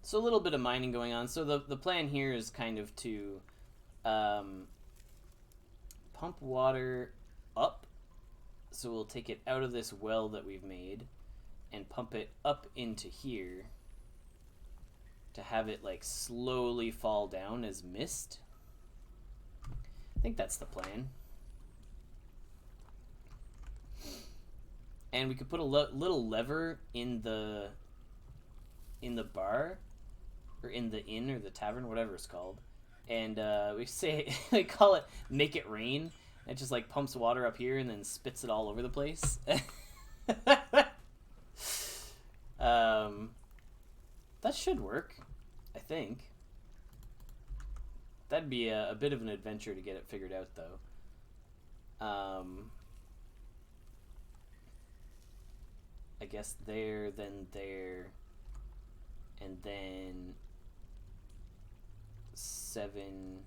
So a little bit of mining going on. So the plan here is kind of to pump water up. So we'll take it out of this well that we've made and pump it up into here to have it like slowly fall down as mist. I think that's the plan. And we could put a little lever in the bar, or in the inn or the tavern, whatever it's called, and we say we call it "Make It Rain." It just like pumps water up here and then spits it all over the place. That should work, I think. That'd be a bit of an adventure to get it figured out, though. I guess there, then there, and then 7.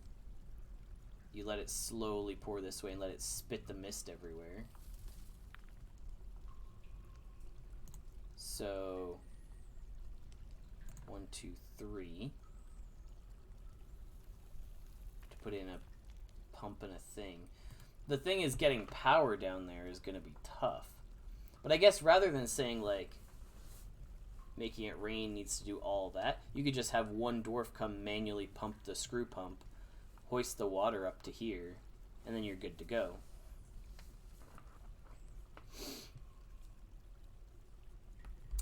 You let it slowly pour this way and let it spit the mist everywhere. So 1, 2, 3. To put in a pump and a thing. The thing is, getting power down there is going to be tough. But I guess rather than saying, like, making it rain needs to do all that, you could just have one dwarf come manually pump the screw pump, hoist the water up to here, and then you're good to go.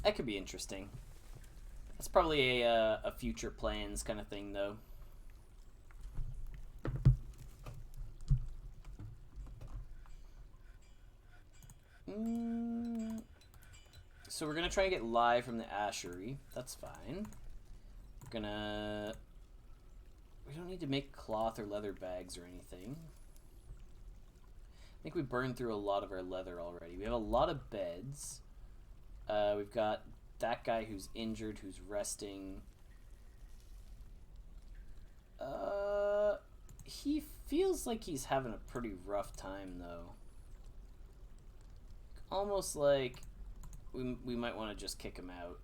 That could be interesting. That's probably a future plans kind of thing, though. So we're gonna try and get live from the ashery. That's fine. We're gonna... We don't need to make cloth or leather bags or anything. I think we burned through a lot of our leather already. We have a lot of beds. We've got that guy who's injured, who's resting. He feels like he's having a pretty rough time, though. Almost like we might want to just kick him out.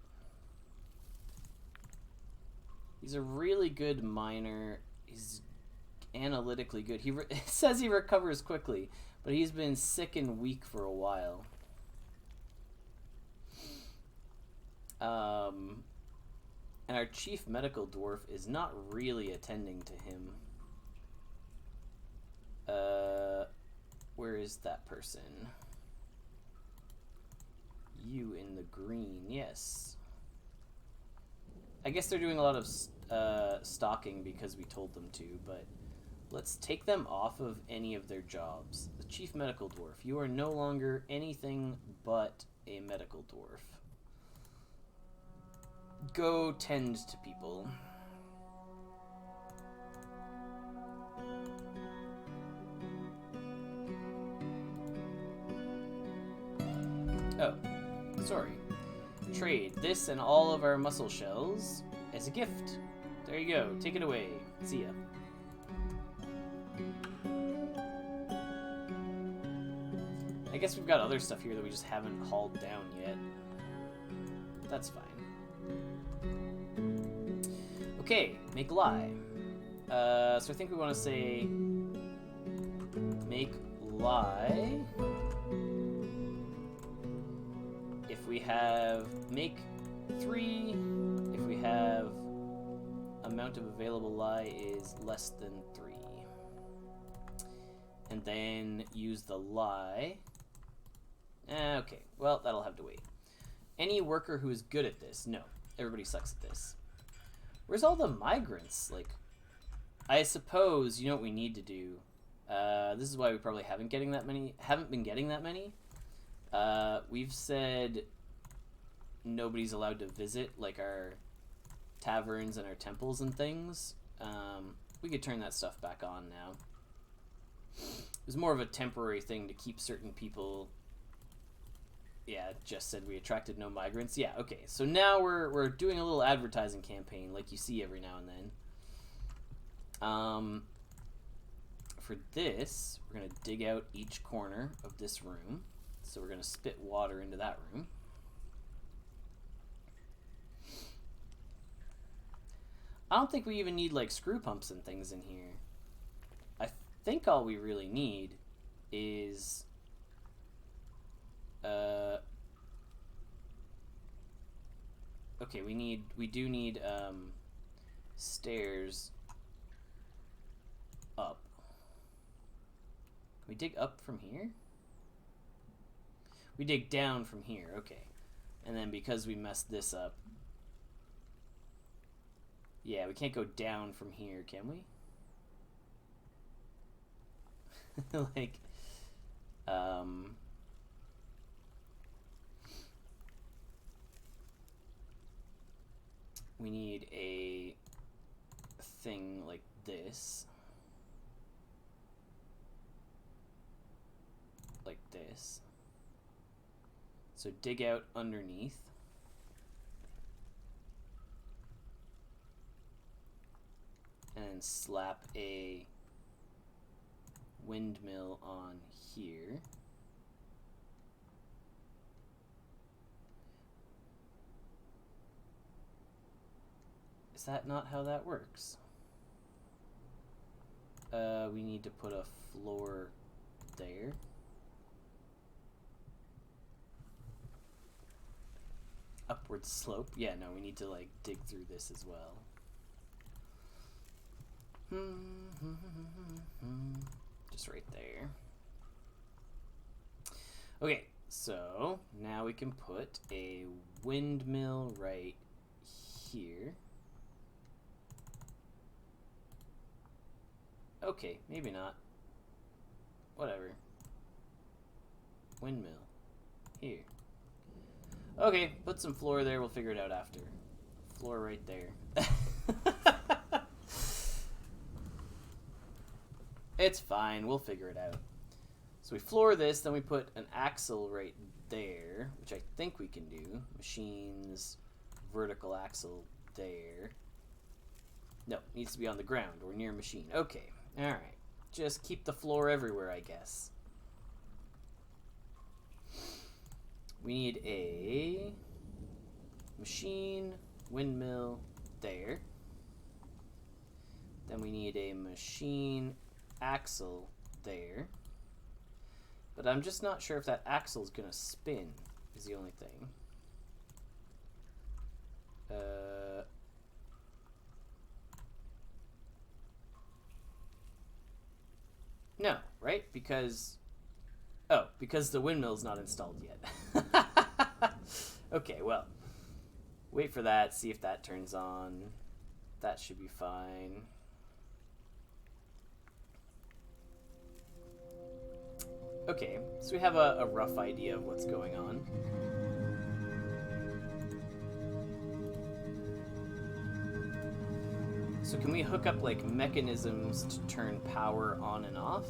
He's a really good miner. He's analytically good. It says he recovers quickly, but he's been sick and weak for a while. And our chief medical dwarf is not really attending to him. Where is that person? You in the green, yes. I guess they're doing a lot of stocking because we told them to, but let's take them off of any of their jobs. The chief medical dwarf, you are no longer anything but a medical dwarf. Go tend to people. Oh, sorry. Trade this and all of our muscle shells as a gift. There you go. Take it away. See ya. I guess we've got other stuff here that we just haven't hauled down yet. That's fine. Okay, make lie. So I think we want to say make lie. If we have make 3, if we have amount of available lie is less than 3. And then use the lie. Okay, well, that'll have to wait. Any worker who is good at this? No, everybody sucks at this. Where's all the migrants? Like, I suppose, you know what we need to do? This is why we probably haven't been getting that many. We've said nobody's allowed to visit, like, our taverns and our temples and things. We could turn that stuff back on now. It was more of a temporary thing to keep certain people. Yeah, it just said we attracted no migrants. Yeah, okay. So now we're doing a little advertising campaign like you see every now and then. For this, we're going to dig out each corner of this room. So we're going to spit water into that room. I don't think we even need, like, screw pumps and things in here. I think all we really need is... okay, we do need stairs up. Can we dig up from here? We dig down from here, okay. And then because we messed this up, yeah, we can't go down from here, can we? Like, we need a thing like this. Like this. So dig out underneath. And slap a windmill on here. Is that not how that works? We need to put a floor there. Upward slope? Yeah, no, we need to, like, dig through this as well. Just right there. Okay, so now we can put a windmill right here. Okay, maybe not. Whatever. Windmill. Here. Okay, put some floor there. We'll figure it out after. Floor right there. It's fine. We'll figure it out. So we floor this, then we put an axle right there, which I think we can do. Machines, vertical axle there. No, needs to be on the ground or near machine. Okay, all right. Just keep the floor everywhere, I guess. We need a machine, windmill there. Then we need a machine axle there. But I'm just not sure if that axle is going to spin, is the only thing. No, right? Because... oh, because the windmill's not installed yet. Okay, well. Wait for that, see if that turns on. That should be fine. Okay, so we have a rough idea of what's going on. So can we hook up, like, mechanisms to turn power on and off?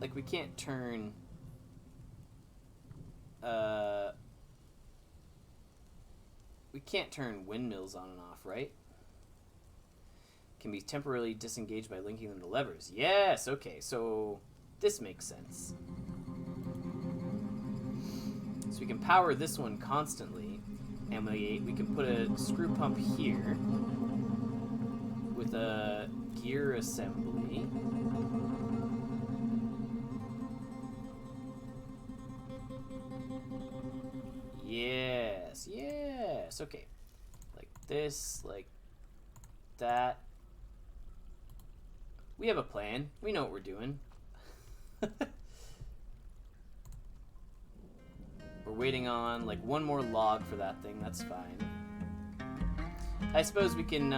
Like, we can't turn... we can't turn windmills on and off, right? Can be temporarily disengaged by linking them to levers. Yes, okay, so this makes sense. So we can power this one constantly, and we can put a screw pump here with a gear assembly. Yeah. Yes, okay. Like this, like that. We have a plan. We know what we're doing. We're waiting on like one more log for that thing. That's fine. I suppose we can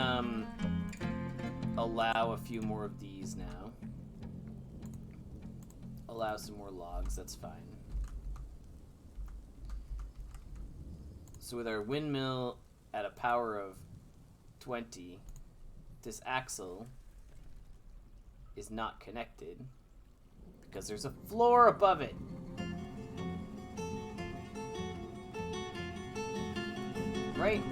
allow a few more of these now. Allow some more logs. That's fine. So with our windmill at a power of 20, this axle is not connected because there's a floor above it. Right?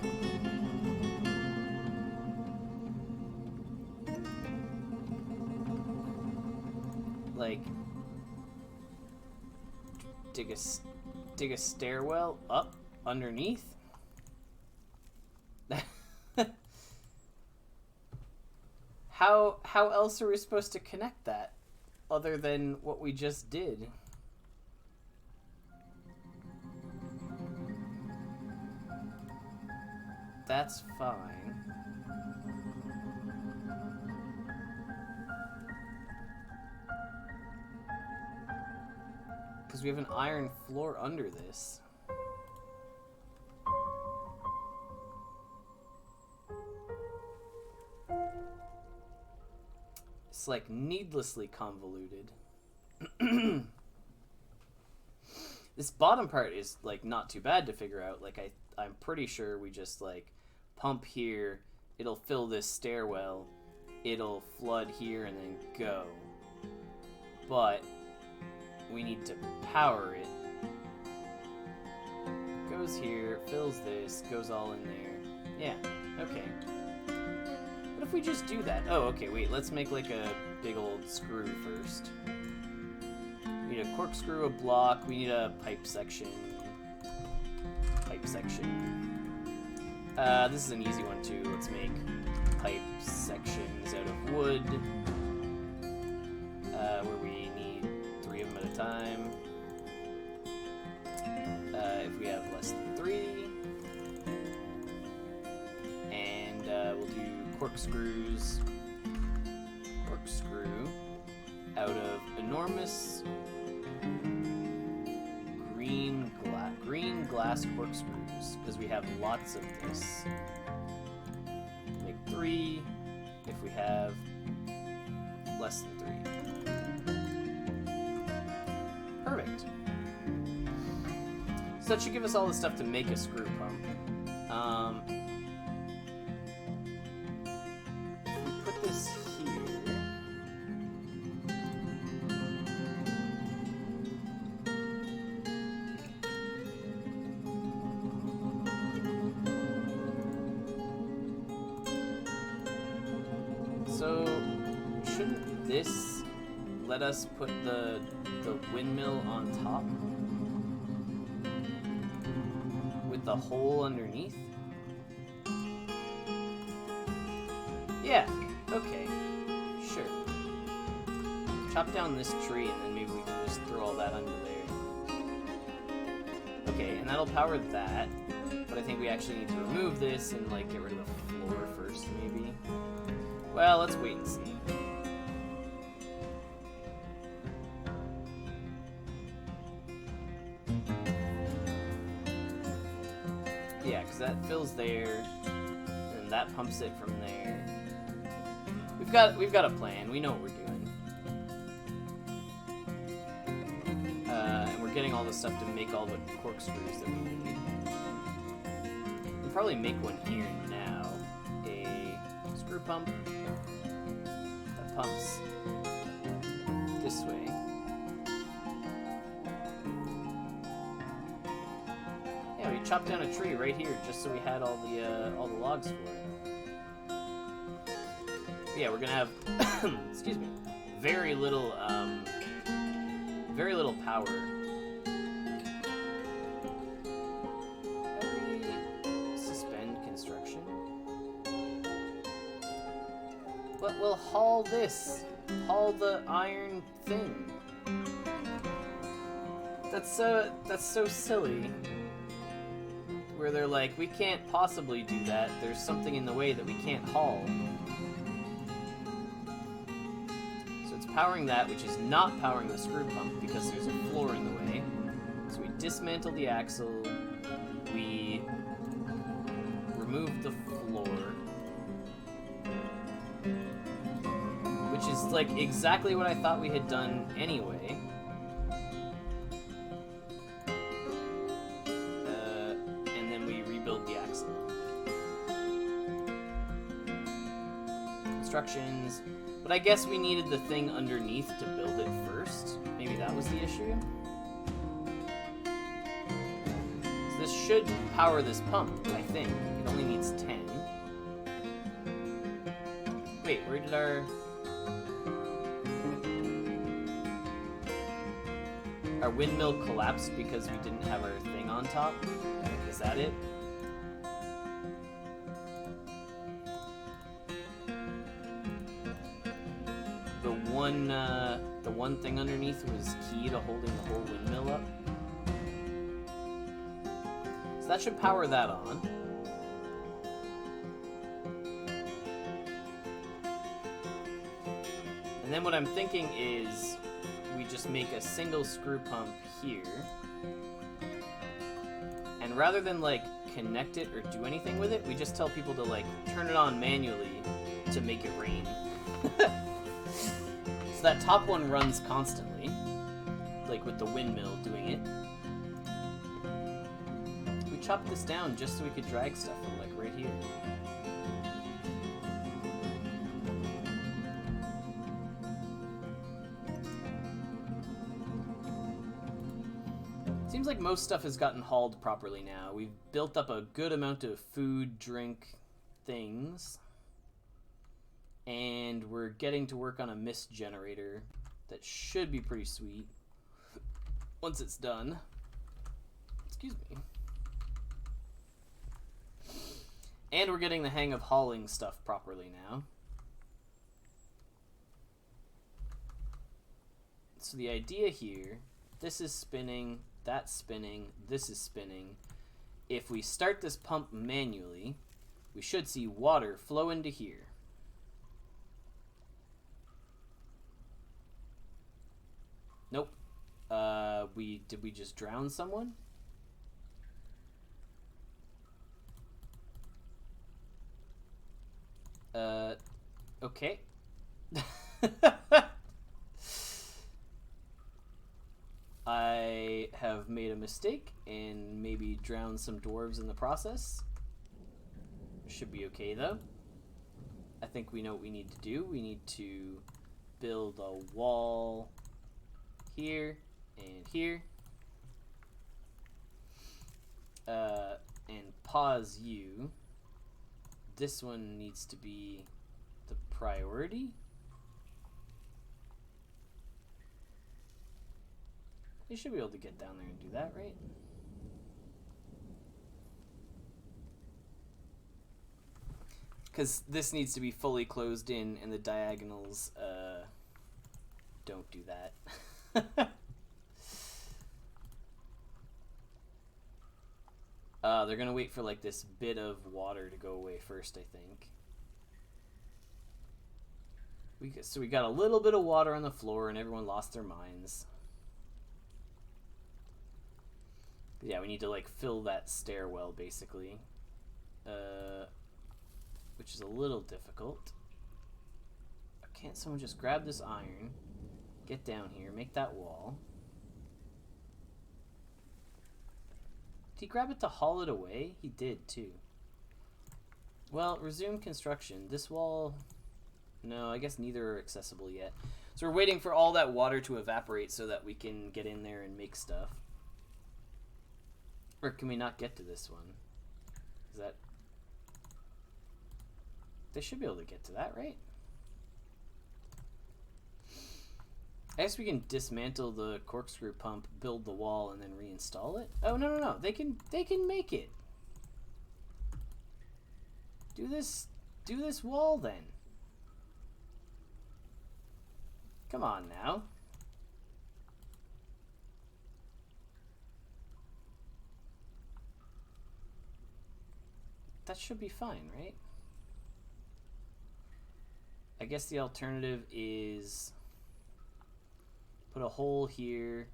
Like, dig a stairwell up underneath. How else are we supposed to connect that other than what we just did? That's fine. Because we have an iron floor under this. It's like needlessly convoluted. This bottom part is like not too bad to figure out. Like I'm pretty sure we just like pump here, it'll fill this stairwell, it'll flood here and then go. But we need to power it. Goes here, fills this, goes all in there. Yeah, okay. What if we just do that? Oh, okay, wait, let's make like a big old screw first. We need a corkscrew, a block, we need a pipe section. Pipe section. This is an easy one too. Let's make pipe sections out of wood. Where we need 3 of them at a time. If we have less than 3. And we'll do corkscrews. Corkscrew out of enormous green glass corkscrews, because we have lots of this. Make 3 if we have less than 3. Perfect. So that should give us all the stuff to make a screw pump. If we put this here. So, shouldn't this let us put the windmill on top? With the hole underneath? Yeah, okay, sure. Chop down this tree and then maybe we can just throw all that under there. Okay, and that'll power that, but I think we actually need to remove this and like get rid of the floor first, maybe. Well, let's wait and see. Yeah, because that fills there, and that pumps it from there. We've got a plan. We know what we're doing. And we're getting all the stuff to make all the corkscrews that we need. We'll probably make one here now. A screw pump that pumps this way. Yeah, we chopped down a tree right here just so we had all the logs for it. Yeah, we're gonna have excuse me, very little power. How do we suspend construction? But we'll haul this. Haul the iron thing. That's so silly. where they're like, we can't possibly do that. There's something in the way that we can't haul. So it's powering that, which is not powering the screw pump because there's a floor in the way. So we dismantle the axle. We remove the floor. Which is like exactly what I thought we had done anyway. And then we rebuild the axle. Instructions. But I guess we needed the thing underneath to build it first. Maybe that was the issue. So this should power this pump, I think. It only needs 10. Wait, where did our windmill collapsed because we didn't have our thing on top? Is that it? The one thing underneath was key to holding the whole windmill up. So that should power that on. And then what I'm thinking is we just make a single screw pump here. And rather than like connect it or do anything with it, we just tell people to like turn it on manually to make it rain. So that top one runs constantly, like with the windmill doing it. We chopped this down just so we could drag stuff from like right here. Seems like most stuff has gotten hauled properly now. We've built up a good amount of food, drink, things. And we're getting to work on a mist generator that should be pretty sweet once it's done. Excuse me. And we're getting the hang of hauling stuff properly now. So the idea here, this is spinning, that's spinning, this is spinning. If we start this pump manually, we should see water flow into here. Nope. Did we just drown someone? Okay. I have made a mistake and maybe drowned some dwarves in the process. Should be okay though. I think we know what we need to do. We need to build a wall here and here. And pause you. This one needs to be the priority. You should be able to get down there and do that, right? Because this needs to be fully closed in, and the diagonals don't do that. They're gonna wait for like this bit of water to go away first, I think. So we got a little bit of water on the floor, and everyone lost their minds. But yeah, we need to like fill that stairwell basically, which is a little difficult. Can't someone just grab this iron, get down here, make that wall? Did he grab it to haul it away? He did too. Well, resume construction. This wall, no, I guess neither are accessible yet. So we're waiting for all that water to evaporate so that we can get in there and make stuff. Or can we not get to this one? Is that... They should be able to get to that, right? I guess we can dismantle the corkscrew pump, build the wall, and then reinstall it. Oh, no. They can make it. Do this wall then. Come on now. that should be fine, right? I guess the alternative is put a hole here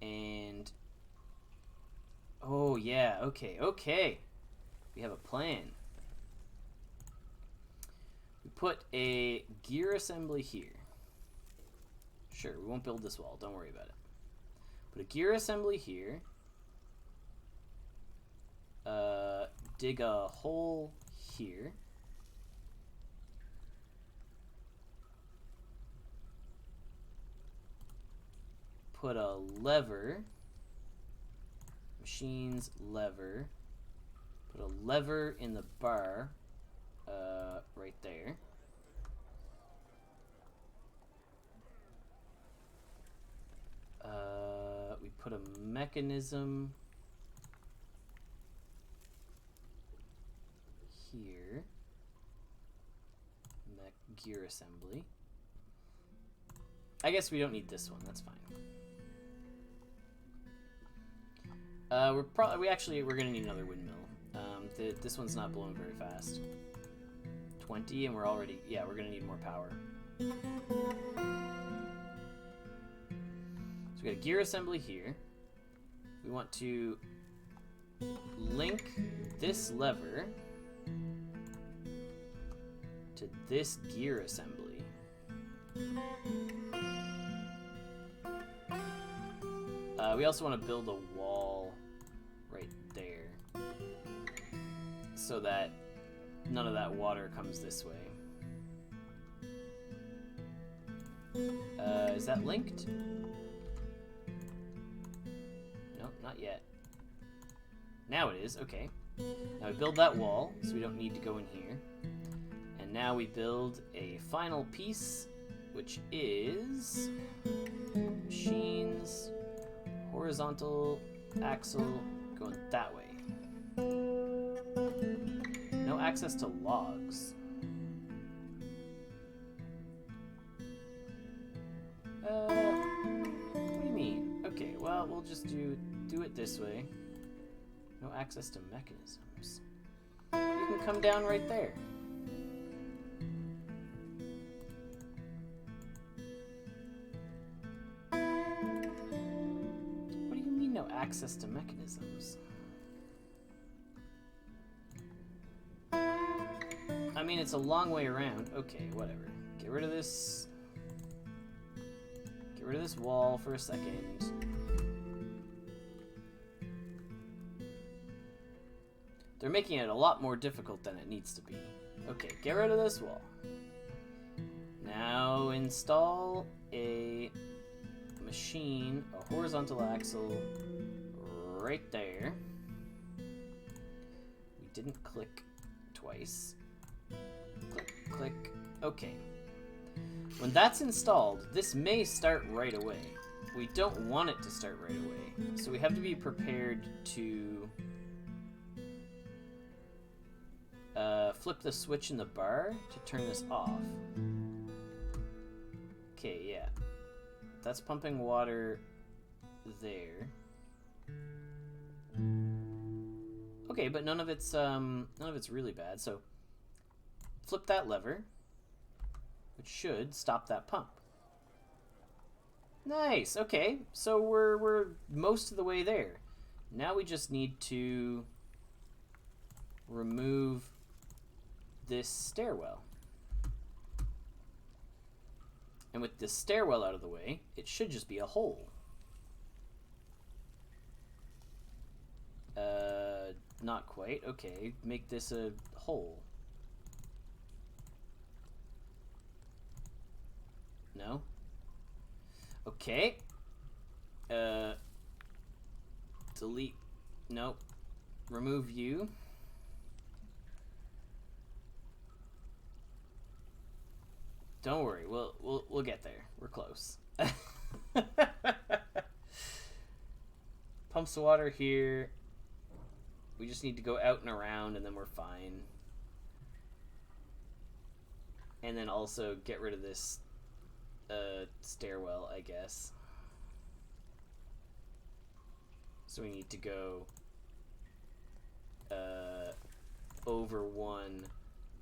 and oh yeah, okay. We have a plan. We put a gear assembly here. Sure, we won't build this wall, don't worry about it. Put a gear assembly here. Dig a hole here. Put a lever. Machines, lever. Put a lever in the bar. Right there. We put a mechanism here. Gear assembly. I guess we don't need this one. That's fine. We're gonna need another windmill. This one's not blowing very fast. 20, and we're gonna need more power. So we got a gear assembly here. We want to link this lever to this gear assembly. We also want to build a wall right there so that none of that water comes this way. Is that linked? Nope, not yet. Now it is, okay. Now we build that wall, so we don't need to go in here. And now we build a final piece, which is machines, horizontal axle going that way. No access to logs. What do you mean? Okay, well, we'll just do it this way. No access to mechanisms. You can come down right there. What do you mean no access to mechanisms? I mean, it's a long way around. Okay, whatever. Get rid of this. Get rid of this wall for a second. They're making it a lot more difficult than it needs to be. Okay, get rid of this wall. Now install a machine, a horizontal axle right there. We didn't click twice. Click, click. Okay. When that's installed, this may start right away. We don't want it to start right away, so we have to be prepared to flip the switch in the bar to turn this off. Okay, yeah. That's pumping water there. Okay, but none of it's really bad. So flip that lever, which should stop that pump. Nice. Okay, so we're most of the way there. Now we just need to remove this stairwell. And with this stairwell out of the way, it should just be a hole. Not quite. Okay, make this a hole. No? Okay. Delete. Nope. Remove you. Don't worry, we'll get there. We're close. Pumps the water here. We just need to go out and around, and then we're fine. And then also get rid of this stairwell, I guess. So we need to go over 1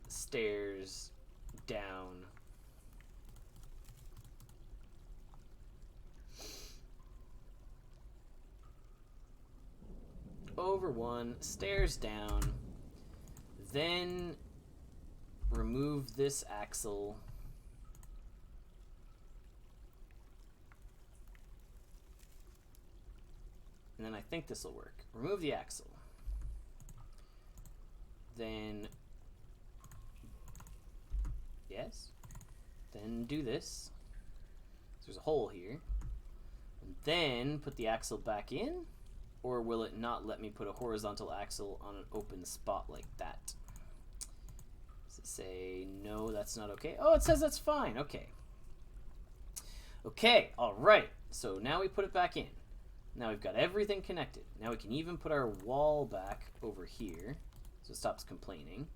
stairs down. Over 1 stairs down. Then remove this axle. And then I think this will work. Remove the axle. Then, yes. Then do this. So there's a hole here. And then put the axle back in. Or will it not let me put a horizontal axle on an open spot like that? Does it say, no, that's not okay? Oh, it says that's fine. Okay. Okay, all right. So now we put it back in. Now we've got everything connected. Now we can even put our wall back over here, so it stops complaining.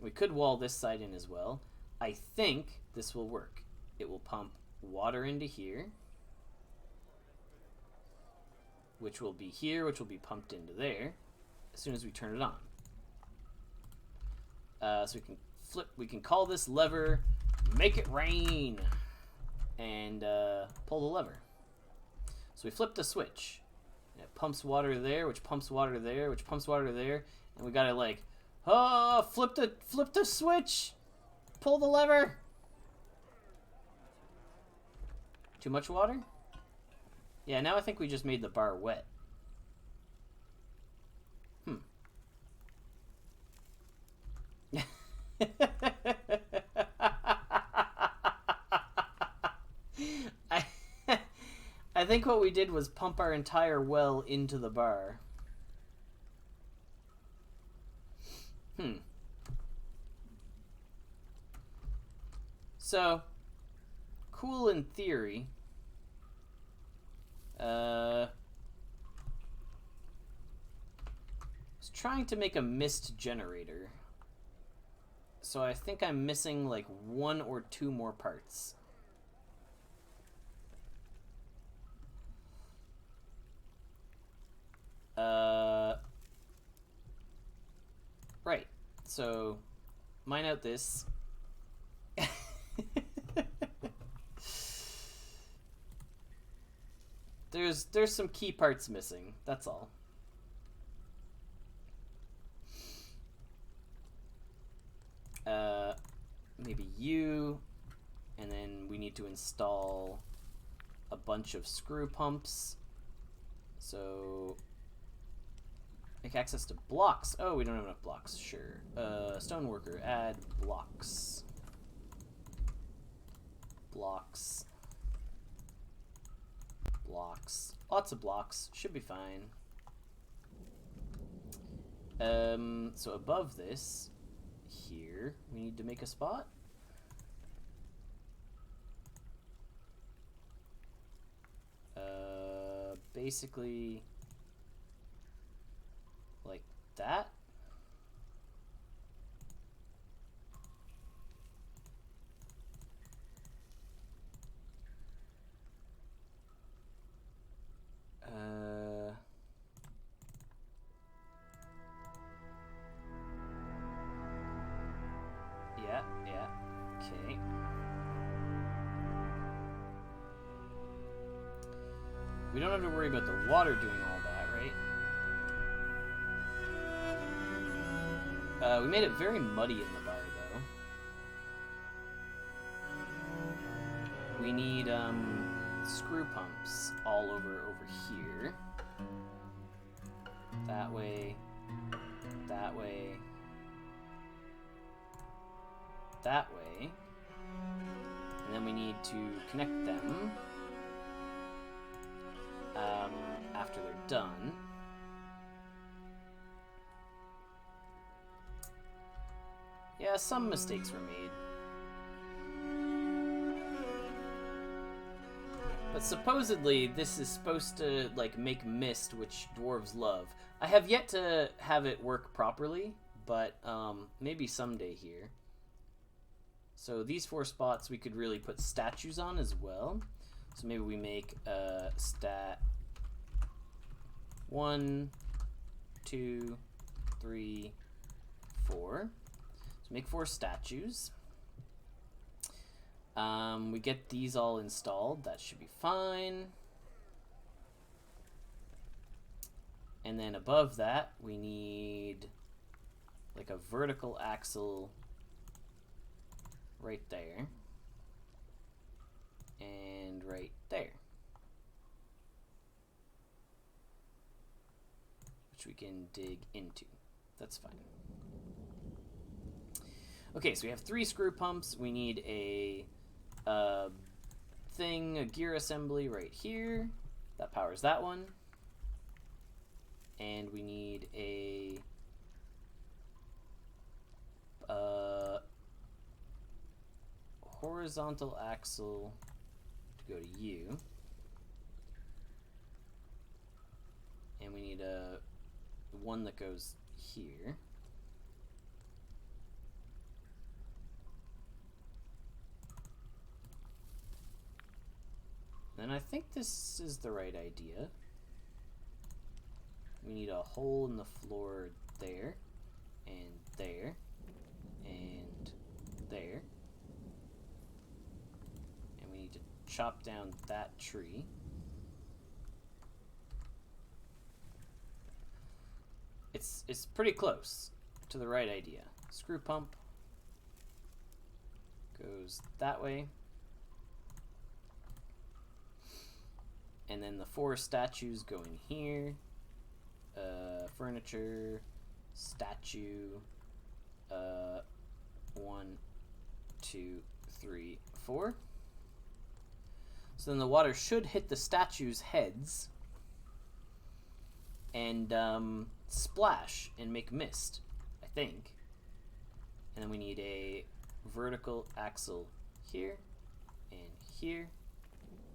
We could wall this side in as well. I think this will work. It will pump water into here, which will be here, which will be pumped into there as soon as we turn it on. So we can we can call this lever, make it rain, and pull the lever. So we flip the switch, and it pumps water there, which pumps water there, which pumps water there, and we gotta like, oh, flip the switch, pull the lever. Too much water? Yeah, now I think we just made the bar wet. I think what we did was pump our entire well into the bar. So, cool in theory. I was trying to make a mist generator. So I think I'm missing like 1 or 2 more parts. Right. So mine out this. There's some key parts missing. That's all. Maybe you, and then we need to install a bunch of screw pumps. So make access to blocks. Oh, we don't have enough blocks. Sure. Stoneworker, add blocks. Blocks. Blocks. Lots of blocks. Should be fine. So above this, here, we need to make a spot. Basically like that. Yeah, okay. We don't have to worry about the water doing all that, right? We made it very muddy in the bar, though. We need screw pumps all over here. That way, that way, that way. And then we need to connect them after they're done. Yeah, some mistakes were made. But supposedly this is supposed to like make mist, which dwarves love. I have yet to have it work properly, but maybe someday here. So these 4 spots we could really put statues on as well. So maybe we make stat 1, 2, 3, 4. So make 4 statues. We get these all installed. That should be fine. And then above that, we need like a vertical axle right there. And right there. Which we can dig into. That's fine. Okay, so we have 3 screw pumps. We need a gear assembly right here. That powers that one. And we need a horizontal axle to go to you. And we need a one that goes here. And I think this is the right idea. We need a hole in the floor there, and there, and there. And we need to chop down that tree. It's pretty close to the right idea. Screw pump goes that way. And then the 4 statues go in here. Furniture, statue, 1, 2, 3, 4. So then the water should hit the statues' heads and splash and make mist, I think. And then we need a vertical axle here and here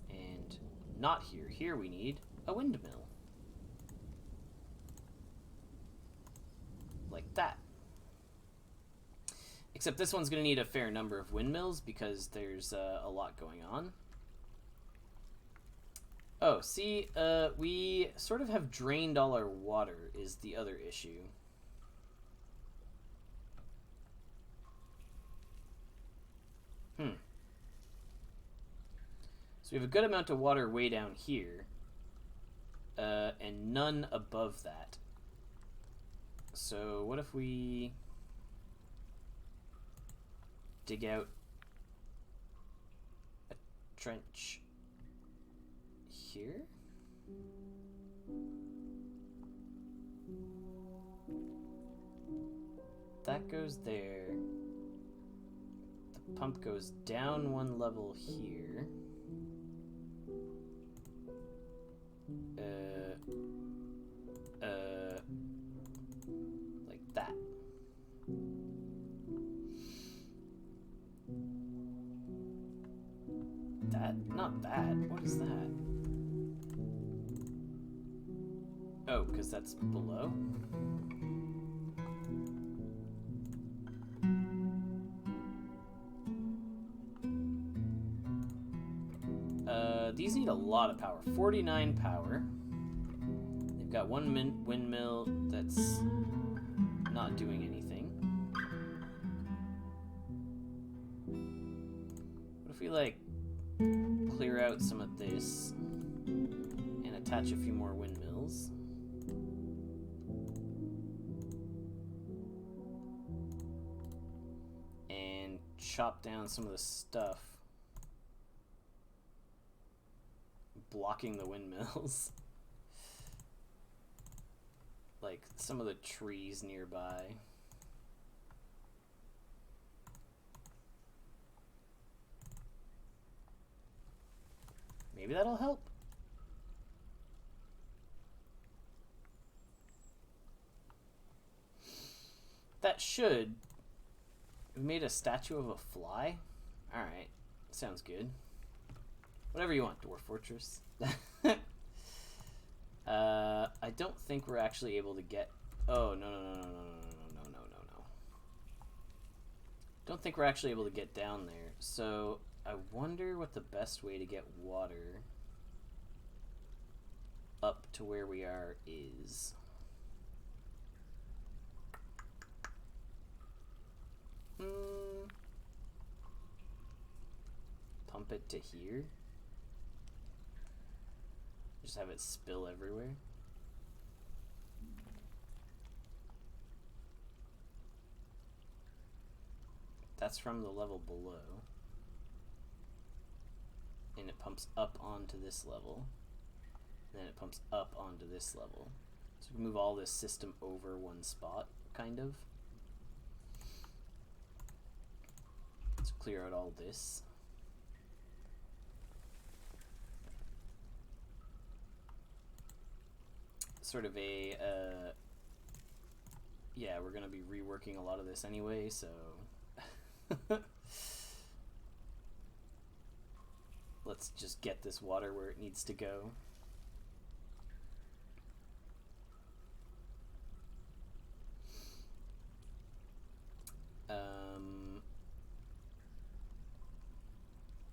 and not here. Here we need a windmill. Like that. Except this one's going to need a fair number of windmills because there's a lot going on. Oh, see, we sort of have drained all our water is the other issue. So we have a good amount of water way down here, and none above that. So what if we dig out a trench here? That goes there. The pump goes down 1 level here. Like that. Not that. What is that? Oh, because that's below. These need a lot of power. 49 power. They've got 1 windmill that's not doing anything. What if we, like, clear out some of this and attach a few more windmills? And chop down some of the stuff blocking the windmills. Like some of the trees nearby. Maybe that'll help. That should. We made a statue of a fly? Alright. Sounds good. Whatever you want, Dwarf Fortress. I don't think we're actually able to get... Oh, no. Don't think we're actually able to get down there. So, I wonder what the best way to get water up to where we are is. Pump it to here. Just have it spill everywhere. That's from the level below. And it pumps up onto this level. And then it pumps up onto this level. So we can move all this system over one spot, kind of. Let's clear out all this. Sort of a, yeah, we're gonna be reworking a lot of this anyway, so let's just get this water where it needs to go.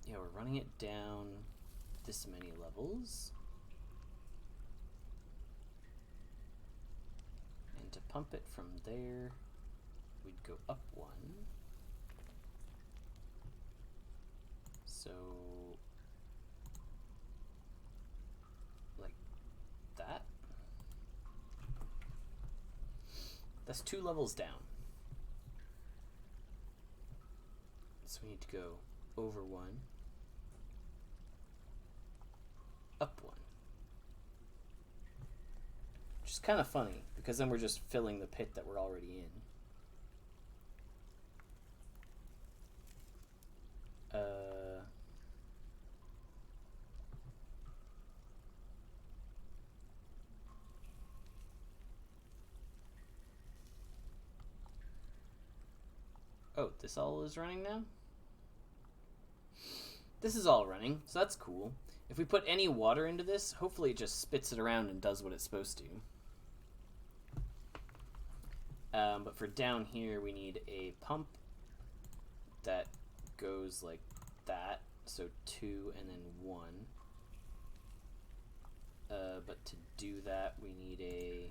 Yeah, we're running it down this many levels. And to pump it from there, we'd go up one. So, like that. That's 2 levels down. So we need to go over one, up one. Which is kind of funny, because then we're just filling the pit that we're already in. Oh, this all is running now? This is all running, so that's cool. If we put any water into this, hopefully it just spits it around and does what it's supposed to. But for down here, we need a pump that goes like that. So 2 and then 1. But to do that, we need a...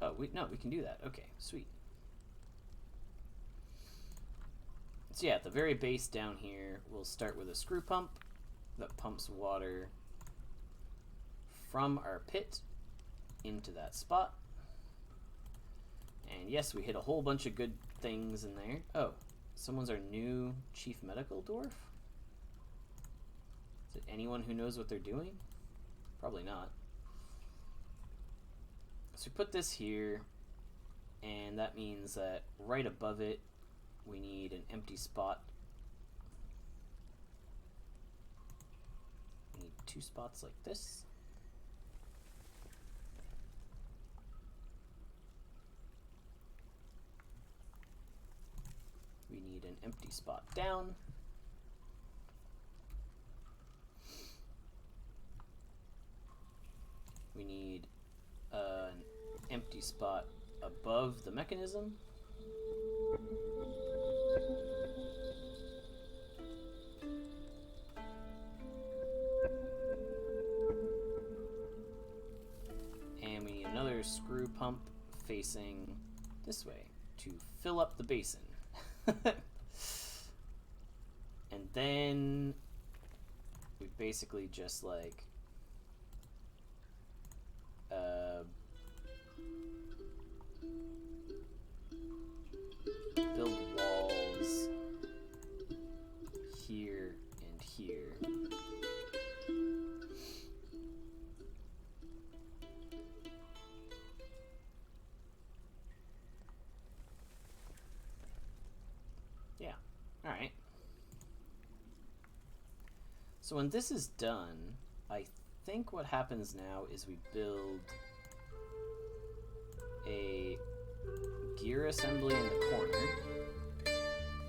Oh, no, we can do that. Okay, sweet. So yeah, at the very base down here, we'll start with a screw pump that pumps water from our pit into that spot. And yes, we hit a whole bunch of good things in there. Oh, someone's our new chief medical dwarf? Is it anyone who knows what they're doing? Probably not. So we put this here, and that means that right above it, we need an empty spot. We need 2 spots like this. We need an empty spot down. We need an empty spot above the mechanism. And we need another screw pump facing this way to fill up the basin. And then we basically just like build walls here and here. Yeah, all right. So when this is done, I think what happens now is we build a gear assembly in the corner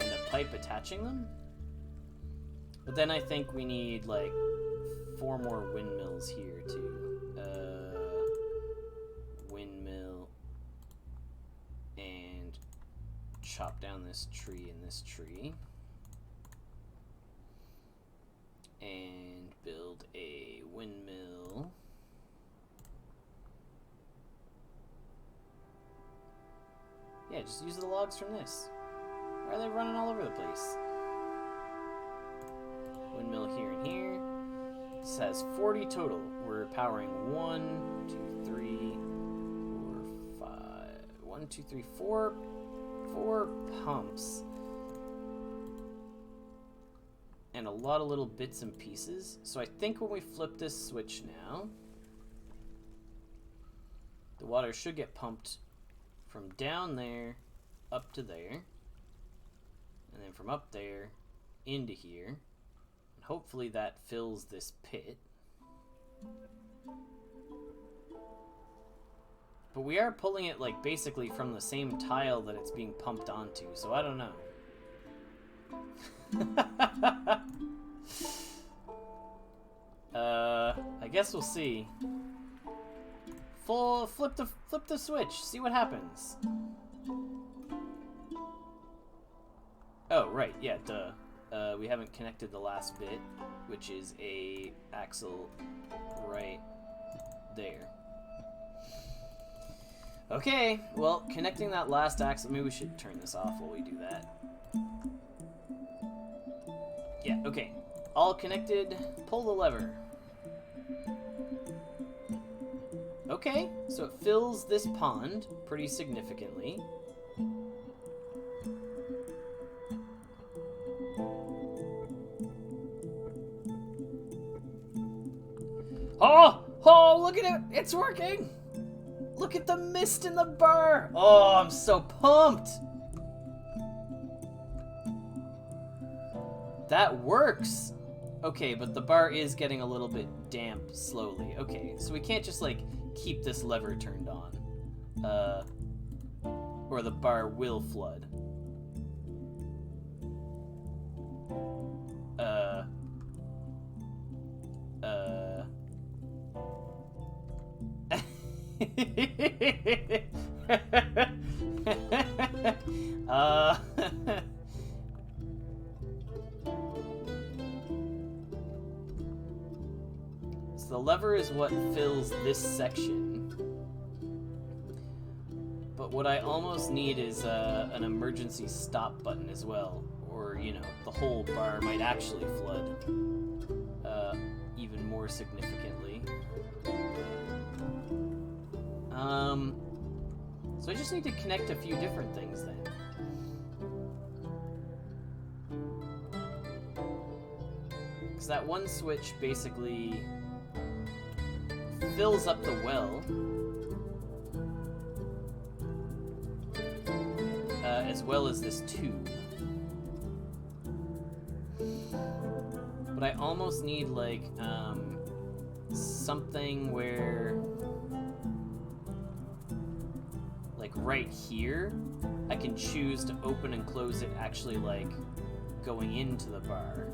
and a pipe attaching them. But then I think we need like 4 more windmills here too. Windmill, and chop down this tree and this tree. And build a windmill Just use the logs from this. Why are they running all over the place? Windmill here and here. This has 40 total. We're powering 1, 2, 3, 4, 5. 1, 2, 3, 4. 4 pumps. And a lot of little bits and pieces. So I think when we flip this switch now, the water should get pumped from down there up to there. And then from up there into here. And hopefully that fills this pit. But we are pulling it like basically from the same tile that it's being pumped onto, so I don't know. I guess we'll see. Flip the switch, see what happens. Oh, right, yeah, duh. We haven't connected the last bit, which is a axle right there. Okay, well, connecting that last axle, maybe we should turn this off while we do that. Yeah, okay. All connected, pull the lever. Okay, so it fills this pond pretty significantly. Oh, look at it, it's working! Look at the mist in the bar! Oh, I'm so pumped! That works! Okay, but the bar is getting a little bit damp slowly. Okay, so we can't just, like, keep this lever turned on. Or the bar will flood. So the lever is what fills this section. But what I almost need is an emergency stop button as well. Or, you know, the whole bar might actually flood even more significantly. So I just need to connect a few different things then. Because that one switch basically fills up the well, as well as this tube. But I almost need, like, something where, like, right here, I can choose to open and close it actually, like, going into the bar.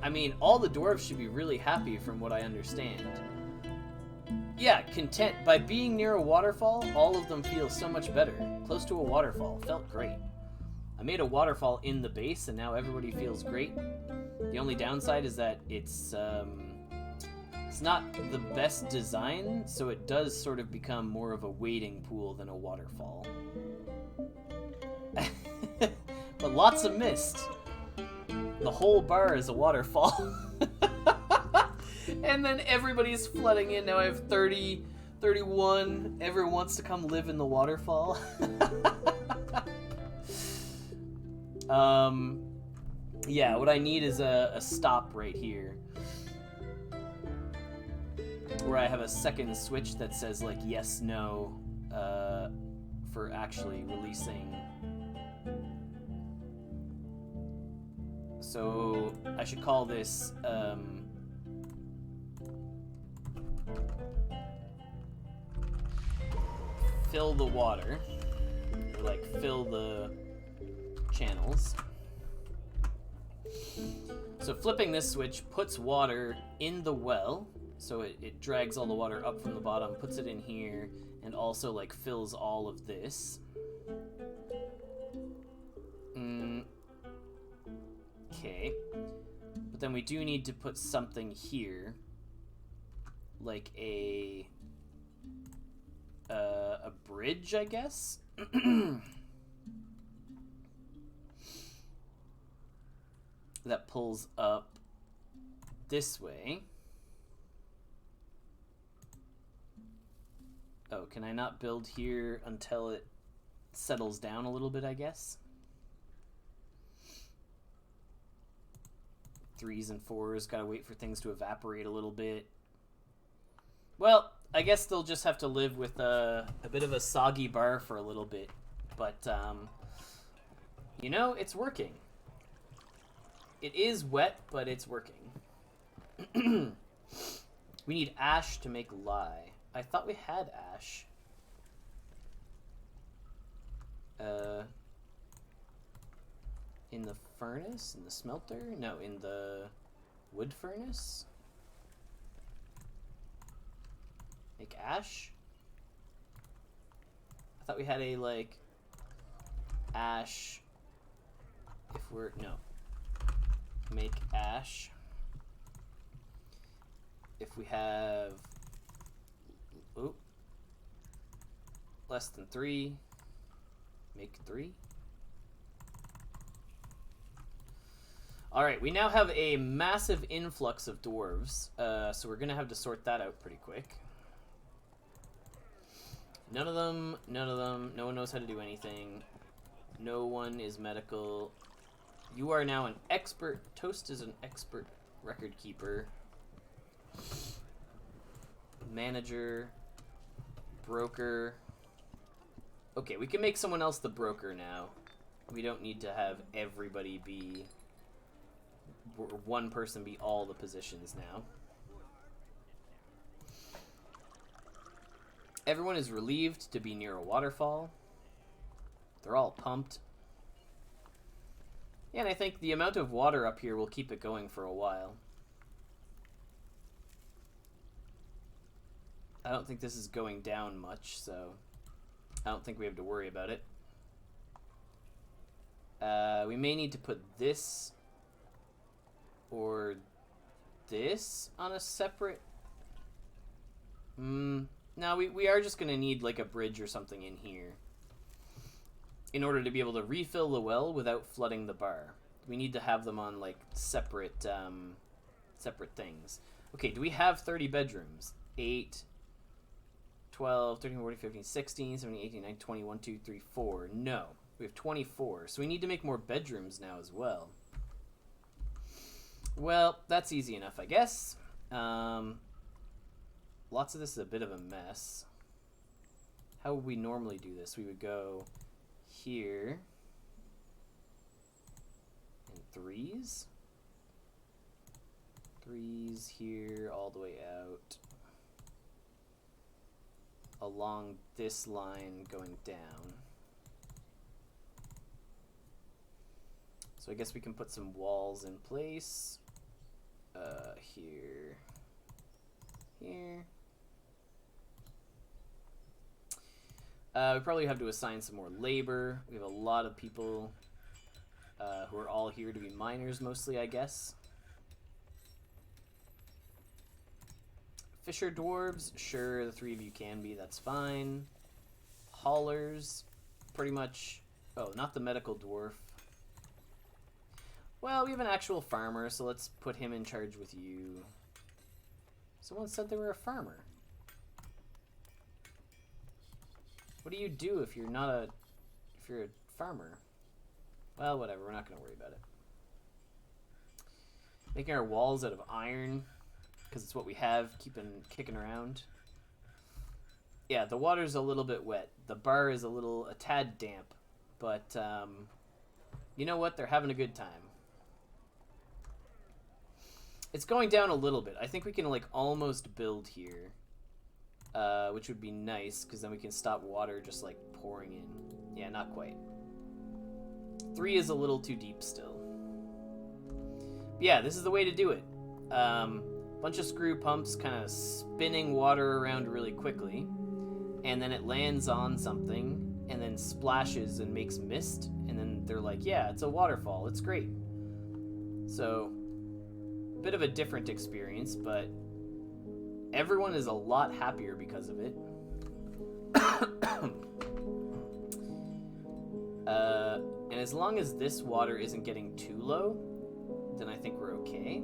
I mean, all the dwarves should be really happy from what I understand. Yeah, content. By being near a waterfall, all of them feel so much better. Close to a waterfall. Felt great. I made a waterfall in the base, and now everybody feels great. The only downside is that it's not the best design, so it does sort of become more of a wading pool than a waterfall. But lots of mist. The whole bar is a waterfall. And then everybody's flooding in. Now I have 30, 31. Everyone wants to come live in the waterfall. Yeah, what I need is a stop right here. Where I have a second switch that says, like, yes, no, for actually releasing. So I should call this, fill the water, or like fill the channels. So flipping this switch puts water in the well, so it drags all the water up from the bottom, puts it in here, and also like fills all of this. Okay, but then we do need to put something here like a bridge, I guess. That pulls up this way. Oh, can I not build here until it settles down a little bit, I guess? 3s and 4s, gotta wait for things to evaporate a little bit. Well, I guess they'll just have to live with a bit of a soggy bar for a little bit. But, you know, it's working. It is wet, but it's working. We need ash to make lye. I thought we had ash. In the furnace? In the smelter? No, in the wood furnace? Make ash? I thought we had a, like, ash if we're... No. Make ash. If we have... Ooh. Less than 3. Make 3. Alright, we now have a massive influx of dwarves, so we're gonna have to sort that out pretty quick. None of them, no one knows how to do anything. No one is medical. You are now an expert. Toast is an expert record keeper. Manager. Broker. Okay, we can make someone else the broker now. We don't need to have everybody be... one person be all the positions now. Everyone is relieved to be near a waterfall. They're all pumped. Yeah, and I think the amount of water up here will keep it going for a while. I don't think this is going down much, so I don't think we have to worry about it. We may need to put this or this on a separate... No, we are just going to need like a bridge or something in here in order to be able to refill the well without flooding the bar. We need to have them on like separate separate things. Okay, do we have 30 bedrooms? 8, 12, 13, 14, 15, 16, 17, 18, 19, 20, 1, 2, 3, 4. No, we have 24. So we need to make more bedrooms now as well. Well, that's easy enough, I guess. Lots of this is a bit of a mess. How would we normally do this? We would go here in 3s. 3s here all the way out. Along this line going down. So I guess we can put some walls in place. Here. Here. We probably have to assign some more labor. We have a lot of people who are all here to be miners mostly, I guess. Fisher dwarves, sure, the 3 of you can be, that's fine. Haulers, pretty much... Oh, not the medical dwarf. Well, we have an actual farmer, so let's put him in charge with you. Someone said they were a farmer. What do you do if you're not a... if you're a farmer? Well, whatever, we're not going to worry about it. Making our walls out of iron, because it's what we have, kicking around. Yeah, the water's a little bit wet. The bar is a tad damp, but you know what? They're having a good time. It's going down a little bit. I think we can like almost build here, which would be nice because then we can stop water just like pouring in. Yeah, not quite. 3 is a little too deep still. But yeah, this is the way to do it. Bunch of screw pumps kind of spinning water around really quickly, and then it lands on something and then splashes and makes mist, and then they're like, yeah, it's a waterfall, it's great. So bit of a different experience, but Everyone is a lot happier because of it. And as long as this water isn't getting too low, then I think we're okay.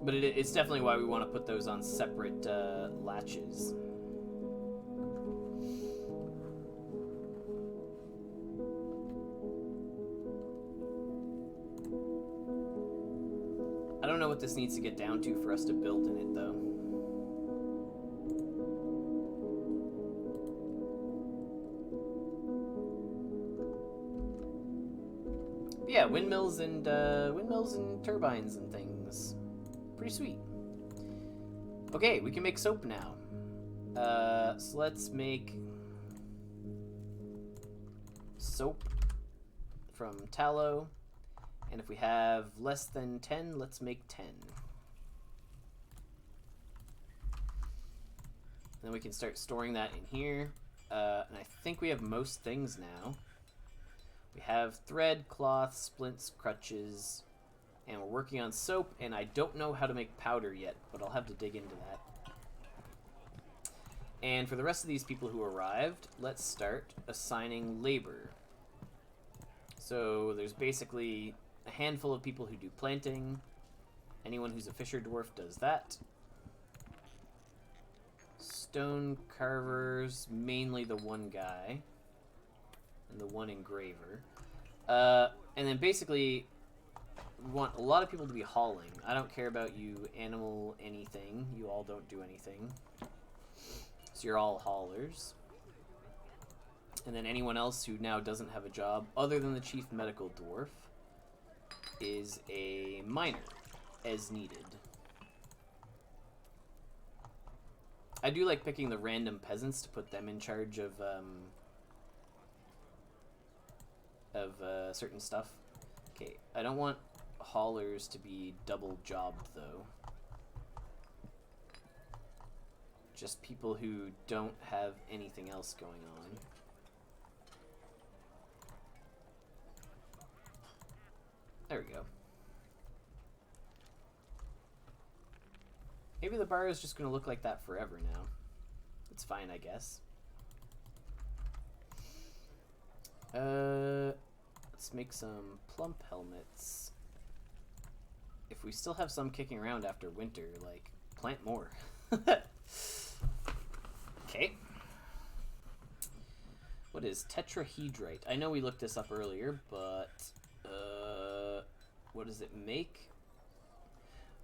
But it's definitely why we want to put those on separate latches. I don't know what this needs to get down to for us to build in it, though. But yeah, windmills and turbines and things. Pretty sweet. Okay, we can make soap now. So let's make soap from tallow. And if we have less than 10, let's make 10. Then we can start storing that in here. And I think we have most things now. We have thread, cloth, splints, crutches, and we're working on soap, and I don't know how to make powder yet, but I'll have to dig into that. And for the rest of these people who arrived, let's start assigning labor. So there's basically a handful of people who do planting. Anyone who's a fisher dwarf does that. Stone carvers, mainly the one guy. And the one engraver. And then basically, we want a lot of people to be hauling. I don't care about you animal anything. You all don't do anything. So you're all haulers. And then anyone else who now doesn't have a job, other than the chief medical dwarf, is a miner, as needed. I do like picking the random peasants to put them in charge of certain stuff. Okay, I don't want haulers to be double jobbed, though. Just people who don't have anything else going on. There we go. Maybe the bar is just going to look like that forever now. It's fine, I guess. Let's make some plump helmets. If we still have some kicking around after winter, like, plant more. Okay. What is tetrahedrite? I know we looked this up earlier, but what does it make?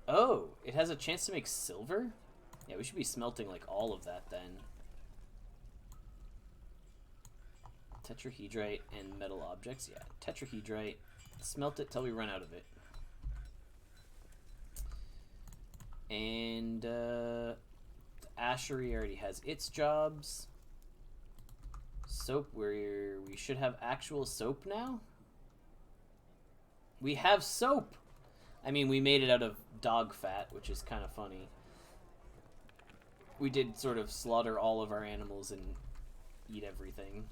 Oh, it has a chance to make silver? Yeah, we should be smelting like all of that then. Tetrahedrite and metal objects. Yeah, tetrahedrite. Smelt it till we run out of it. And the ashery already has its jobs. Soap, where we should have actual soap now. We have soap! I mean, we made it out of dog fat, which is kind of funny. We did sort of slaughter all of our animals and eat everything.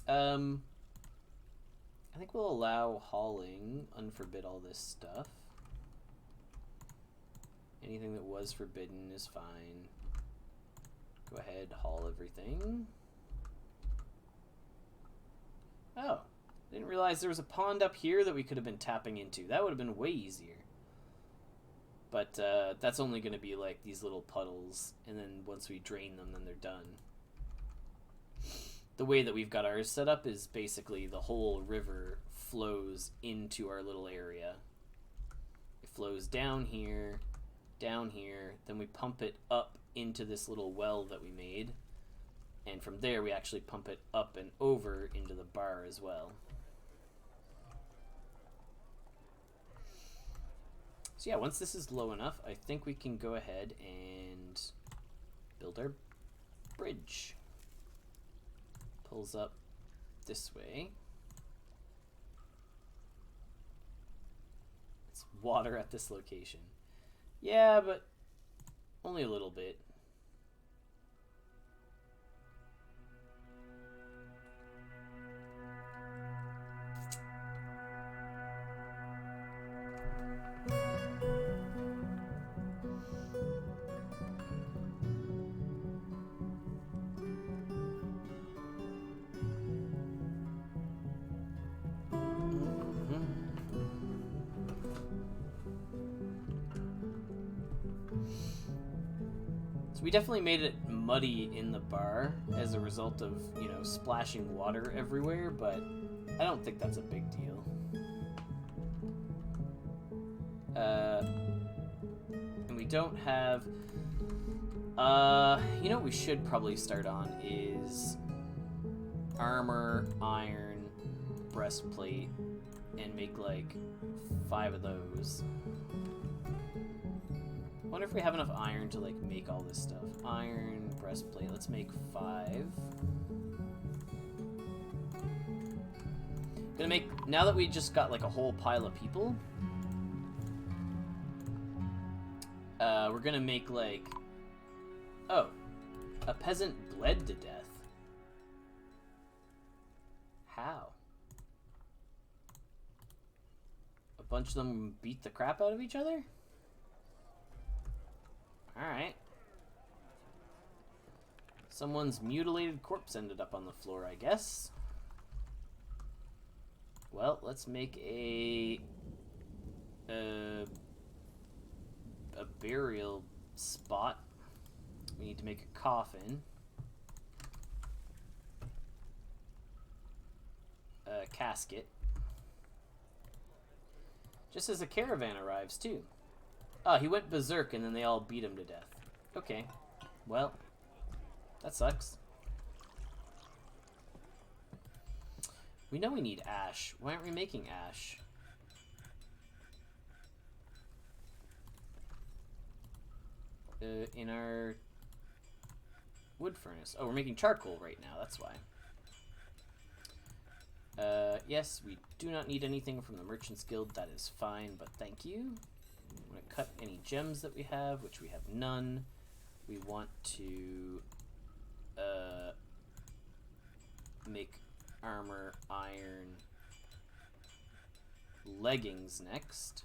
I think we'll allow hauling, unforbid all this stuff. Anything that was forbidden is fine. Go ahead, haul everything. Oh, didn't realize there was a pond up here that we could have been tapping into. That would have been way easier. But that's only going to be like these little puddles, and then once we drain them, then they're done. The way that we've got ours set up is basically the whole river flows into our little area. It flows down here, then we pump it up into this little well that we made. And from there, we actually pump it up and over into the bar as well. So yeah, once this is low enough, I think we can go ahead and build our bridge. Pulls up this way. It's water at this location. Yeah, but only a little bit. We definitely made it muddy in the bar as a result of, you know, splashing water everywhere, but I don't think that's a big deal. And we don't have... you know what we should probably start on is armor, iron, breastplate, and make like 5 of those. I wonder if we have enough iron to like make all this stuff. Iron, breastplate, let's make 5. Gonna make, now that we just got like a whole pile of people, we're gonna make like, oh, a peasant bled to death. How? A bunch of them beat the crap out of each other? Alright. Someone's mutilated corpse ended up on the floor, I guess. Well, let's make a burial spot. We need to make a coffin. A casket. Just as a caravan arrives, too. Oh, he went berserk and then they all beat him to death. Okay. Well, that sucks. We know we need ash. Why aren't we making ash? In our wood furnace. Oh, we're making charcoal right now. That's why. Yes, we do not need anything from the Merchant's Guild. That is fine, but thank you. I'm going to cut any gems that we have, which we have none. We want to make armor, iron, leggings next.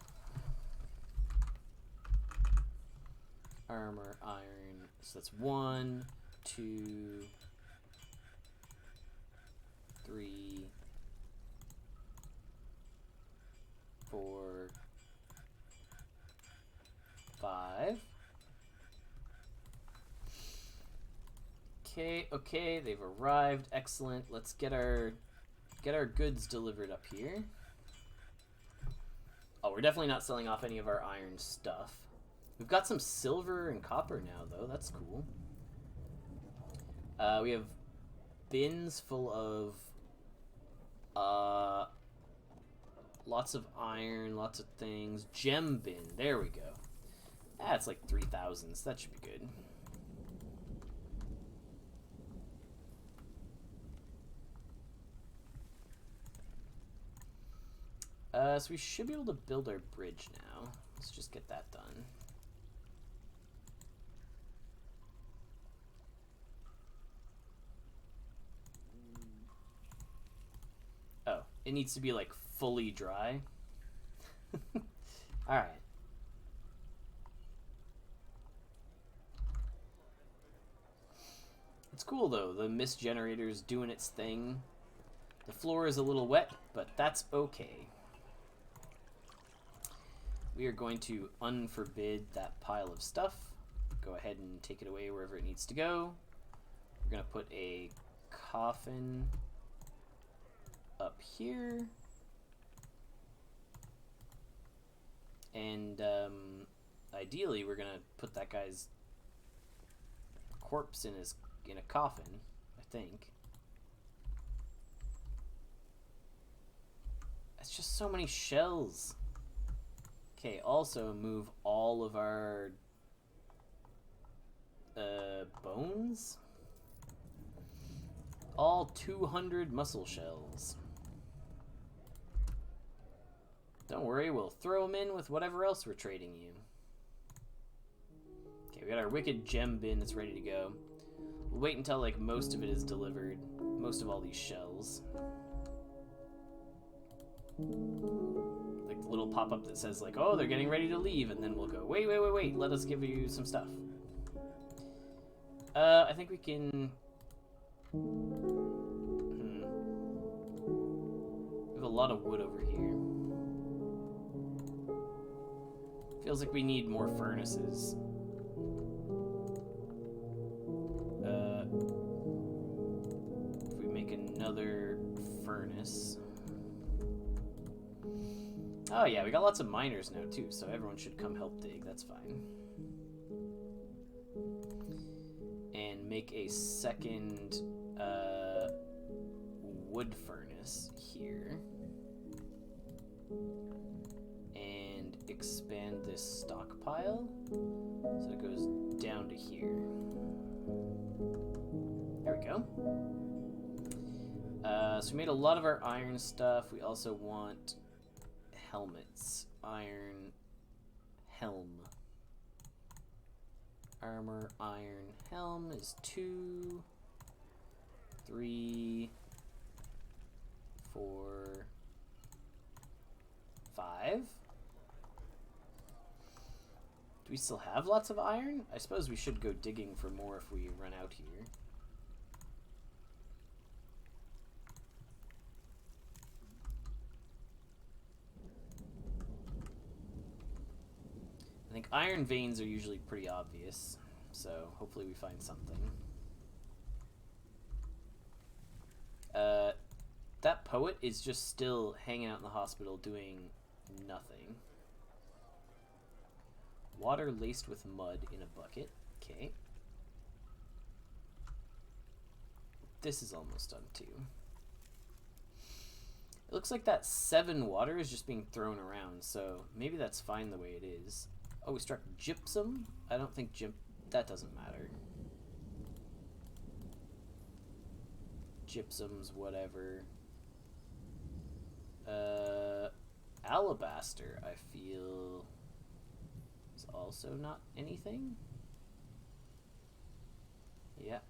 Armor, iron, so that's 1, 2, 3, 4, 5. Okay, they've arrived. Excellent. Let's get our goods delivered up here. Oh, we're definitely not selling off any of our iron stuff. We've got some silver and copper now, though. That's cool. We have bins full of lots of iron, lots of things. Gem bin. There we go. That's like 3,000, so that should be good. So we should be able to build our bridge now. Let's just get that done. Oh, it needs to be like fully dry. Alright. It's cool though, the mist generator's doing its thing. The floor is a little wet, but that's okay. We are going to unforbid that pile of stuff. Go ahead and take it away wherever it needs to go. We're going to put a coffin up here. And ideally, we're going to put that guy's corpse in a coffin, I think. It's just so many shells. Okay, also move all of our bones. All 200 muscle shells. Don't worry, we'll throw them in with whatever else we're trading you. Okay, we got our wicked gem bin that's ready to go. We'll wait until like most of it is delivered. Most of all these shells. Like the little pop-up that says like, oh, they're getting ready to leave, and then we'll go, wait, let us give you some stuff. I think we can... We have a lot of wood over here. Feels like we need more furnaces. another furnace. Oh yeah, we got lots of miners now too, so everyone should come help dig. That's fine. And make a second wood furnace here. And expand this stockpile so it goes down to here. There we go. So we made a lot of our iron stuff. We also want helmets. Iron helm. Armor, iron helm is 2, 3, 4, 5. Do we still have lots of iron? I suppose we should go digging for more if we run out here. I think iron veins are usually pretty obvious, so hopefully we find something. That poet is just still hanging out in the hospital doing nothing. Water laced with mud in a bucket. Okay. This is almost done too. It looks like that 7 water is just being thrown around, so maybe that's fine the way it is. Oh, we struck gypsum? I don't think that doesn't matter. Gypsum's whatever. Alabaster, I feel, is also not anything. Yeah.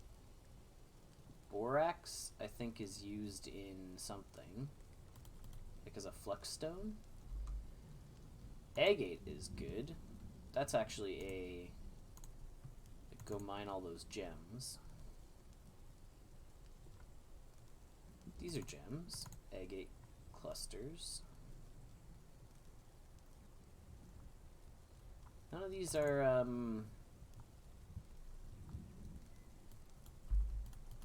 Borax, I think, is used in something. Like as a flux stone. Agate is good. That's actually a... Go mine all those gems. These are gems. Agate clusters. None of these are,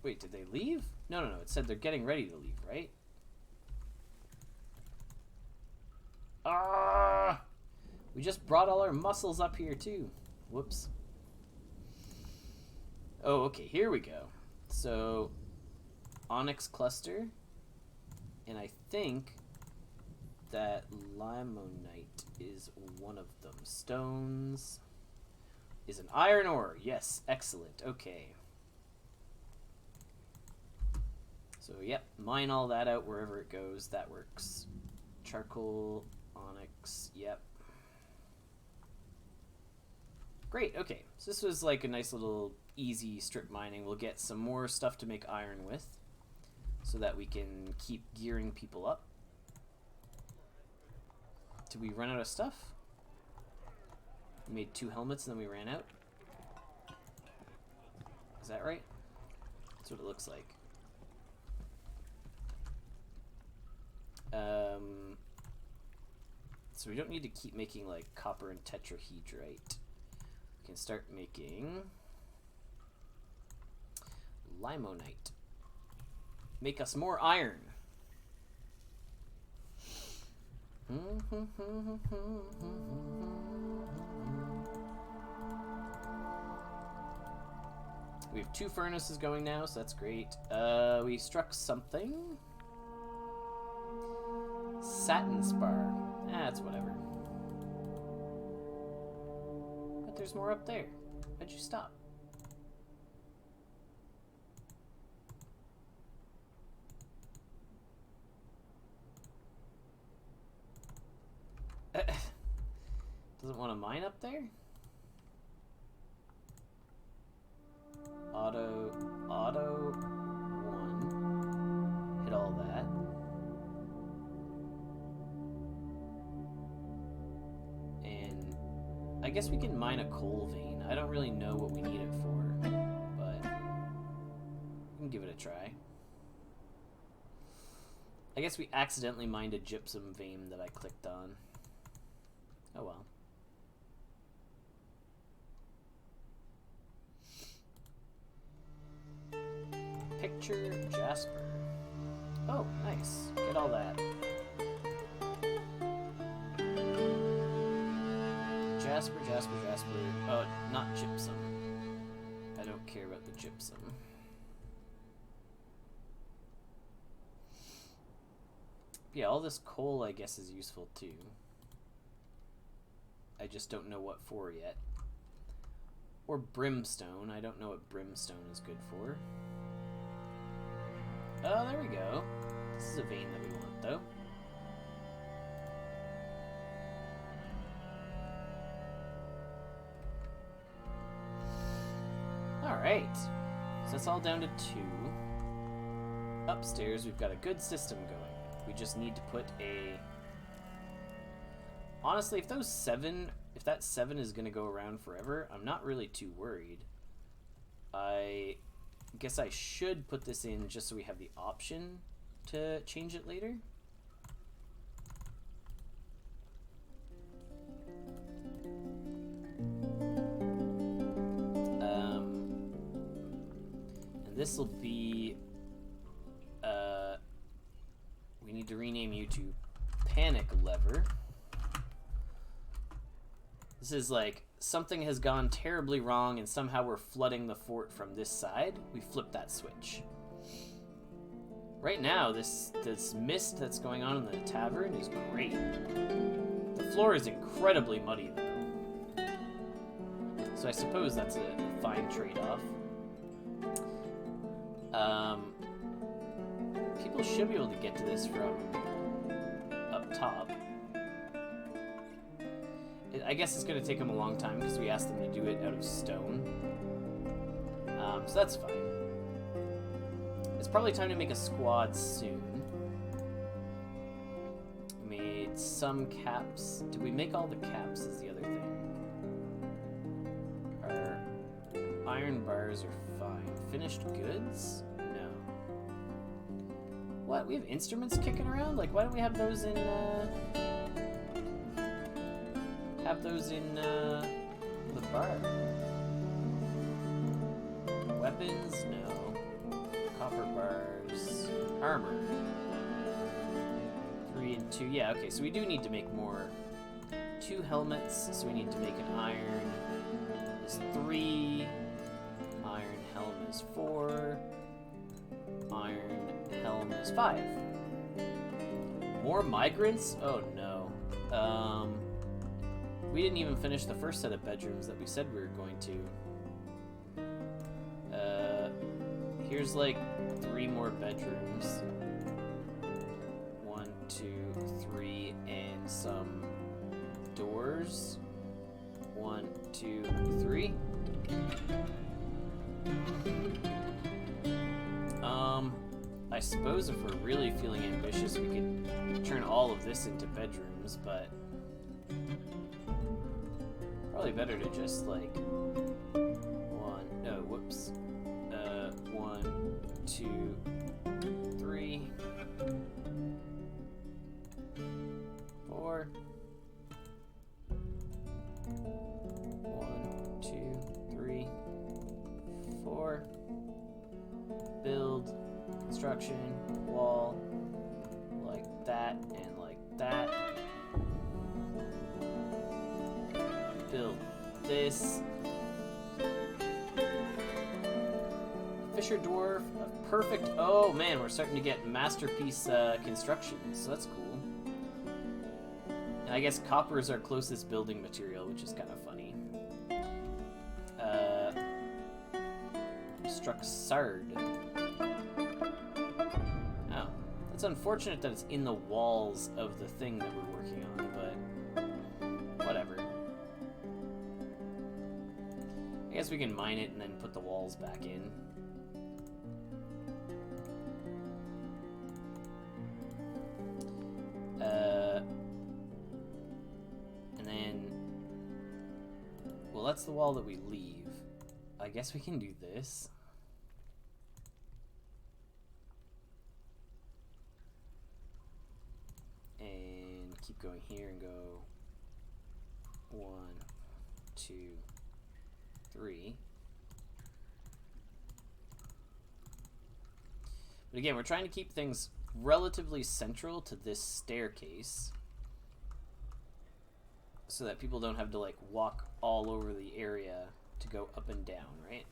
Wait, did they leave? No, no, no. It said they're getting ready to leave, right? Ah! We just brought all our muscles up here, too. Whoops. Oh, okay. Here we go. So, onyx cluster. And I think that limonite is one of them. Stones is an iron ore. Yes, excellent. Okay. So, yep, mine all that out wherever it goes. That works. Charcoal, onyx, yep. Great, okay. So this was like a nice little easy strip mining. We'll get some more stuff to make iron with so that we can keep gearing people up. Did we run out of stuff? We made 2 helmets and then we ran out. Is that right? That's what it looks like. So we don't need to keep making like copper and tetrahedrite. We can start making limonite. Make us more iron. We have 2 furnaces going now, so that's great. We struck something. Satin spar. That's whatever. But there's more up there. Why'd you stop? Doesn't want to mine up there? Auto 1. Hit all that. And I guess we can mine a coal vein. I don't really know what we need it for, but we can give it a try. I guess we accidentally mined a gypsum vein that I clicked on. Oh well. Picture Jasper. Oh, nice. Get all that. Jasper, Jasper, Jasper. Oh, not gypsum. I don't care about the gypsum. Yeah, all this coal, I guess, is useful too. I just don't know what for yet. Or brimstone. I don't know what brimstone is good for. Oh, there we go. This is a vein that we want, though. Alright. So that's all down to 2. Upstairs, we've got a good system going. We just need to put a... Honestly, if that 7 is going to go around forever, I'm not really too worried. I guess I should put this in just so we have the option to change it later. And this will be... we need to rename you to Panic Lever. This is like, something has gone terribly wrong and somehow we're flooding the fort from this side. We flip that switch. Right now, this mist that's going on in the tavern is great. The floor is incredibly muddy, though. So I suppose that's a fine trade-off. People should be able to get to this from up top. I guess it's going to take them a long time because we asked them to do it out of stone. So that's fine. It's probably time to make a squad soon. Made some caps. Did we make all the caps is the other thing. Our iron bars are fine. Finished goods? No. What? We have instruments kicking around? Like, why don't we have those in, the bar? Weapons? No. Copper bars. Armor. 3 and 2. Yeah, okay, so we do need to make more. 2 helmets, so we need to make an iron is 3. Iron helm is 4. Iron helm is 5. More migrants? Oh no. We didn't even finish the first set of bedrooms that we said we were going to. Here's like 3 more bedrooms. 1, 2, 3, and some doors. 1, 2, 3. I suppose if we're really feeling ambitious, we could turn all of this into bedrooms, but probably better to just like 1, 2, 3, 4. 1, 2, 3, 4. Build, construction, wall, like that and like that. Build this. Fisher Dwarf, perfect. Oh man, we're starting to get masterpiece construction, so that's cool. And I guess copper is our closest building material, which is kind of funny. Struck Sard. Oh, that's unfortunate that it's in the walls of the thing that we're working on, but whatever. I guess we can mine it and then put the walls back in. And then, well, that's the wall that we leave. I guess we can do this. And keep going here and go 1, 2, 3. But again, we're trying to keep things relatively central to this staircase, so that people don't have to like walk all over the area to go up and down, right?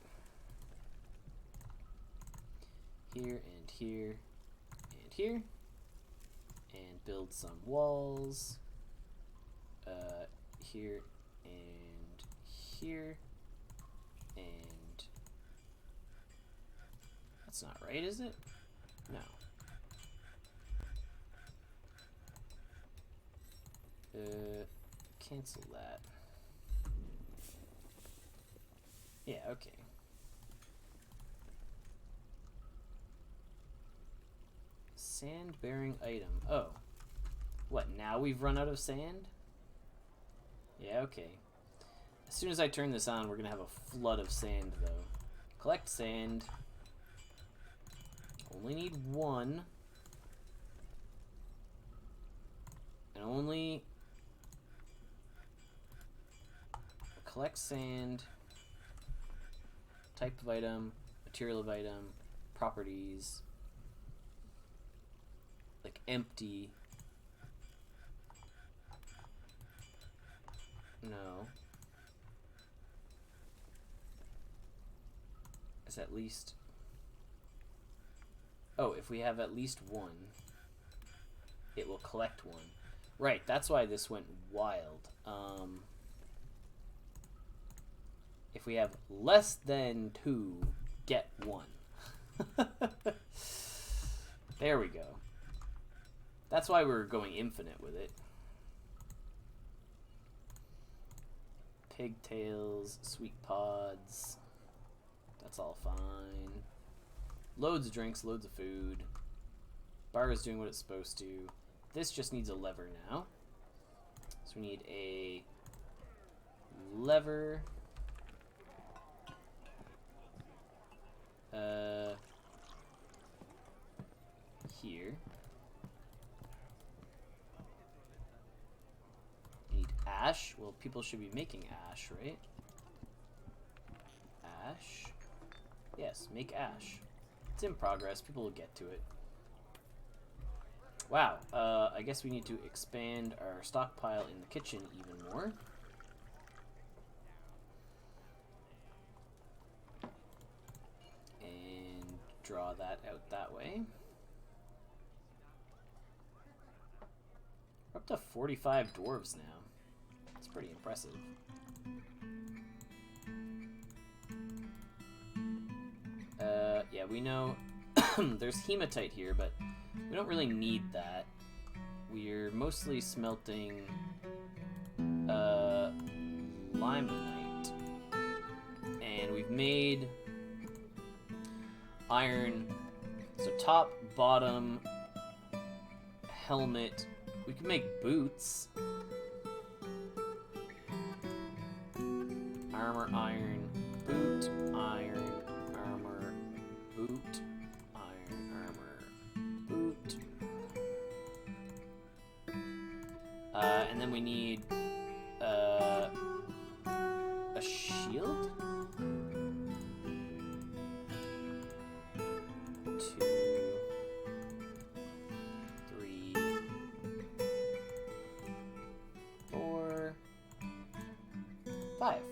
Here and here and here, and build some walls here and here, and that's not right, is it? No. Cancel that. Yeah, okay. Sand-bearing item. Oh. What, now we've run out of sand? Yeah, okay. As soon as I turn this on, we're gonna have a flood of sand, though. Collect sand. Only need one. And only... Collect sand. Type of item. Material of item. Properties. Like, empty. No. Is at least... Oh, if we have at least one, it will collect one. Right, that's why this went wild. If we have less than 2, get 1. There we go. That's why we're going infinite with it. Pigtails, sweet pods. That's all fine. Loads of drinks, loads of food. Bar is doing what it's supposed to. This just needs a lever now. So we need a lever. Here. Need ash. Well, people should be making ash, right? Ash. Yes, make ash. It's in progress. People will get to it. Wow. I guess we need to expand our stockpile in the kitchen even more. And draw that out that way. We're up to 45 dwarves now. That's pretty impressive. Yeah, we know there's hematite here, but we don't really need that. We're mostly smelting limonite. And we've made iron. So top, bottom, helmet. We can make boots. Armor, iron, boot, iron, armor, boot, iron, armor, boot. And then we need a shield? 2, 3, 4, 5.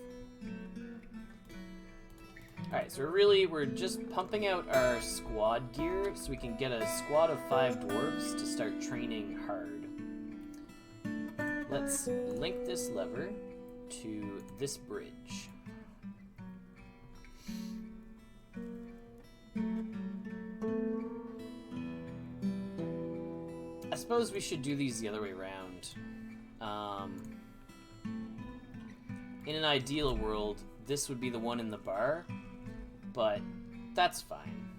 Alright, so we're just pumping out our squad gear so we can get a squad of 5 dwarves to start training hard. Let's link this lever to this bridge. I suppose we should do these the other way around. In an ideal world, this would be the one in the bar, but that's fine.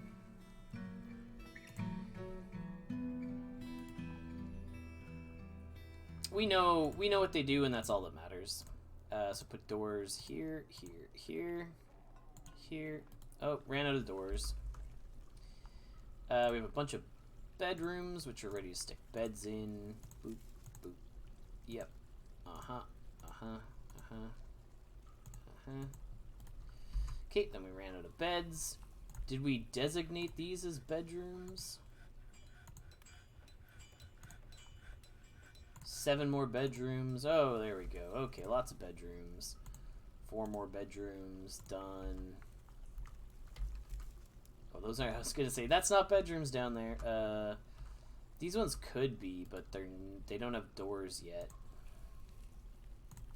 We know what they do, and that's all that matters. So put doors here, here, here, here. Oh, ran out of doors. We have a bunch of bedrooms, which are ready to stick beds in. Boop, boop. Yep. Okay, then we ran out of beds. Did we designate these as bedrooms? 7 more bedrooms. Oh, there we go. Okay, lots of bedrooms. 4 more bedrooms. Done. Oh, those are... I was going to say, that's not bedrooms down there. These ones could be, but they don't have doors yet.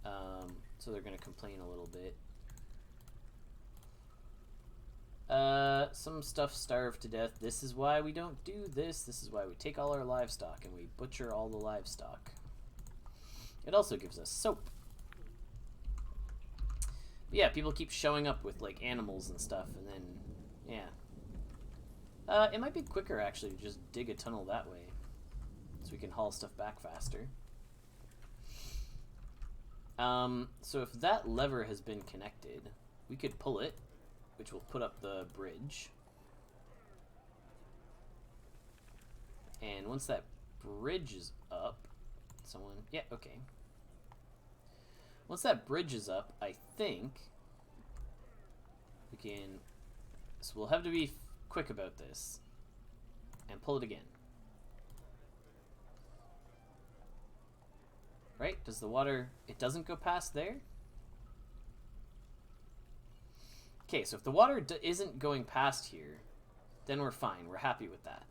So they're going to complain a little bit. Some stuff starved to death. This is why we don't do this. This is why we take all our livestock and we butcher all the livestock. It also gives us soap. But yeah, people keep showing up with like animals and stuff, and then yeah. It might be quicker actually to just dig a tunnel that way, so we can haul stuff back faster. So if that lever has been connected, we could pull it, which will put up the bridge. And once that bridge is up, yeah, okay. Once that bridge is up, I think we can, so we'll have to be quick about this and pull it again. Right? Does the water, it doesn't go past there? Okay, so if the water isn't going past here, then we're fine. We're happy with that.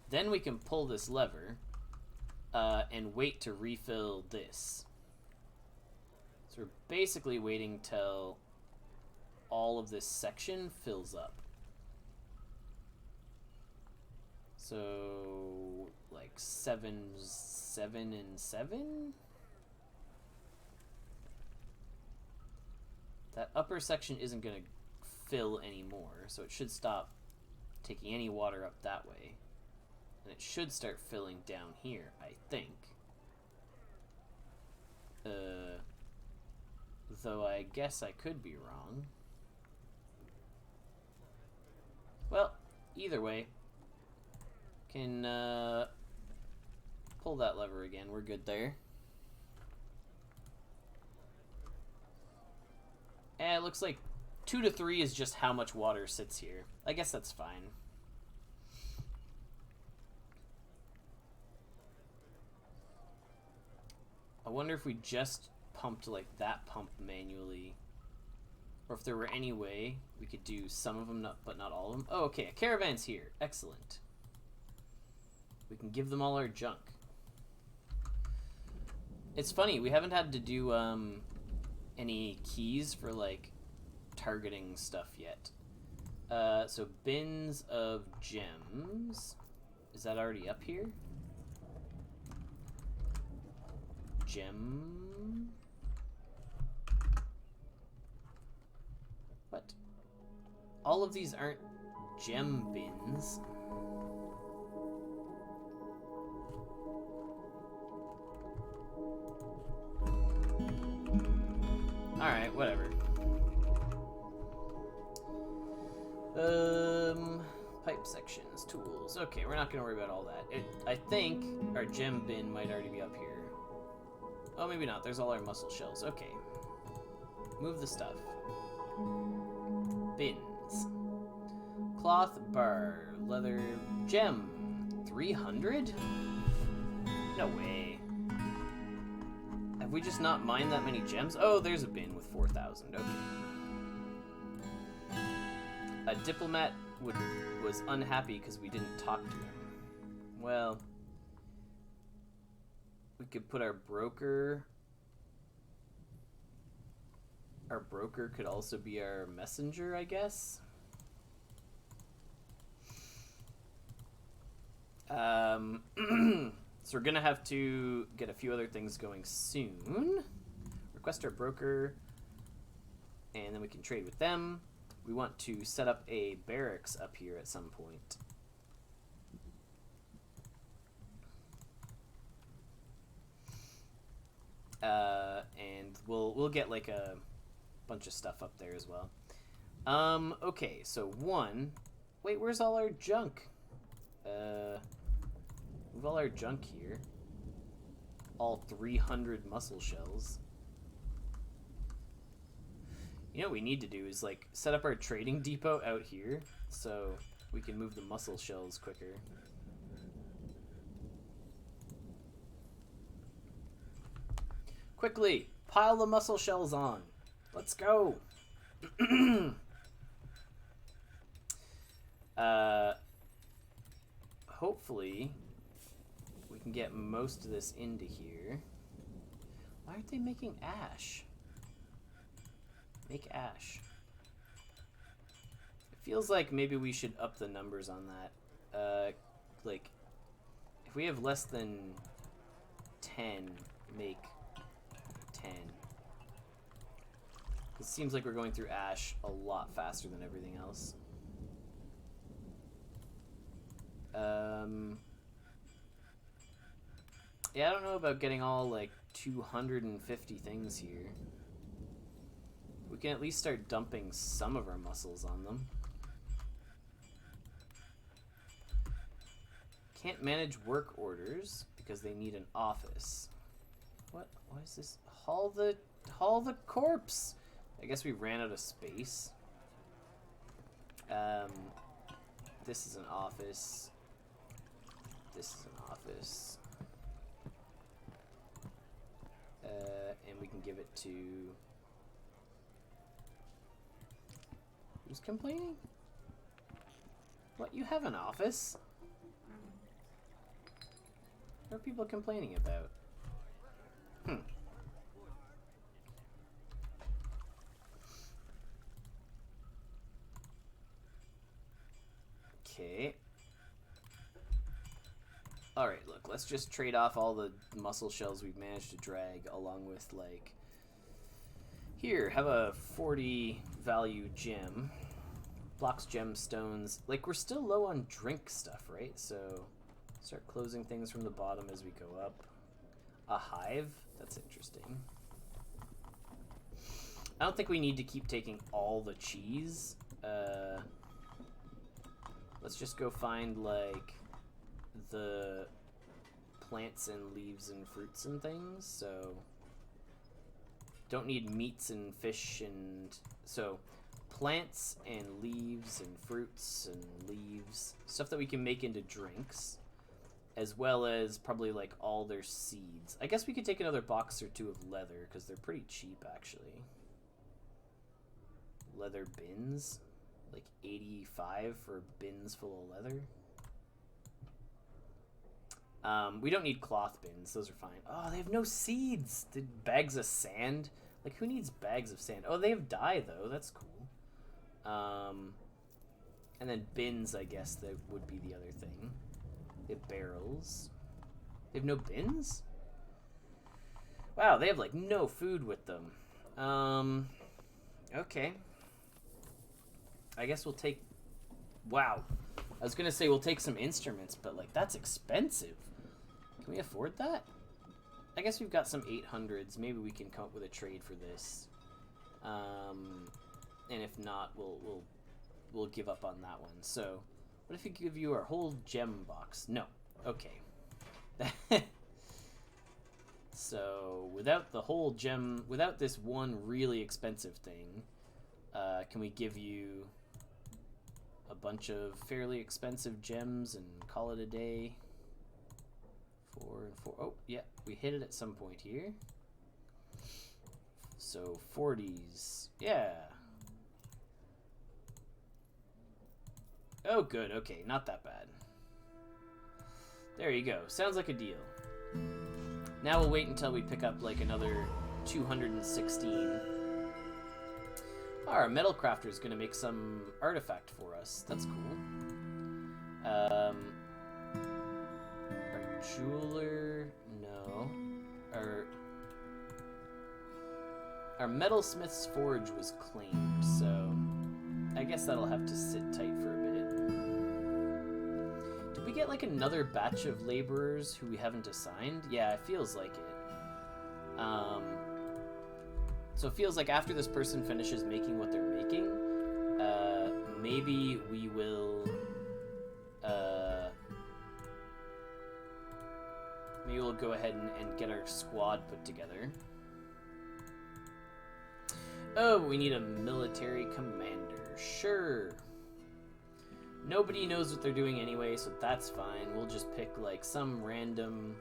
Then we can pull this lever and wait to refill this. So we're basically waiting till all of this section fills up. So like 7, and 7? That upper section isn't going to fill anymore, so it should stop taking any water up that way. And it should start filling down here, I think. Though I guess I could be wrong. Well, either way, can pull that lever again. We're good there. And it looks like 2 to 3 is just how much water sits here. I guess that's fine. I wonder if we just pumped like that pump manually, or if there were any way we could do some of them, but not all of them. Oh, okay, a caravan's here. Excellent. We can give them all our junk. It's funny, we haven't had to do any keys for like targeting stuff yet. So bins of gems. Is that already up here? Gem. What? All of these aren't gem bins. Alright, whatever. Pipe sections, tools. Okay, we're not gonna worry about all that. I think our gem bin might already be up here. Oh, maybe not. There's all our mussel shells. Okay. Move the stuff. Bins. Cloth bar. Leather. Gem. 300? No way. Have we just not mined that many gems? Oh, there's a bin with 4,000. Okay. A diplomat was unhappy because we didn't talk to him. Well, we could put our broker. Our broker could also be our messenger, I guess. So we're gonna have to get a few other things going soon. Request our broker, and then we can trade with them. We want to set up a barracks up here at some point. And we'll get like a bunch of stuff up there as well. Okay, so wait, where's all our junk? Move all our junk here. All 300 mussel shells. You know what we need to do is like set up our trading depot out here so we can move the mussel shells quicker. Quickly, pile the mussel shells on. Let's go. Hopefully, we can get most of this into here. Why aren't they making ash? Make ash. It feels like maybe we should up the numbers on that. Like, if we have less than 10, make 10. It seems like we're going through ash a lot faster than everything else. Yeah, I don't know about getting all, like, 250 things here. We can at least start dumping some of our mussels on them. Can't manage work orders because they need an office. What is this? Haul the corpse. I guess we ran out of space. This is an office. This is an office. And we can give it to... Who's complaining? What, you have an office? What are people complaining about? Okay. Alright, look, let's just trade off all the mussel shells we've managed to drag along with, like... Here, have a 40 value gem. Blocks gemstones. Like, we're still low on drink stuff, right? So, start closing things from the bottom as we go up. A hive? That's interesting. I don't think we need to keep taking all the cheese. Let's just go find, like... the plants and leaves and fruits and things, so don't need meats and fish, and so plants and leaves and fruits and leaves, stuff that we can make into drinks, as well as probably like all their seeds. I guess we could take another box or two of leather because they're pretty cheap actually. Leather bins, like 85 for bins full of leather. We don't need cloth bins. Those are fine. Oh, they have no seeds. Did bags of sand? Like, who needs bags of sand? Oh, they have dye, though. That's cool. And then bins, I guess, that would be the other thing. They have barrels. They have no bins? Wow, they have, like, no food with them. Okay. I guess we'll take... Wow. I was going to say we'll take some instruments, but, like, that's expensive. Can we afford that? I guess we've got some 800s. Maybe we can come up with a trade for this. And if not, we'll give up on that one. So, what if we give you our whole gem box? No. Okay. So, without the whole gem, without this one really expensive thing, can we give you a bunch of fairly expensive gems and call it a day? 4 and 4. Oh, yeah, we hit it at some point here. So 40s. Yeah. Oh, good. Okay, not that bad. There you go. Sounds like a deal. Now we'll wait until we pick up like another 216. Our metal crafter is going to make some artifact for us. That's cool. Our jeweler, no. Our metalsmith's forge was claimed, so I guess that'll have to sit tight for a bit. Did we get like another batch of laborers who we haven't assigned? Yeah, it feels like it. So it feels like after this person finishes making what they're making, maybe we will, maybe we'll go ahead and get our squad put together. Oh, we need a military commander. Sure. Nobody knows what they're doing anyway, so that's fine. We'll just pick like some random,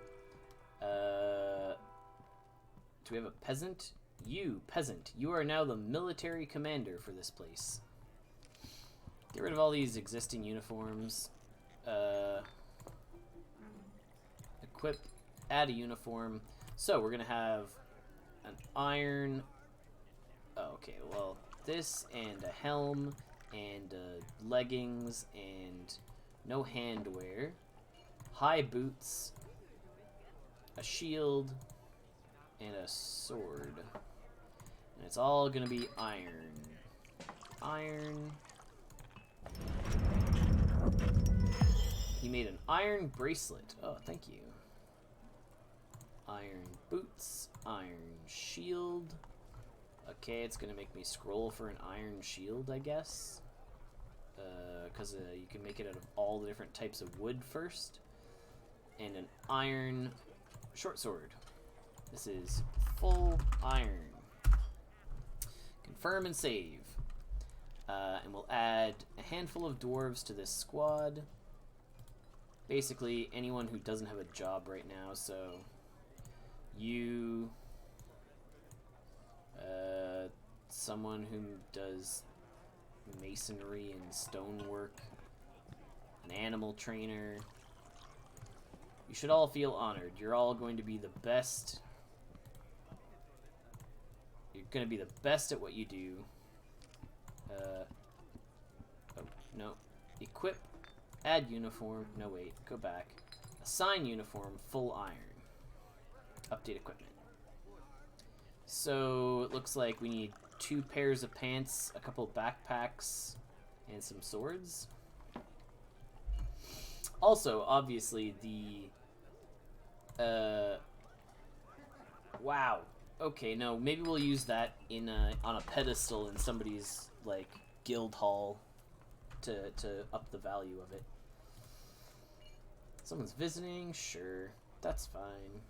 Do we have a peasant? You, peasant, you are now the military commander for this place. Get rid of all these existing uniforms. Equip, add a uniform. So we're gonna have an iron. Oh, okay, well, this and a helm and leggings and no handwear, high boots, a shield, and a sword. And it's all gonna be iron. Iron. He made an iron bracelet. Oh, thank you. Iron boots, iron shield. Okay, it's gonna make me scroll for an iron shield, I guess. Because you can make it out of all the different types of wood first. And an iron short sword. This is full iron. Confirm and save. And we'll add a handful of dwarves to this squad. Basically, anyone who doesn't have a job right now, so you, someone who does masonry and stonework, an animal trainer. You should all feel honored. You're all going to be the best. You're going to be the best at what you do. Oh, no. Equip, add uniform. No, wait, go back. Assign uniform, full iron. Update equipment. So it looks like we need 2 pairs of pants, a couple backpacks, and some swords. Also, obviously, wow. Okay, no, maybe we'll use that in on a pedestal in somebody's, like, guild hall to up the value of it. Someone's visiting? Sure. That's fine.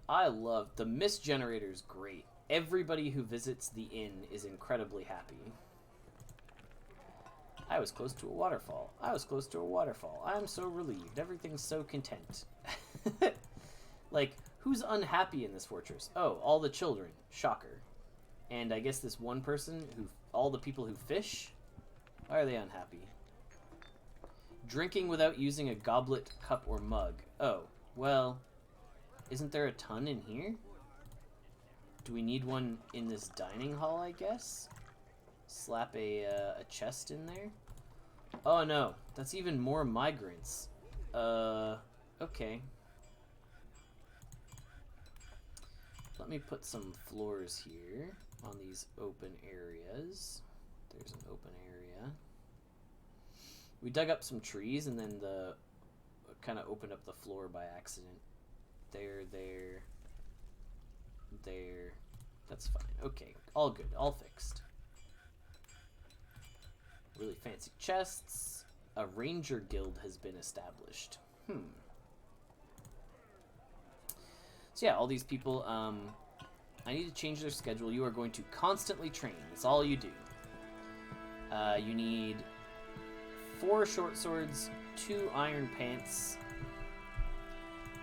I love... The mist generator's great. Everybody who visits the inn is incredibly happy. I was close to a waterfall. I was close to a waterfall. I'm so relieved. Everything's so content. Like, who's unhappy in this fortress? Oh, all the children. Shocker. And I guess this one person who... All the people who fish? Why are they unhappy? Drinking without using a goblet, cup, or mug. Oh, well... Isn't there a ton in here? Do we need one in this dining hall, I guess? Slap a chest in there? Oh no, that's even more migrants. Okay. Let me put some floors here on these open areas. There's an open area. We dug up some trees and then kind of opened up the floor by accident. There. That's fine. Okay, all good, all fixed. Really fancy chests. A ranger guild has been established. So yeah, all these people, I need to change their schedule. You are going to constantly train. That's all you do. You need 4 short swords, 2 iron pants,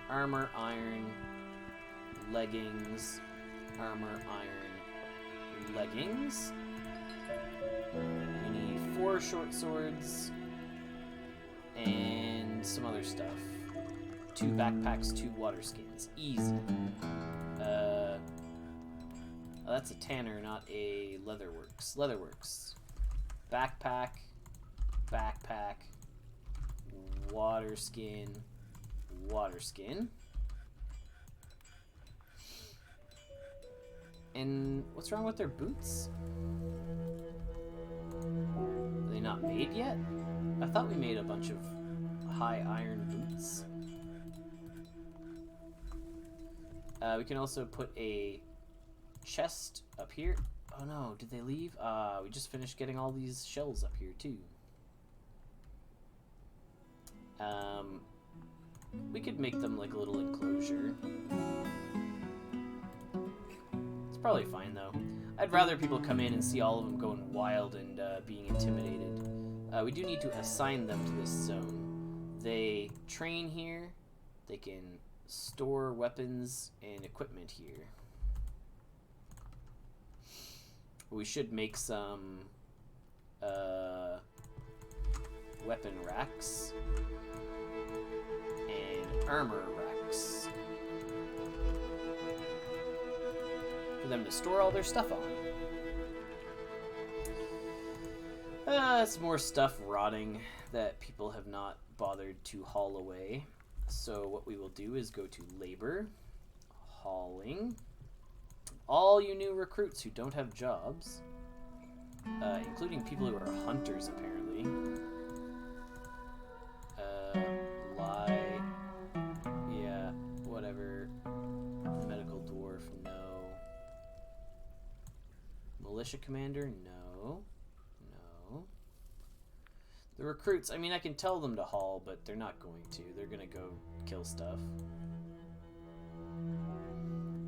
armor, iron, leggings, armor, iron, leggings. You need 4 short swords and some other stuff. 2 backpacks, 2 water skins. Easy. Oh, that's a tanner, not a leatherworks. Leatherworks. Backpack, water skin, water skin. And what's wrong with their boots? Are they not made yet? I thought we made a bunch of high iron boots. We can also put a chest up here. Oh no, did they leave? We just finished getting all these shells up here too. We could make them like a little enclosure. It's probably fine though. I'd rather people come in and see all of them going wild and being intimidated. We do need to assign them to this zone. They train here, They can store weapons and equipment here. We should make some weapon racks and armor racks for them to store all their stuff on. It's more stuff rotting that people have not bothered to haul away. So what we will do is go to labor, hauling. All you new recruits who don't have jobs, including people who are hunters apparently. Lie, yeah, whatever. Medical dwarf, no. Militia commander, no. No. The recruits, I mean, I can tell them to haul, but they're not going to. They're gonna go kill stuff.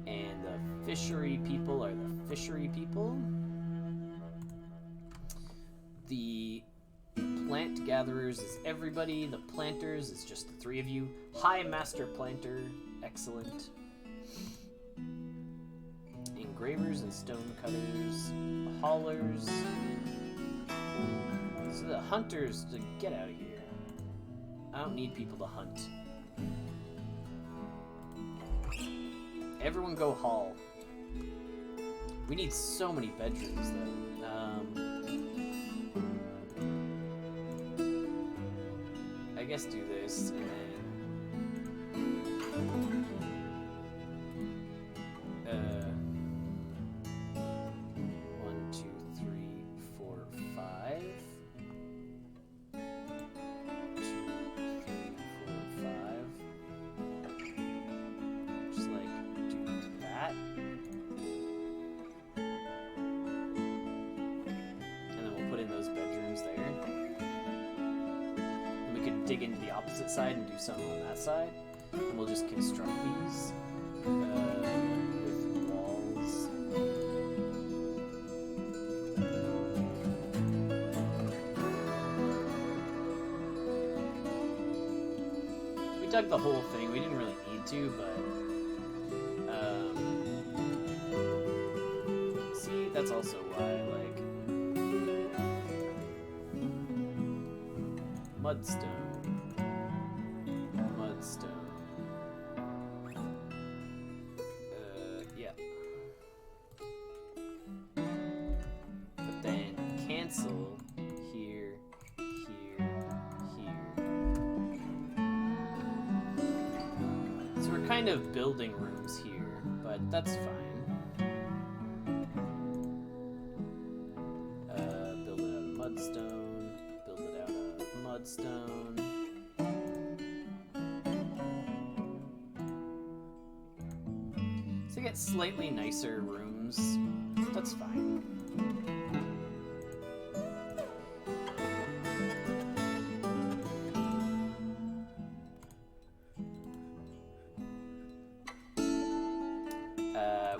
And the fishery people are the fishery people. The plant gatherers is everybody. The planters is just the three of you. High master planter, excellent. Engravers and stone cutters. Haulers. So the hunters, to get out of here. I don't need people to hunt. Everyone go haul. We need so many bedrooms, though. I guess do this, and then... 1, 2, 3, 4, 5. 2, 3, 4, 5. Just like... that. And then we'll put in those bedrooms there. And we could dig into the opposite side and do some on that side. And we'll just construct these with walls. We dug the whole thing. We didn't really need to, but that's also why I like mudstone. Mudstone. Yeah. But then cancel here, here, here. So we're kind of building rooms here, but that's fine. Mudstone, build it out of mudstone. So get slightly nicer rooms. That's fine.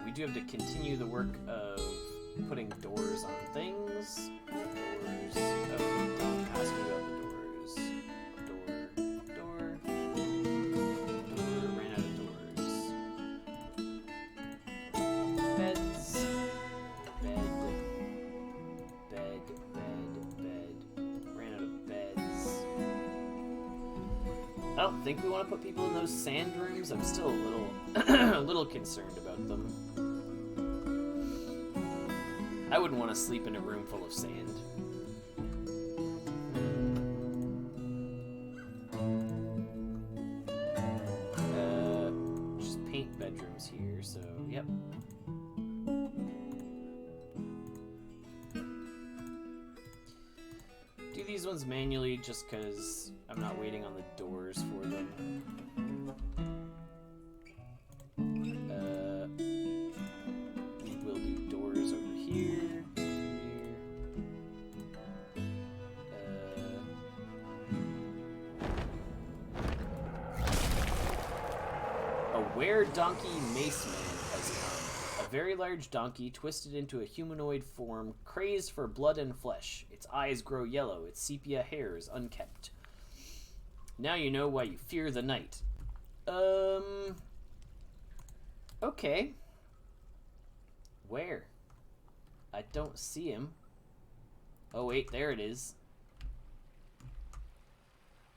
We do have to continue the work of putting doors on things. Doors. Oh, don't ask me about the doors. Door. Ran out of doors. Beds. Bed. Ran out of beds. I don't think we want to put people in those sand rooms. I'm still a little concerned about them. I wouldn't want to sleep in a room full of sand. Just paint bedrooms here, so yep. Do these ones manually just because I'm not waiting on the doors for them. We'll do doors over here. A were-donkey mace man has come. A very large donkey twisted into a humanoid form, crazed for blood and flesh. Its eyes grow yellow, its sepia hair is unkempt. Now you know why you fear the night. Okay. Where? I don't see him. Oh, wait, there it is.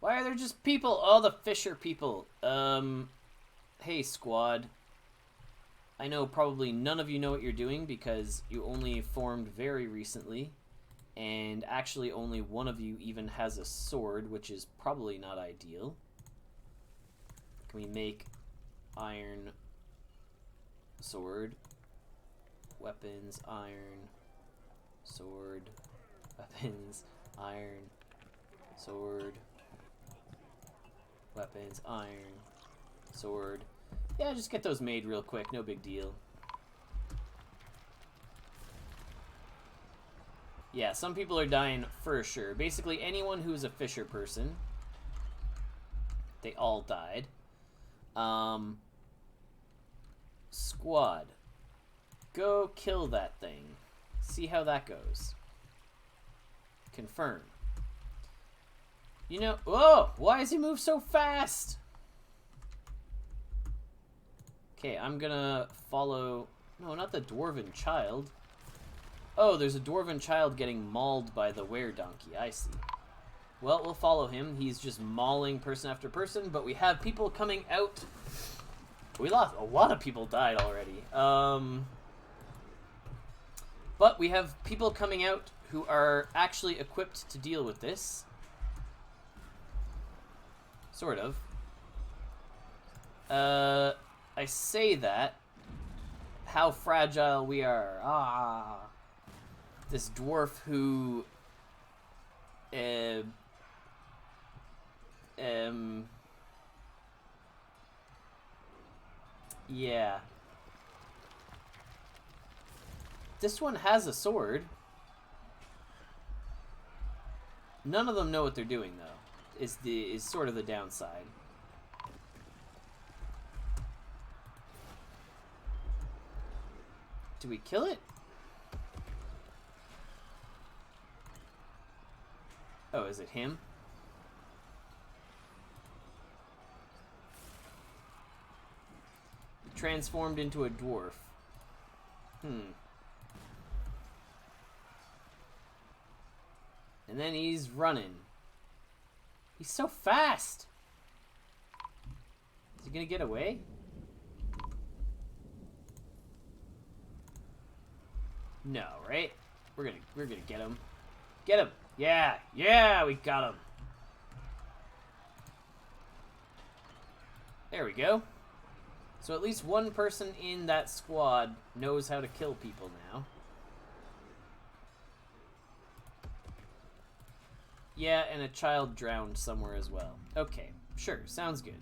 Why are there just people? Oh, the fisher people. Hey, squad. I know probably none of you know what you're doing because you only formed very recently. And actually only one of you even has a sword, which is probably not ideal. Can we make iron sword? Weapons, iron, sword, weapons, iron, sword, weapons, iron, sword. Yeah, just get those made real quick, no big deal. Yeah, some people are dying for sure. Basically, anyone who's a fisher person, they all died. Squad, go kill that thing. See how that goes. Confirm. You know, oh, why does he move so fast? Okay, I'm gonna follow, no, not the dwarven child. Oh, there's a dwarven child getting mauled by the were-donkey, I see. Well, we'll follow him. He's just mauling person after person, but we have people coming out. We lost, a lot of people died already. But we have people coming out who are actually equipped to deal with this. Sort of. I say that. How fragile we are. Ah. This dwarf who... yeah. This one has a sword. None of them know what they're doing, though. Is sort of the downside. Do we kill it? Oh, is it him? Transformed into a dwarf. And then he's running. He's so fast. Is he gonna get away? No, right? We're gonna get him. Get him. Yeah, we got him. There we go. So at least one person in that squad knows how to kill people now. Yeah, and a child drowned somewhere as well. Okay, sure, sounds good.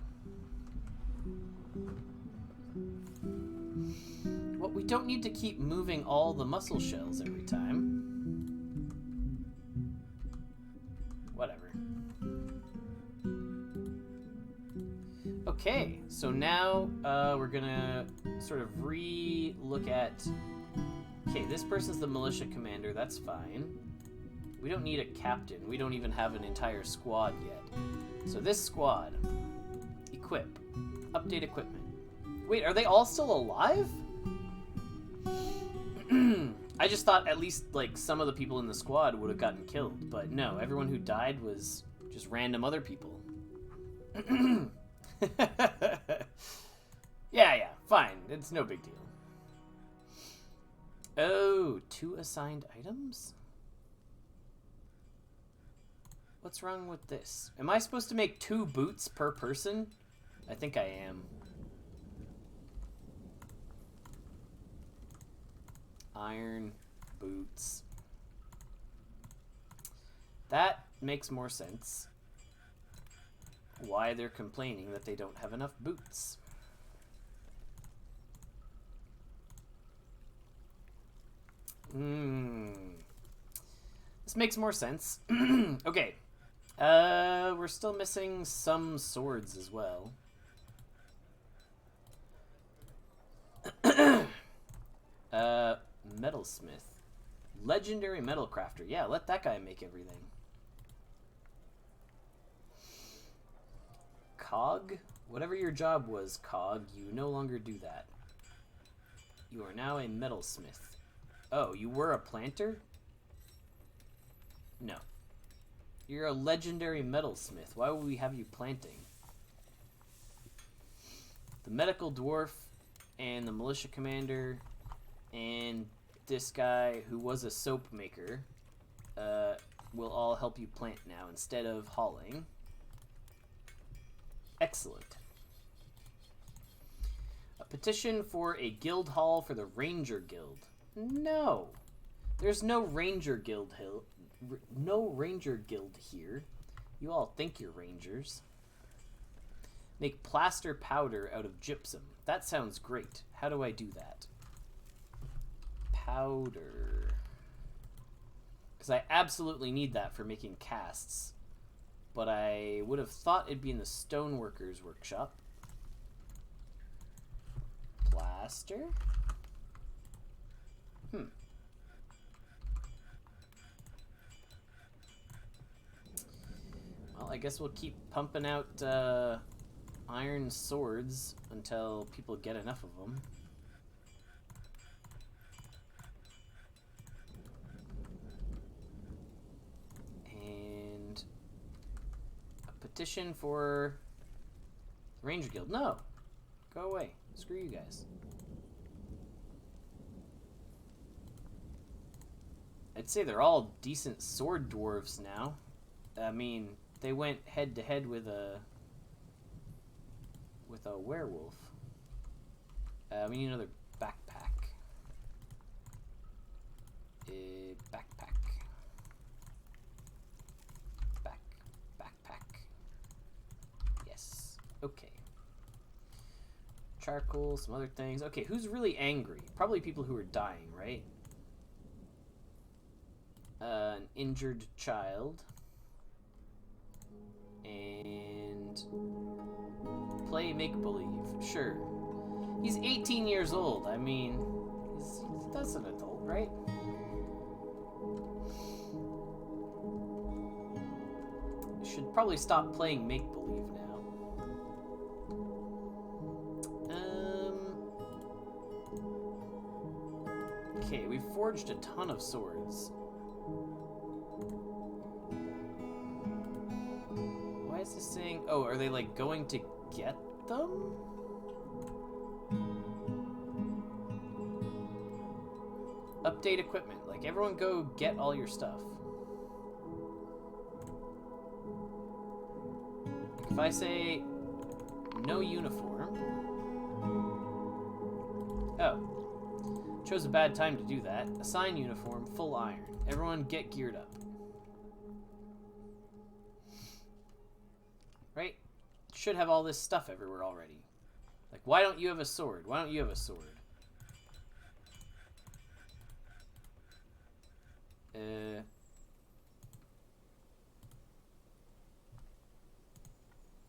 Well, we don't need to keep moving all the mussel shells every time. Whatever. Okay, so now we're gonna sort of re-look at... Okay, this person's the militia commander, that's fine. We don't need a captain. We don't even have an entire squad yet. So this squad, equip, update equipment. Wait, are they all still alive? I just thought at least like some of the people in the squad would have gotten killed, but no, everyone who died was just random other people. Yeah, fine. It's no big deal. Oh, 2 assigned items? What's wrong with this? Am I supposed to make 2 boots per person? I think I am. Iron boots. That makes more sense. Why they're complaining that they don't have enough boots. This makes more sense. Okay. We're still missing some swords as well. Metalsmith. Legendary metal crafter. Yeah, let that guy make everything. Cog? Whatever your job was, Cog, you no longer do that. You are now a metalsmith. Oh, you were a planter? No. You're a legendary metalsmith. Why would we have you planting? The medical dwarf and the militia commander and this guy who was a soap maker will all help you plant now instead of hauling. Excellent. A petition for a guild hall for the Ranger Guild. No. There's no Ranger Guild here. You all think you're rangers. Make plaster powder out of gypsum. That sounds great. How do I do that? Powder. Because I absolutely need that for making casts. But I would have thought it'd be in the stoneworkers workshop. Plaster? Well, I guess we'll keep pumping out iron swords until people get enough of them. And a petition for the Ranger Guild. No! Go away. Screw you guys. I'd say they're all decent sword dwarves now. I mean, they went head to head with a werewolf. We need another backpack. Backpack. Backpack. Yes. Okay. Charcoal, some other things. Okay, who's really angry? Probably people who are dying, right? An injured child. And play make-believe. Sure. He's 18 years old. I mean, that's an adult, right? Should probably stop playing make-believe now. Okay, we've forged a ton of swords. Why is this saying... Oh, are they, like, going to get them? Update equipment. Like, everyone go get all your stuff. If I say no uniform... Oh. Chose a bad time to do that. Assign uniform, full iron. Everyone get geared up. Right? Should have all this stuff everywhere already. Like, why don't you have a sword? Why don't you have a sword?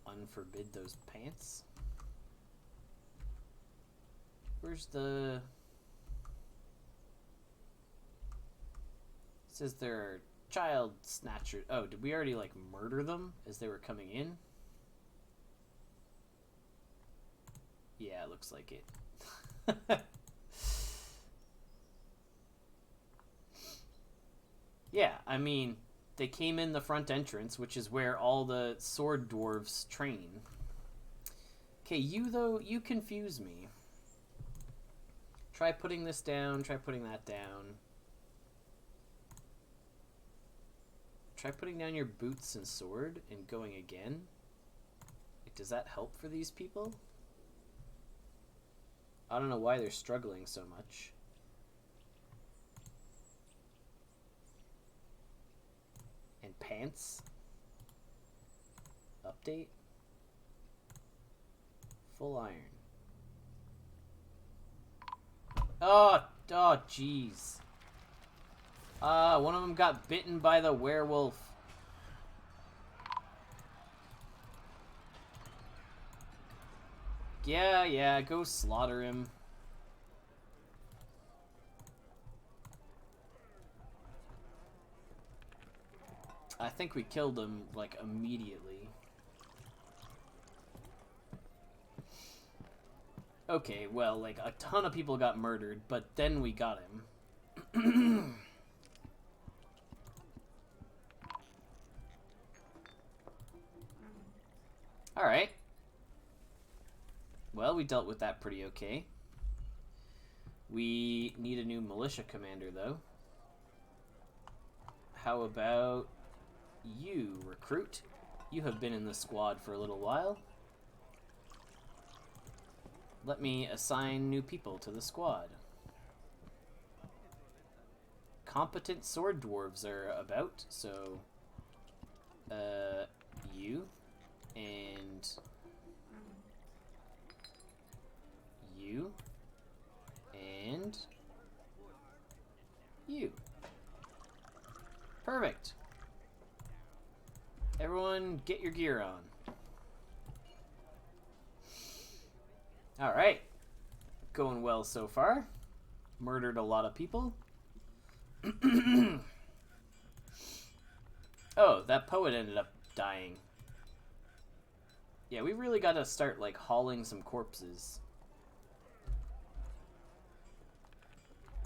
Unforbid those pants. Where's the... It says there are child snatchers. Oh, did we already, like, murder them as they were coming in? Yeah, it looks like it. Yeah, I mean, they came in the front entrance, which is where all the sword dwarves train. Okay, you, though, you confuse me. Try putting this down, try putting that down. Try putting down your boots and sword and going again. Like, does that help for these people? I don't know why they're struggling so much. And pants. Update. Full iron. Oh, jeez. One of them got bitten by the werewolf. Yeah, go slaughter him. I think we killed him, like, immediately. Okay, well, like, a ton of people got murdered, but then we got him. Alright. Well, we dealt with that pretty okay. We need a new militia commander, though. How about you, recruit? You have been in the squad for a little while. Let me assign new people to the squad. Competent sword dwarves are about, so you and you and you. Perfect. Everyone get your gear on. Alright. Going well so far. Murdered a lot of people. Oh, that poet ended up dying. Yeah, we really gotta start, like, hauling some corpses.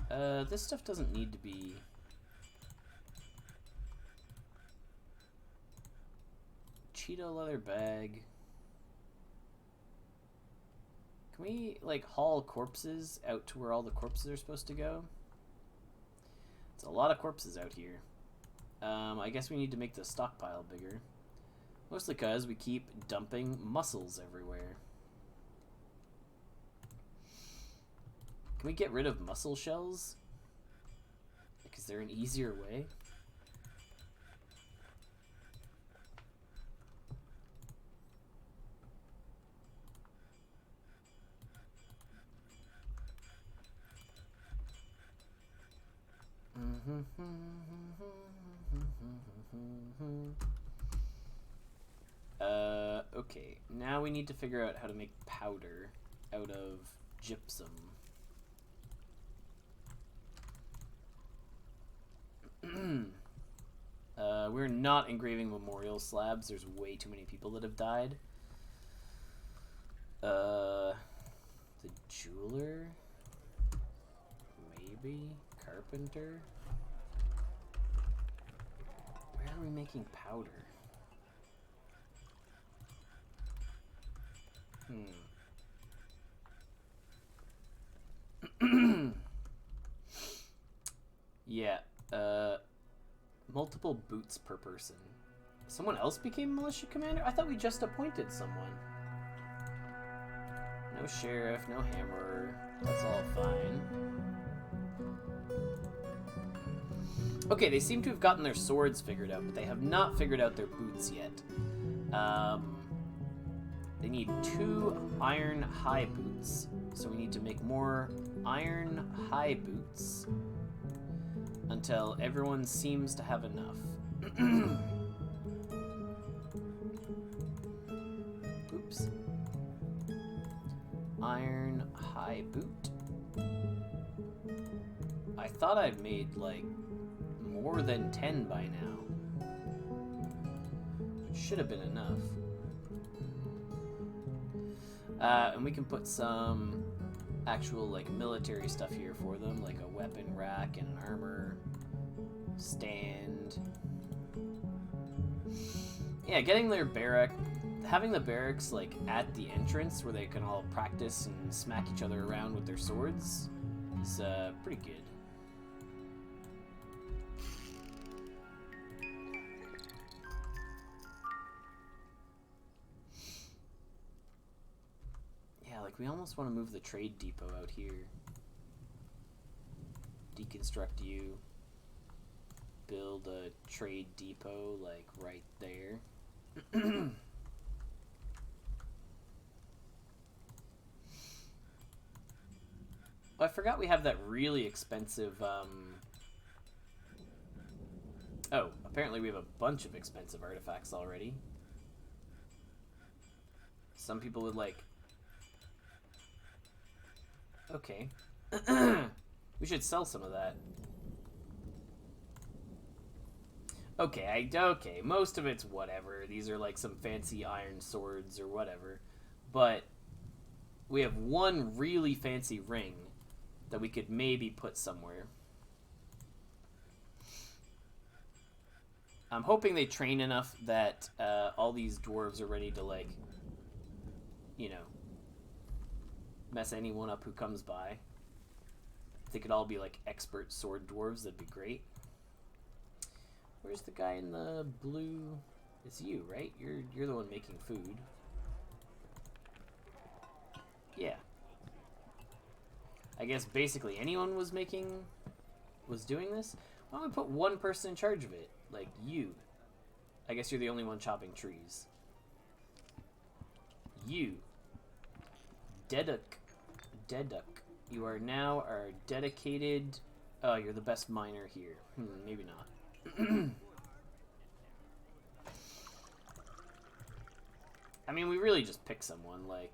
This stuff doesn't need to be... Cheetah leather bag. Can we, like, haul corpses out to where all the corpses are supposed to go? It's a lot of corpses out here. I guess we need to make the stockpile bigger. Mostly because we keep dumping mussels everywhere. Can we get rid of mussel shells? Like, is there an easier way? Okay. Now we need to figure out how to make powder out of gypsum. We're not engraving memorial slabs. There's way too many people that have died. The jeweler? Maybe? Carpenter? Where are we making powder? Yeah, multiple boots per person. Someone else became militia commander? I thought we just appointed someone. No sheriff, no hammerer. That's all fine. Okay, they seem to have gotten their swords figured out, but they have not figured out their boots yet. They need 2 iron high boots, so we need to make more iron high boots until everyone seems to have enough. Oops. Iron high boot. I thought I'd made, like, more than 10 by now. It should have been enough. And we can put some actual, like, military stuff here for them, like a weapon rack and an armor stand. Yeah, getting their having the barracks, like, at the entrance where they can all practice and smack each other around with their swords is pretty good. Like, we almost want to move the trade depot out here. Deconstruct you. Build a trade depot, like, right there. Oh, I forgot we have that really expensive, Oh, apparently we have a bunch of expensive artifacts already. Some people would, like... Okay. We should sell some of that. Okay, okay, most of it's whatever. These are like some fancy iron swords or whatever. But we have one really fancy ring that we could maybe put somewhere. I'm hoping they train enough that all these dwarves are ready to, like, you know, mess anyone up who comes by. If they could all be, like, expert sword dwarves, that'd be great. Where's the guy in the blue? It's you, right? You're the one making food. Yeah. I guess basically anyone was doing this. Why don't we put one person in charge of it? Like you. I guess you're the only one chopping trees. You. Deduk. You are now our dedicated... Oh, you're the best miner here. Maybe not. I mean, we really just pick someone, like...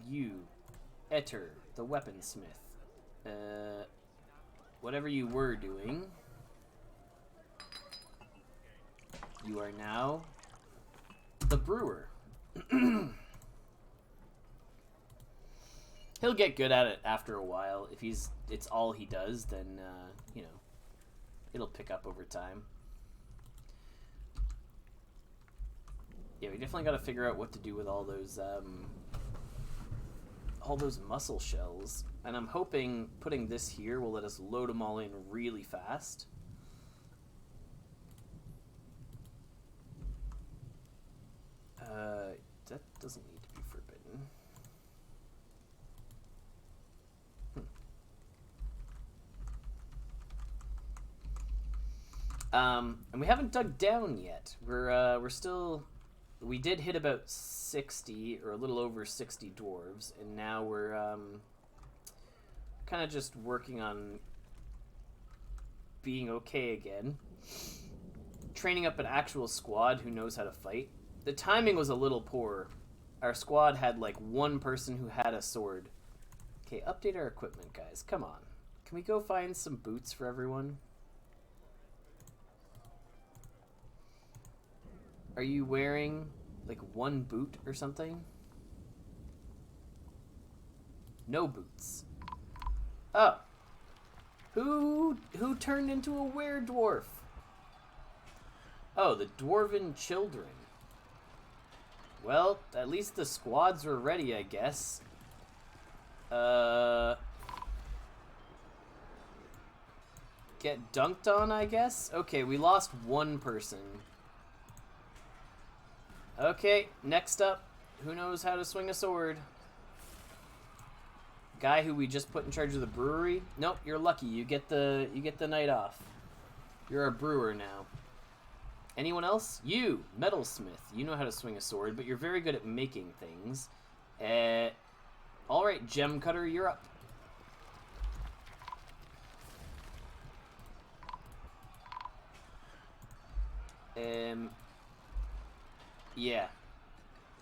you. Etter, the weaponsmith. Whatever you were doing... You are now... the brewer. He'll get good at it after a while. If it's all he does, then, you know, it'll pick up over time. Yeah, we definitely got to figure out what to do with all those mussel shells. And I'm hoping putting this here will let us load them all in really fast. That doesn't need to be forbidden. And we haven't dug down yet. We're still... We did hit about 60, or a little over 60 dwarves, and now we're kind of just working on being okay again. Training up an actual squad who knows how to fight. The timing was a little poor. Our squad had like one person who had a sword. Okay, update our equipment, guys. Come on. Can we go find some boots for everyone? Are you wearing like one boot or something? No boots. Oh. Who turned into a were-dwarf? Oh, the dwarven children. Well, at least the squads were ready, I guess. Get dunked on, I guess? Okay, we lost one person. Okay, next up. Who knows how to swing a sword? Guy who we just put in charge of the brewery? Nope, you're lucky. You get the night off. You're a brewer now. Anyone else? You, metalsmith. You know how to swing a sword, but you're very good at making things. All right, gem cutter, you're up. Yeah.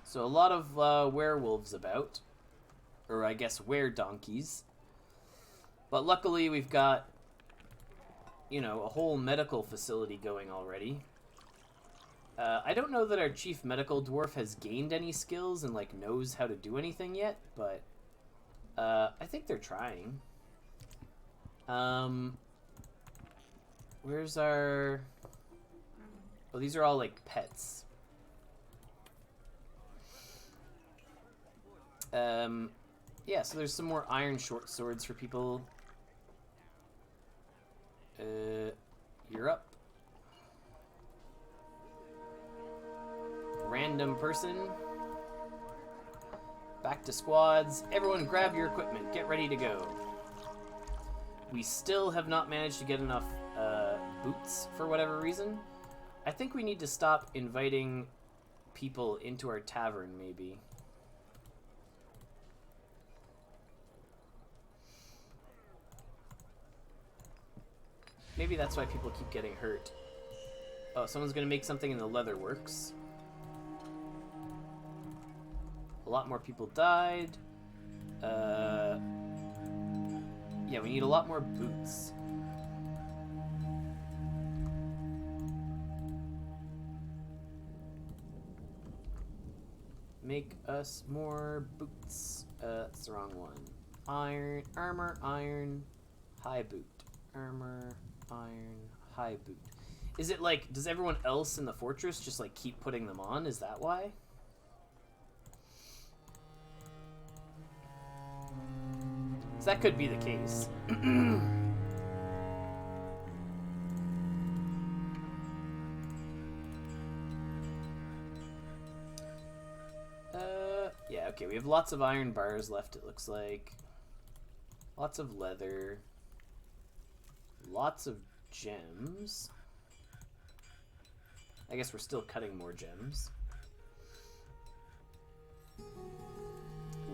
So a lot of werewolves about. Or I guess were-donkeys. But luckily we've got, you know, a whole medical facility going already. I don't know that our chief medical dwarf has gained any skills and, like, knows how to do anything yet, but I think they're trying. Where's our... Oh, these are all, like, pets. Yeah, so there's some more iron short swords for people. You're up. Random person. Back to squads. Everyone grab your equipment. Get ready to go. We still have not managed to get enough boots for whatever reason. I think we need to stop inviting people into our tavern, maybe. Maybe that's why people keep getting hurt. Oh, someone's gonna make something in the leather works. A lot more people died. Yeah, we need a lot more boots. make us more boots. That's the wrong one. Iron, armor, iron, high boot. Armor, iron, high boot. Is it like, does everyone else in the fortress just like keep putting them on? Is that why? So that could be the case. Yeah, okay, we have lots of iron bars left, it looks like. Lots of leather. Lots of gems. I guess we're still cutting more gems. A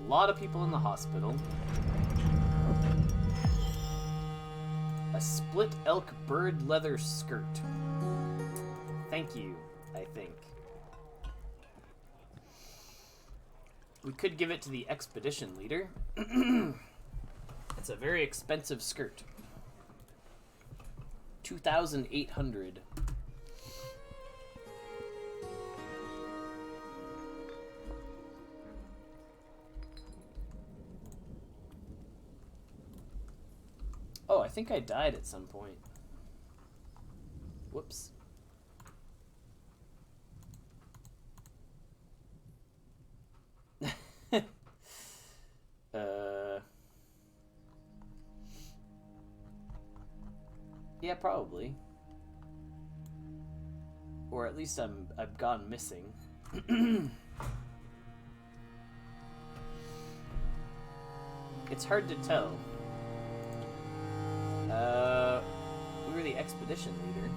lot of people in the hospital. A split elk bird leather skirt. Thank you, I think. We could give it to the expedition leader. It's a very expensive skirt. 2,800. Oh, I think I died at some point. Whoops. Yeah, probably. Or at least I've gone missing. It's hard to tell. We were the expedition leader.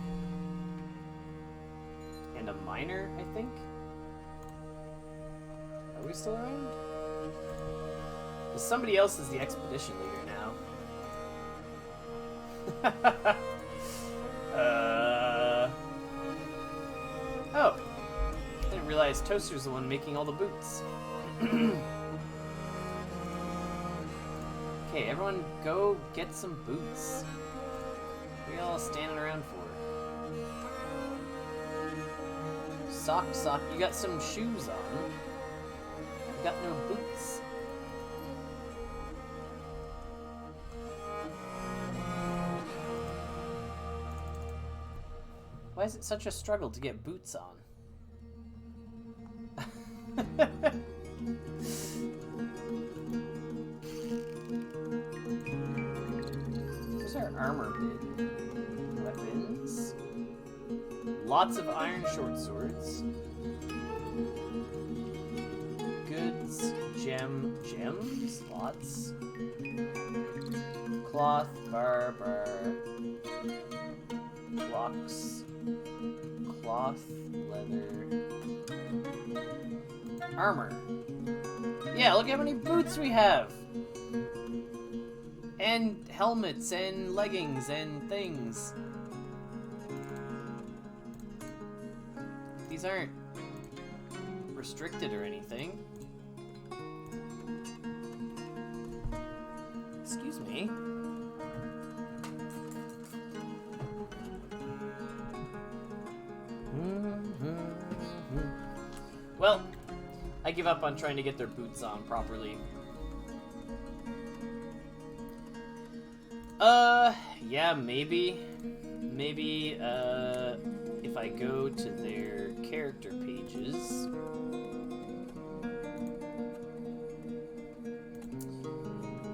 And a miner, I think? Are we still around? Because somebody else is the expedition leader now. Oh. I didn't realize Toaster's the one making all the boots. Okay, everyone go get some boots. What are you all standing around for? Sock. You got some shoes on. You got no boots. Why is it such a struggle to get boots on? Where's our armor bin? Weapons. Lots of iron short swords. Goods. Gems. Lots. Cloth. Bar. Blocks. Cloth. Leather. Armor. Yeah, look how many boots we have! And helmets and leggings and things. These aren't restricted or anything. Excuse me. Well, I give up on trying to get their boots on properly. Yeah, maybe. Maybe, if I go to their character pages.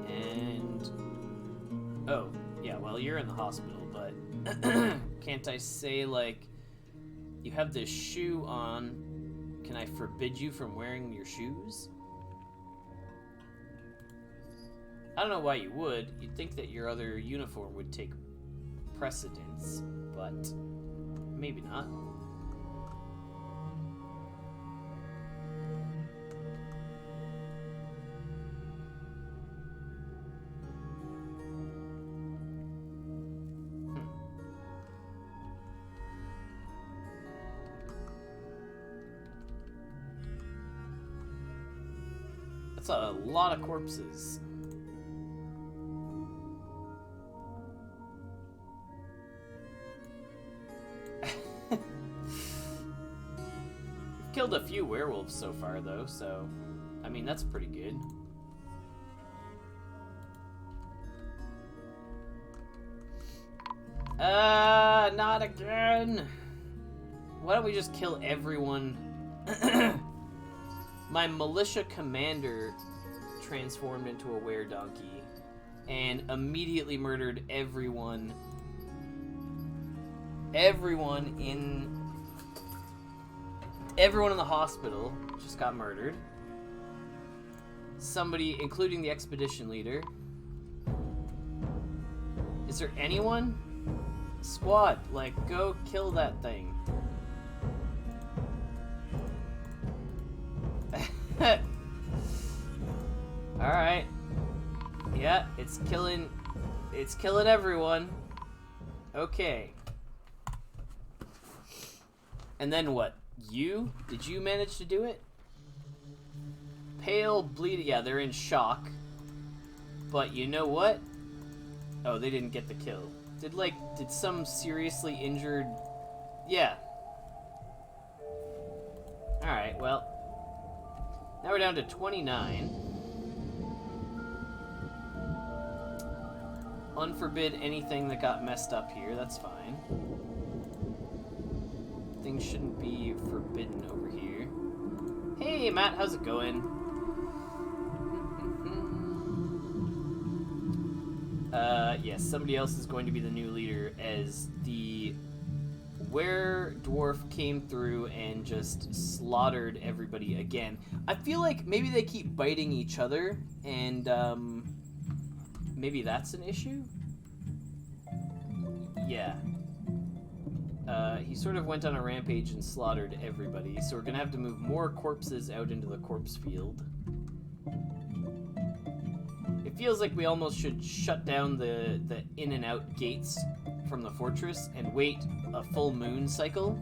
And... oh, yeah, well, you're in the hospital, but... can't I say, like, you have this shoe on, can I forbid you from wearing your shoes? I don't know why you would. You'd think that your other uniform would take precedence, but maybe not. That's a lot of corpses. killed a few werewolves so far, though, so... I mean, that's pretty good. Not again! Why don't we just kill everyone? My militia commander transformed into a were-donkey and immediately murdered everyone. Everyone in the hospital just got murdered. Somebody, including the expedition leader. Is there anyone? Squad, like, go kill that thing. Alright. Yeah, it's killing everyone. Okay. And then what? You? Did you manage to do it? Pale, bleeding. Yeah, they're in shock. But you know what? Oh, they didn't get the kill. Did some seriously injured... Yeah. Alright, well. Now we're down to 29. Unforbid anything that got messed up here, that's fine. Things shouldn't be forbidden over here. Hey, Matt, how's it going? Yes, somebody else is going to be the new leader as the Dwarf came through and just slaughtered everybody again. I feel like maybe they keep biting each other, and maybe that's an issue? Yeah. He sort of went on a rampage and slaughtered everybody, so we're gonna have to move more corpses out into the corpse field. It feels like we almost should shut down the in and out gates from the fortress and wait a full moon cycle.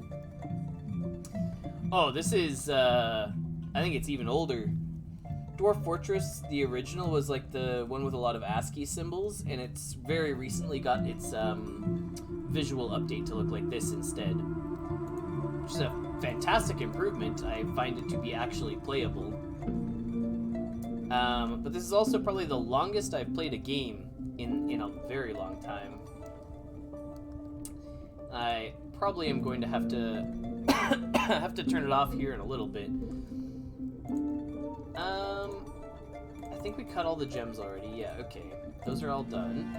Oh, this is, I think it's even older. Dwarf Fortress, the original, was like the one with a lot of ASCII symbols, and it's very recently got its visual update to look like this instead. Which is a fantastic improvement. I find it to be actually playable. But this is also probably the longest I've played a game in a very long time. I probably am going to have to have to turn it off here in a little bit. I think we cut all the gems already. Yeah, okay. Those are all done.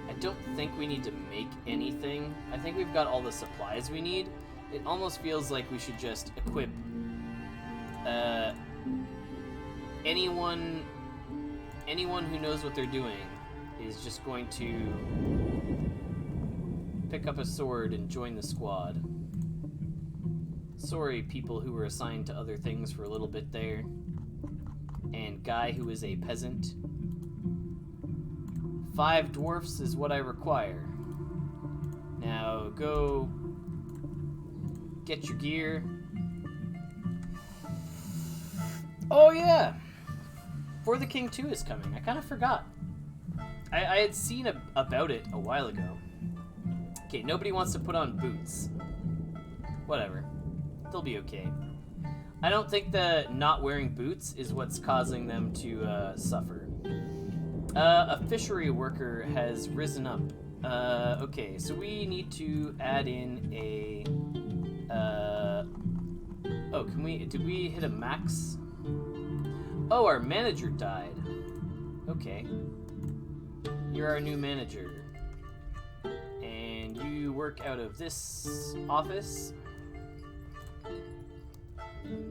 I don't think we need to make anything. I think we've got all the supplies we need. It almost feels like we should just equip anyone who knows what they're doing is just going to pick up a sword and join the squad. Sorry, people who were assigned to other things for a little bit there. And guy who is a peasant. 5 dwarfs is what I require. Now go get your gear. Oh yeah! For the King 2 is coming. I kind of forgot. I had seen about it a while ago. Okay, nobody wants to put on boots. Whatever. They'll be okay. I don't think the not wearing boots is what's causing them to suffer. A fishery worker has risen up. Okay, so we need to add in a... oh, did we hit a max? Oh, our manager died. Okay. You're our new manager. And you work out of this office.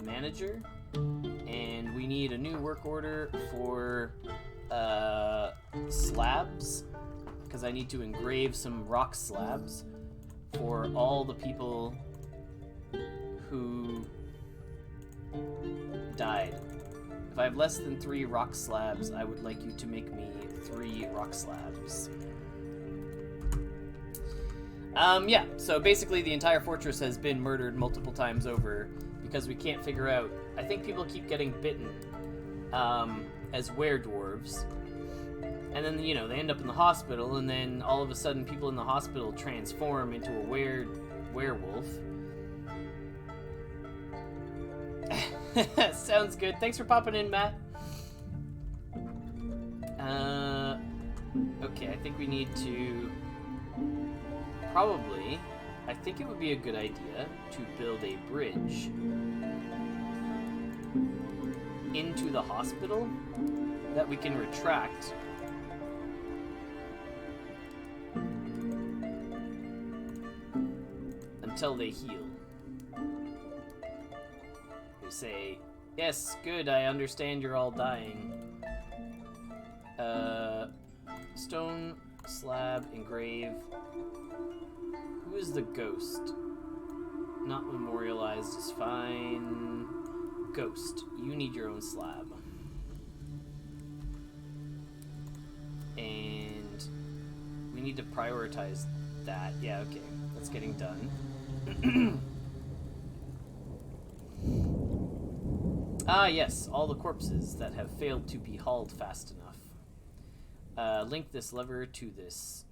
Manager. And we need a new work order for slabs, because I need to engrave some rock slabs for all the people who died. If I have less than 3 rock slabs, I would like you to make me 3 rock slabs. Yeah, so basically the entire fortress has been murdered multiple times over because we can't figure out... I think people keep getting bitten as were-dwarves. And then, you know, they end up in the hospital, and then all of a sudden people in the hospital transform into a werewolf. Sounds good. Thanks for popping in, Matt. Okay, I think we need to probably, I think it would be a good idea to build a bridge into the hospital that we can retract until they heal. We say, yes, good, I understand you're all dying. Stone, slab, engrave. Who is the ghost? Not memorialized is fine. Ghost, you need your own slab. And we need to prioritize that. Yeah, okay, that's getting done. Ah, yes, all the corpses that have failed to be hauled fast enough. Link this lever to this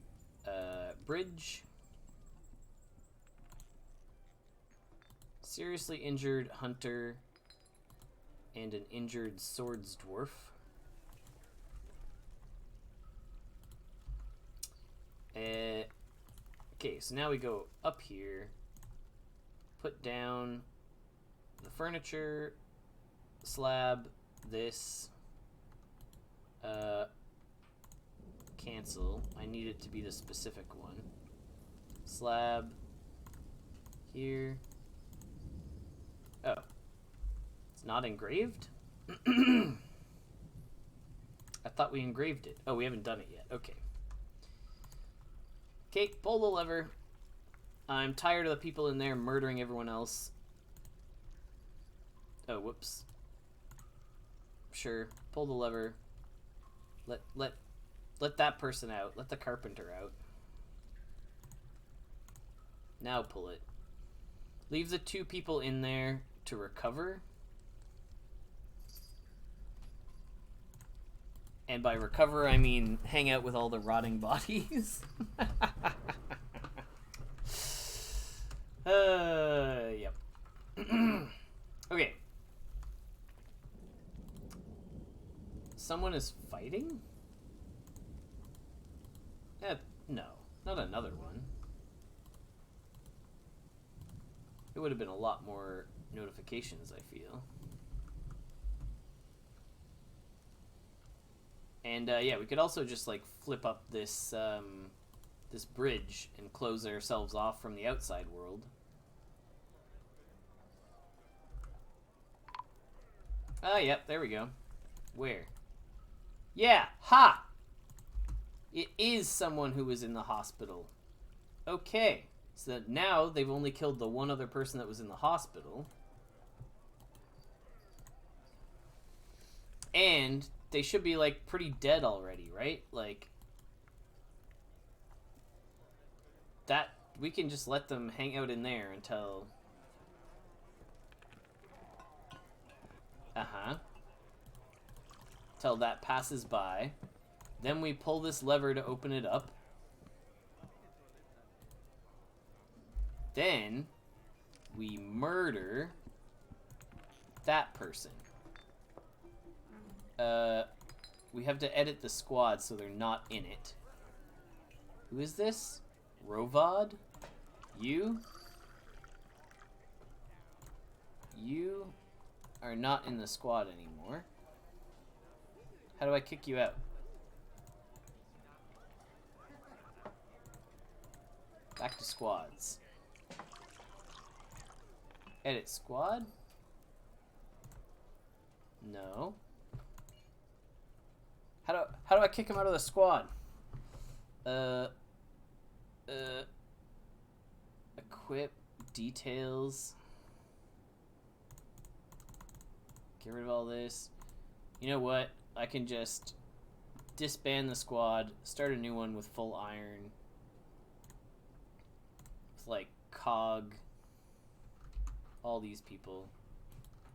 bridge. Seriously injured hunter and an injured swords dwarf. Okay, so now we go up here, put down the furniture, slab, this, cancel. I need it to be the specific one. Slab, here. Oh, it's not engraved? I thought we engraved it. Oh, we haven't done it yet. Okay. Okay, pull the lever. I'm tired of the people in there murdering everyone else. Oh, whoops. Sure, pull the lever. Let that person out. Let the carpenter out. Now pull it. Leave the two people in there to recover. And by recover, I mean hang out with all the rotting bodies. Yep. Okay. Someone is fighting? No, not another one. It would have been a lot more notifications, I feel. And yeah, we could also just like flip up this this bridge and close ourselves off from the outside world. Ah, yep, there we go. Where? Yeah, ha! It is someone who was in the hospital. Okay, so now they've only killed the one other person that was in the hospital. And they should be, like, pretty dead already, right? Like, that, we can just let them hang out in there until... Till that passes by. Then we pull this lever to open it up. Then we murder that person. We have to edit the squad so they're not in it. Who is this? Rovad? You? You are not in the squad anymore. How do I kick you out? Back to squads. Edit squad? No. How do I kick him out of the squad? Equip details. Get rid of all this. You know what? I can just disband the squad, start a new one with full iron. With like Cog. All these people.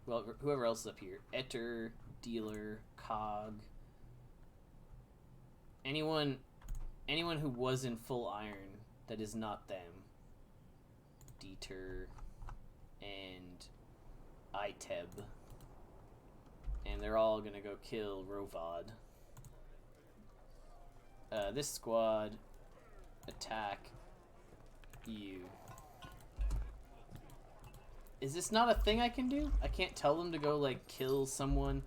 Well, whoever else is up here. Etter, Dealer, Cog. Anyone who was in full iron that is not them. Dieter and Iteb. And they're all gonna go kill Rovad. This squad, attack you. Is this not a thing I can do? I can't tell them to go, like, kill someone.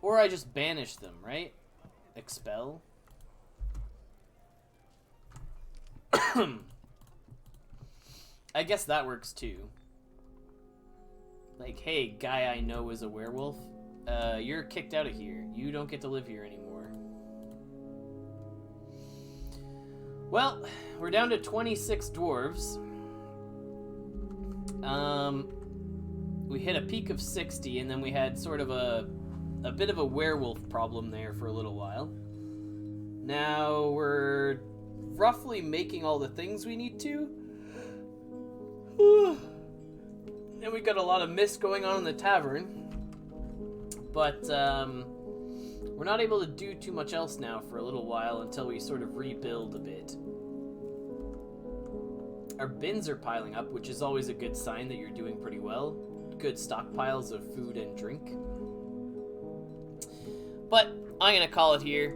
Or I just banish them, right? Expel. I guess that works too. Like, hey, guy I know is a werewolf. You're kicked out of here. You don't get to live here anymore. Well, we're down to 26 dwarves. We hit a peak of 60, and then we had sort of a bit of a werewolf problem there for a little while. Now we're roughly making all the things we need to. And we got a lot of mist going on in the tavern. But we're not able to do too much else now for a little while until we sort of rebuild a bit. Our bins are piling up, which is always a good sign that you're doing pretty well. Good stockpiles of food and drink. But I'm going to call it here.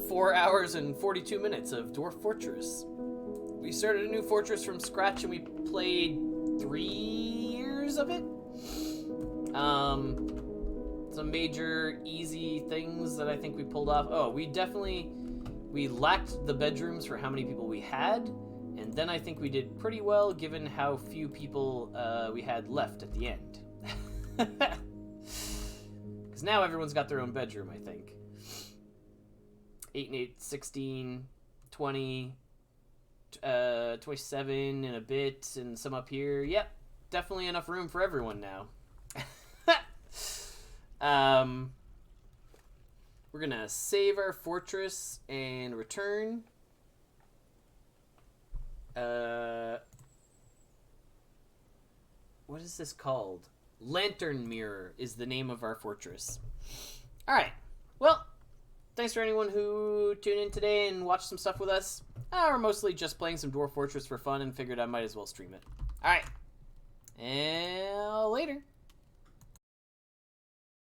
4 hours and 42 minutes of Dwarf Fortress. We started a new fortress from scratch and we played 3 years of it. Some major easy things that I think we pulled off. Oh, we lacked the bedrooms for how many people we had. And then I think we did pretty well given how few people we had left at the end. Because now everyone's got their own bedroom, I think. 8 and 8, 16, 20, 27 and a bit, and some up here. Yep, definitely enough room for everyone now. We're gonna save our fortress and return. What is this called? Lantern Mirror is the name of our fortress. Alright, well, thanks for anyone who tuned in today and watched some stuff with us. We're mostly just playing some Dwarf Fortress for fun and figured I might as well stream it. Alright, and later.